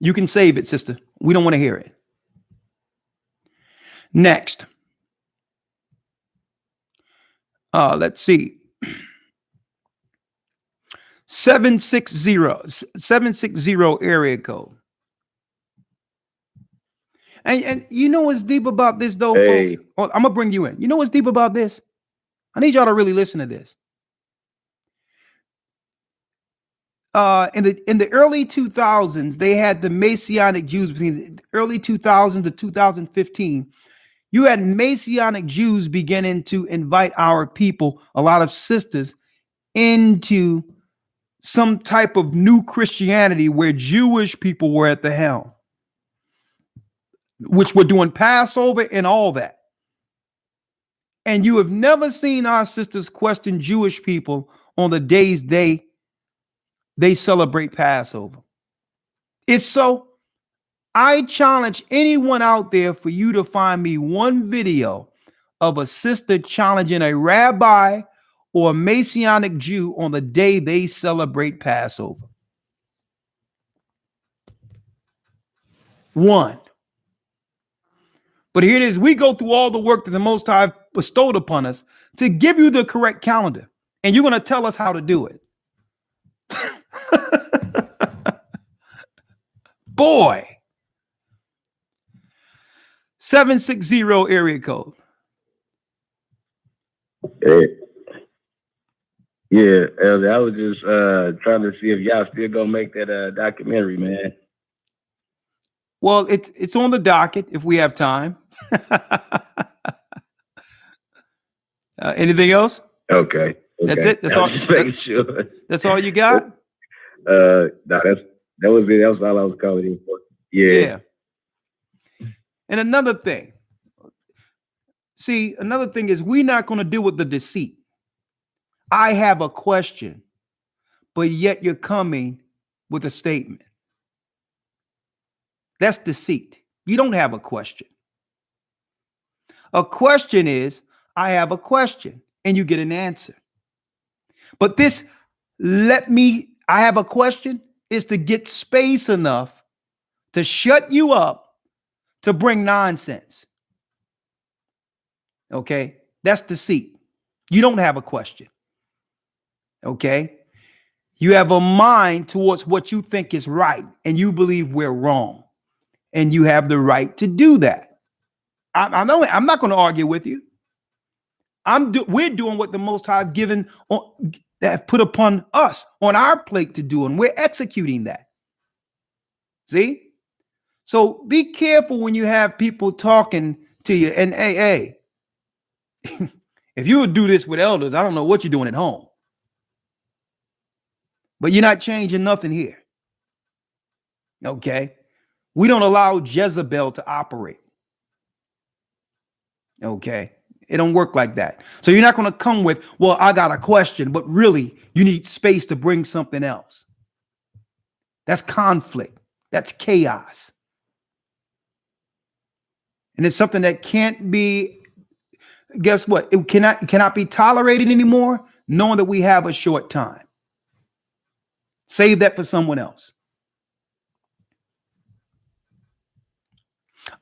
You can save it, sister. We don't want to hear it. Next. Let's see. 760 area code. And you know what's deep about this, though, folks? Oh, I'm gonna bring you in. You know what's deep about this? I need y'all to really listen to this. In the early 2000s, they had the Messianic Jews between the early 2000s to 2015. You had Messianic Jews beginning to invite our people, a lot of sisters, into some type of new Christianity where Jewish people were at the helm, which were doing Passover and all that. And you have never seen our sisters question Jewish people on the days they celebrate Passover. If so, I challenge anyone out there for you to find me one video of a sister challenging a rabbi or a Messianic Jew on the day they celebrate Passover. One. But here it is. We go through all the work that the Most High bestowed upon us to give you the correct calendar. And you're going to tell us how to do it. Boy. 760 area code. Hey. Yeah, Elder, I was just trying to see if y'all still gonna make that documentary, man. Well, it's on the docket if we have time. Anything else? Okay. That's it. That's all. Just making sure. That's all you got? No, that was it. That was all I was calling in for. Yeah. And another thing. See, another thing is we're not going to deal with the deceit. I have a question, but yet you're coming with a statement. That's deceit. You don't have a question. A question is, I have a question, and you get an answer. But this, I have a question, is to get space enough to shut you up to bring nonsense. Okay? That's deceit. You don't have a question. Okay? You have a mind towards what you think is right, and you believe we're wrong. And you have the right to do that. I'm not going to argue with you. We're doing what the Most High have put upon us on our plate to do, and we're executing that. See? So be careful when you have people talking to you. And hey, If you would do this with elders, I don't know what you're doing at home. But you're not changing nothing here. Okay? We don't allow Jezebel to operate. Okay? It don't work like that. So you're not going to come with, well, I got a question, but really you need space to bring something else. That's conflict. That's chaos. And it's something that can't be, guess what? It cannot be tolerated anymore, knowing that we have a short time. Save that for someone else.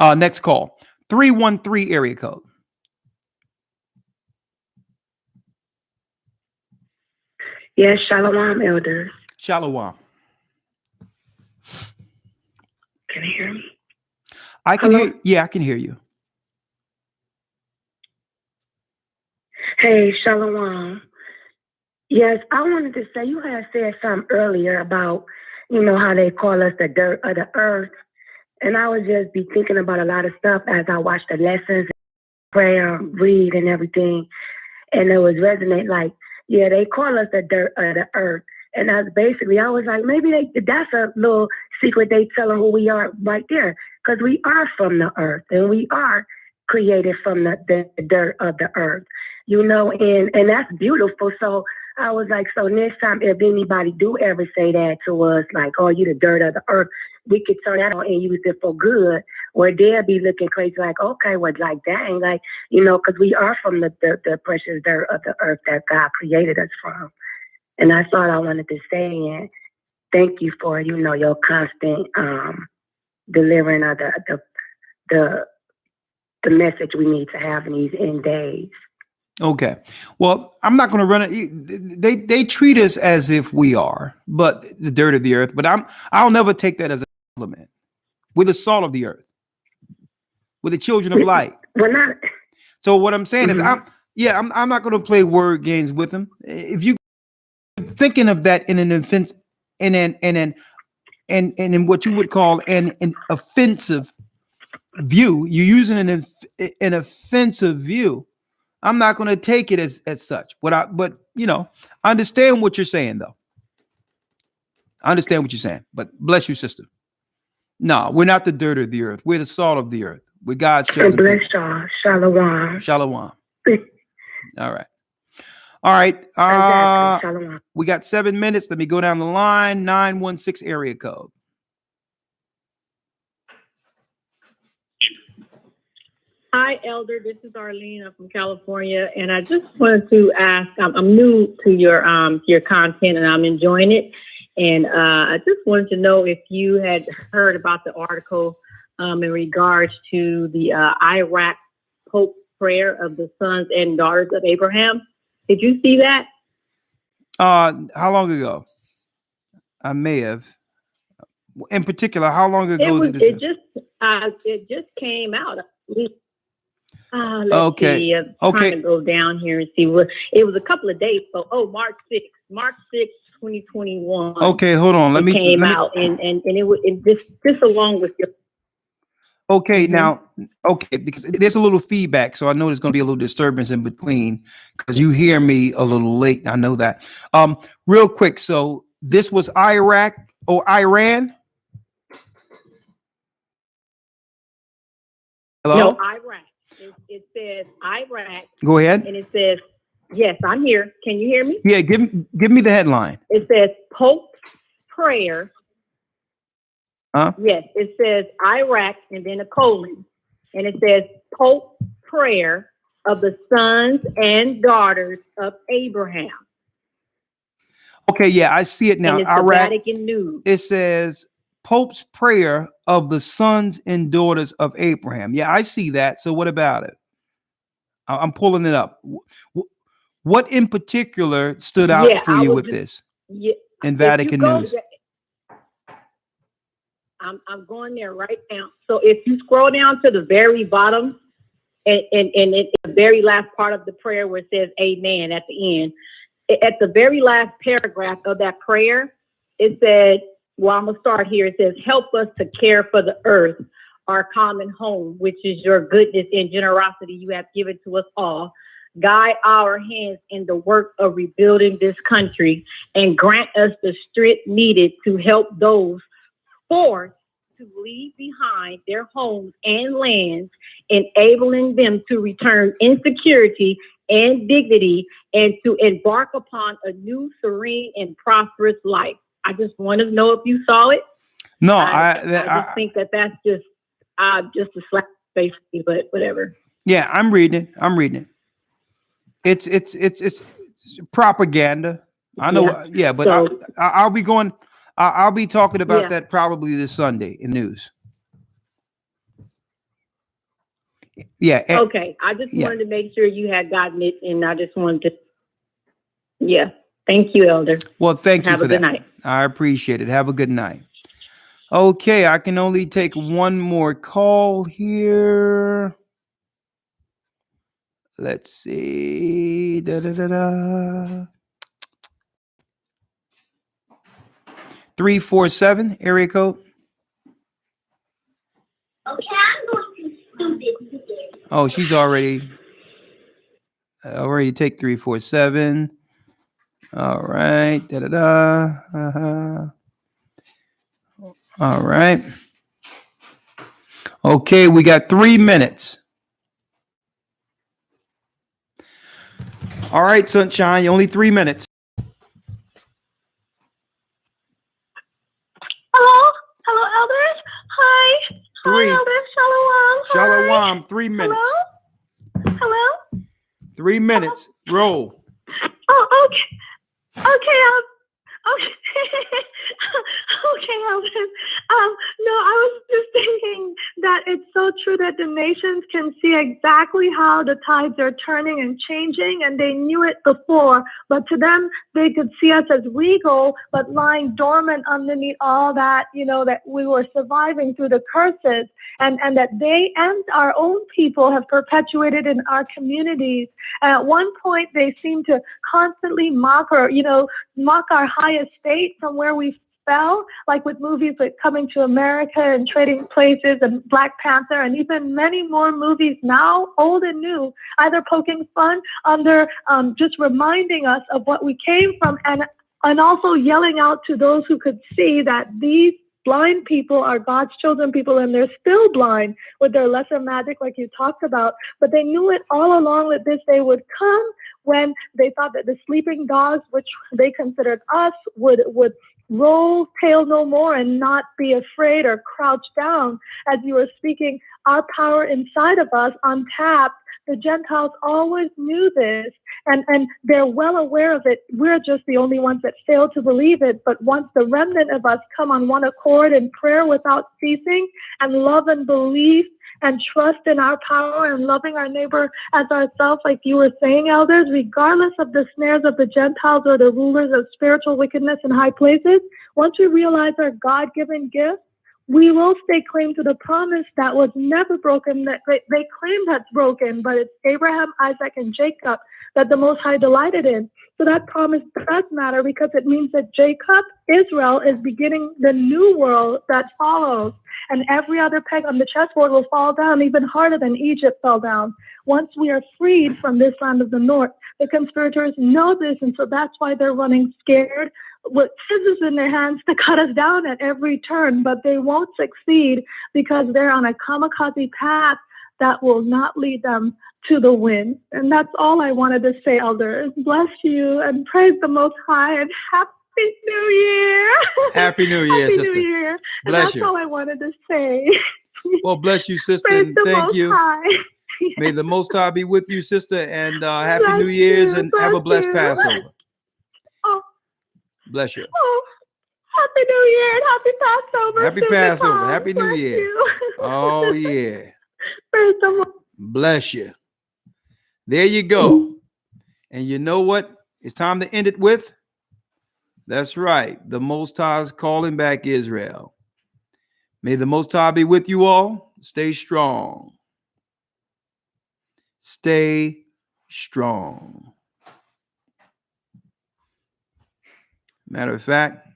Next call, 313 area code. Yes, Shalom, Elder. Shalom. Can you hear me? I can Hello? hear. Yeah, I can hear you. Hey, Shalom. Yes, I wanted to say, you had said something earlier about, how they call us the dirt of the earth. And I would just be thinking about a lot of stuff as I watch the lessons, pray, read and everything. And it was resonate like, yeah, they call us the dirt of the earth. And that's basically, I was like, maybe that's a little secret they telling who we are right there. Because we are from the earth and we are created from the dirt of the earth, and that's beautiful. So I was like, so next time, if anybody do ever say that to us, like, oh, you the dirt of the earth, we could turn that on and use it for good. Or they'll be looking crazy like, okay, well, like, dang, like, because we are from the precious dirt of the earth that God created us from. And that's all I wanted to say. And thank you for, your constant delivering of the message we need to have in these end days. Okay. Well, I'm not going to run it. They treat us as if we are, but the dirt of the earth. But I'll never take that as a compliment. We're the salt of the earth. We're the children of light. We're not. So what I'm saying is, I'm not going to play word games with them. If you thinking of that in an offense, in what you would call an offensive view, you're using an offensive view. I'm not going to take it as such. But I understand what you're saying, though. I understand what you're saying. But bless you, sister. No, we're not the dirt of the earth. We're the salt of the earth. We're God's chosen. Bless y'all. Shalom. Shalom. All right. All right. Exactly. Shalom. We got 7 minutes. Let me go down the line. 916 area code. Hi, Elder. This is Arlene. I'm from California, and I just wanted to ask. I'm new to your content, and I'm enjoying it. And I just wanted to know if you had heard about the article in regards to the Iraq Pope prayer of the sons and daughters of Abraham. Did you see that? How long ago? I may have. In particular, how long ago did this? It just came out. Let's Okay. see. I'm trying to go down here and see what it was. A couple of days ago. Oh, March 6th, 2021. Okay, hold on. Let me came out and it was just along with your. Okay, now, because there's a little feedback, so I know there's going to be a little disturbance in between because you hear me a little late. I know that. Real quick, so this was Iraq or Iran? Hello? No, Iraq. It says Iraq. Go ahead. And it says, yes, I'm here. Can you hear me? Yeah, give me the headline. It says Pope's prayer. Huh? Yes, it says Iraq and then a colon. And it says Pope's prayer of the sons and daughters of Abraham. Okay, yeah, I see it now. And it's Iraq. the Vatican News. It says Pope's prayer of the sons and daughters of Abraham. Yeah, I see that. So what about it? I'm pulling it up. What in particular stood out for you with this? Yeah, in Vatican News. I'm going there right now. So if you scroll down to the very bottom and it's the very last part of the prayer where it says amen at the end, at the very last paragraph of that prayer, it said, well, I'm going to start here. It says, help us to care for the earth, our common home, which is your goodness and generosity you have given to us all. Guide our hands in the work of rebuilding this country and grant us the strength needed to help those forced to leave behind their homes and lands, enabling them to return in security and dignity and to embark upon a new, serene, and prosperous life. I just want to know if you saw it. No, I just think that that's just a slap face, but whatever. Yeah, I'm reading it. It's propaganda. I know. Yeah, but So, I'll be going. I'll be talking about Yeah. that probably this Sunday in news. Yeah. Okay, I just wanted to make sure you had gotten it, and I just wanted to. Yeah. Thank you, Elder. Well, thank you Have for a good that. night. I appreciate it. Have a good night. Okay, I can only take one more call here. Let's see. 347 area code. Okay, I'm going to stupid today. Oh, she's already take 347. All right. All right. Okay, we got 3 minutes. All right, Sunshine, only 3 minutes. Hello, elders. Hi. 3. Hi, elders. Shalom. Shalom, 3 minutes. Hello. 3 minutes. Roll. Oh, okay. Okay. Okay. Okay, elders. No, I was just thinking that it's so true that the nations can see exactly how the tides are turning and changing, and they knew it before. But to them, they could see us as regal, but lying dormant underneath all that, that we were surviving through the curses, and that they and our own people have perpetuated in our communities. And at one point, they seem to constantly mock our high estate from where we fell, like with movies like Coming to America and Trading Places and Black Panther, and even many more movies now, old and new, either poking fun under just reminding us of what we came from, and also yelling out to those who could see that these blind people are God's chosen people, and they're still blind with their lesser magic, like you talked about. But they knew it all along that this day would come when they thought that the sleeping dogs, which they considered us, would roll tail no more and not be afraid or crouch down. As you were speaking, our power inside of us untapped. The Gentiles always knew this, and they're well aware of it. We're just the only ones that fail to believe it. But once the remnant of us come on one accord in prayer without ceasing, and love and belief and trust in our power and loving our neighbor as ourselves, like you were saying, elders, regardless of the snares of the Gentiles or the rulers of spiritual wickedness in high places, once we realize our God-given gift, we will stay claim to the promise that was never broken, that they claim that's broken, but it's Abraham, Isaac, and Jacob that the Most High delighted in. So that promise does matter because it means that Jacob, Israel, is beginning the new world that follows. And every other peg on the chessboard will fall down even harder than Egypt fell down. Once we are freed from this land of the north, the conspirators know this, and so that's why they're running scared with scissors in their hands to cut us down at every turn. But they won't succeed because they're on a kamikaze path that will not lead them to the win. And that's all I wanted to say, elders. Bless you and praise the Most High, and Happy New Year. Happy New Year, Happy sister. New Year. Bless That's you. all I wanted to say. Well, bless you, sister, Praise and the thank Most you. High. May the Most High be with you, sister, and Happy Bless New Year's, you, and have a bless blessed you. Passover. Oh, Bless you. oh, Happy New Year and Happy Passover. Happy soon to Passover. come. Happy New Bless Year. you. Oh, yeah. Praise the Most. Bless you. There you go. And you know what? It's time to end it with. That's right. The Most High is calling back Israel. May the Most High be with you all. Stay strong. Stay strong. Matter of fact,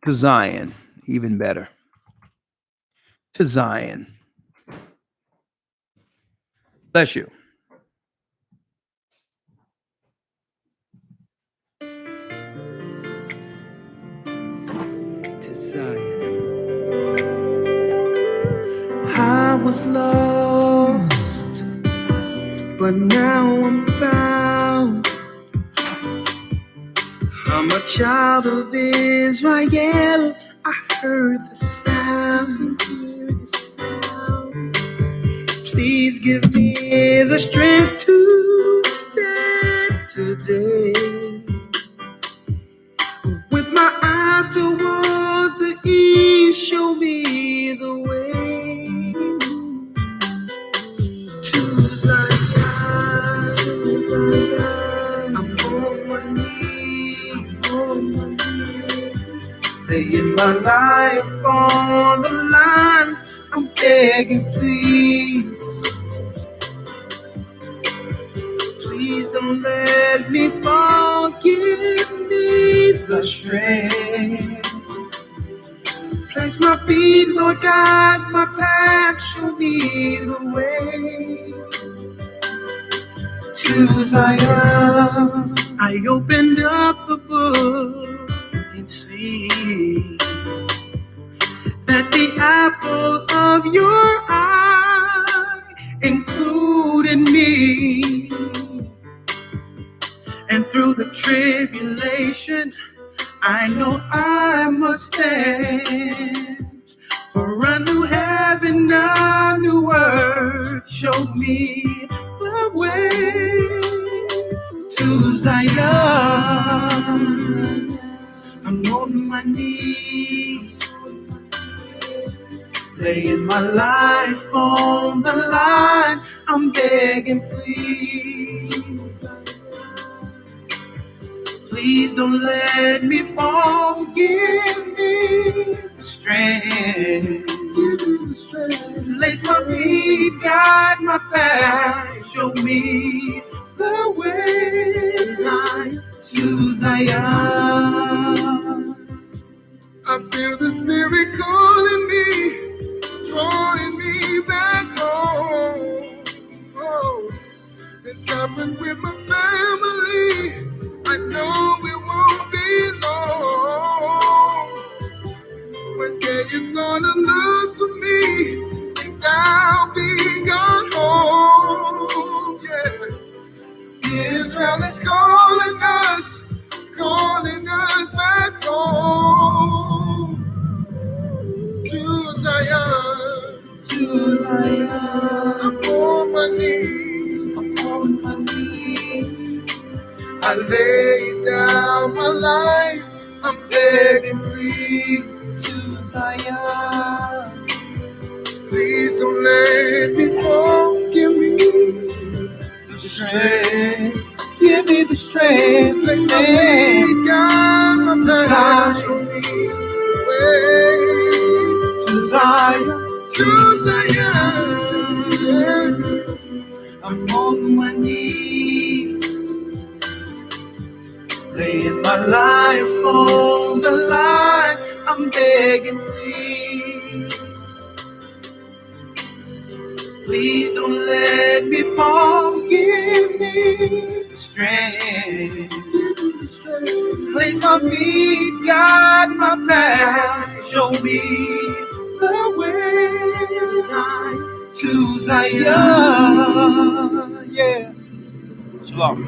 to Zion, even better. to Zion. Bless you. To Zion. I was lost, but now I'm found. I'm a child of Israel. I heard the sound. Please give me the strength to stand today. With my eyes towards the east, show me the way to Zion. I'm on my knees, laying my life on the line. I'm begging, please don't let me fall. Give me the strength. Place my feet, Lord, guide my path. Show me the way to Zion. I opened up the book and see that the apple of your eye included me. And through the tribulation, I know I must stand. For a new heaven, a new earth, show me the way to Zion. I'm on my knees, laying my life on the line. I'm begging, please don't let me fall. Give me the strength. Place my feet, guide my path. Show me the way to Zion. I feel the Spirit calling me, drawing me back home. Oh, it's happened with my family. I know it won't be long. One day you're gonna look for me, and I'll be gone home. Yeah, Israel is calling us back home to Zion. To Zion. I'm on my knees. I lay down my life. I'm begging, please, to Zion. Please don't let me fall. Give me the strength. Give me the strength. Let me guide my path. Show me the way to Zion. To Zion. I'm on my knees, laying my life on the line. I'm begging, please don't let me fall. Give me the strength. Place my feet, guide my path. Show me the way to Zion. Yeah. Shalom.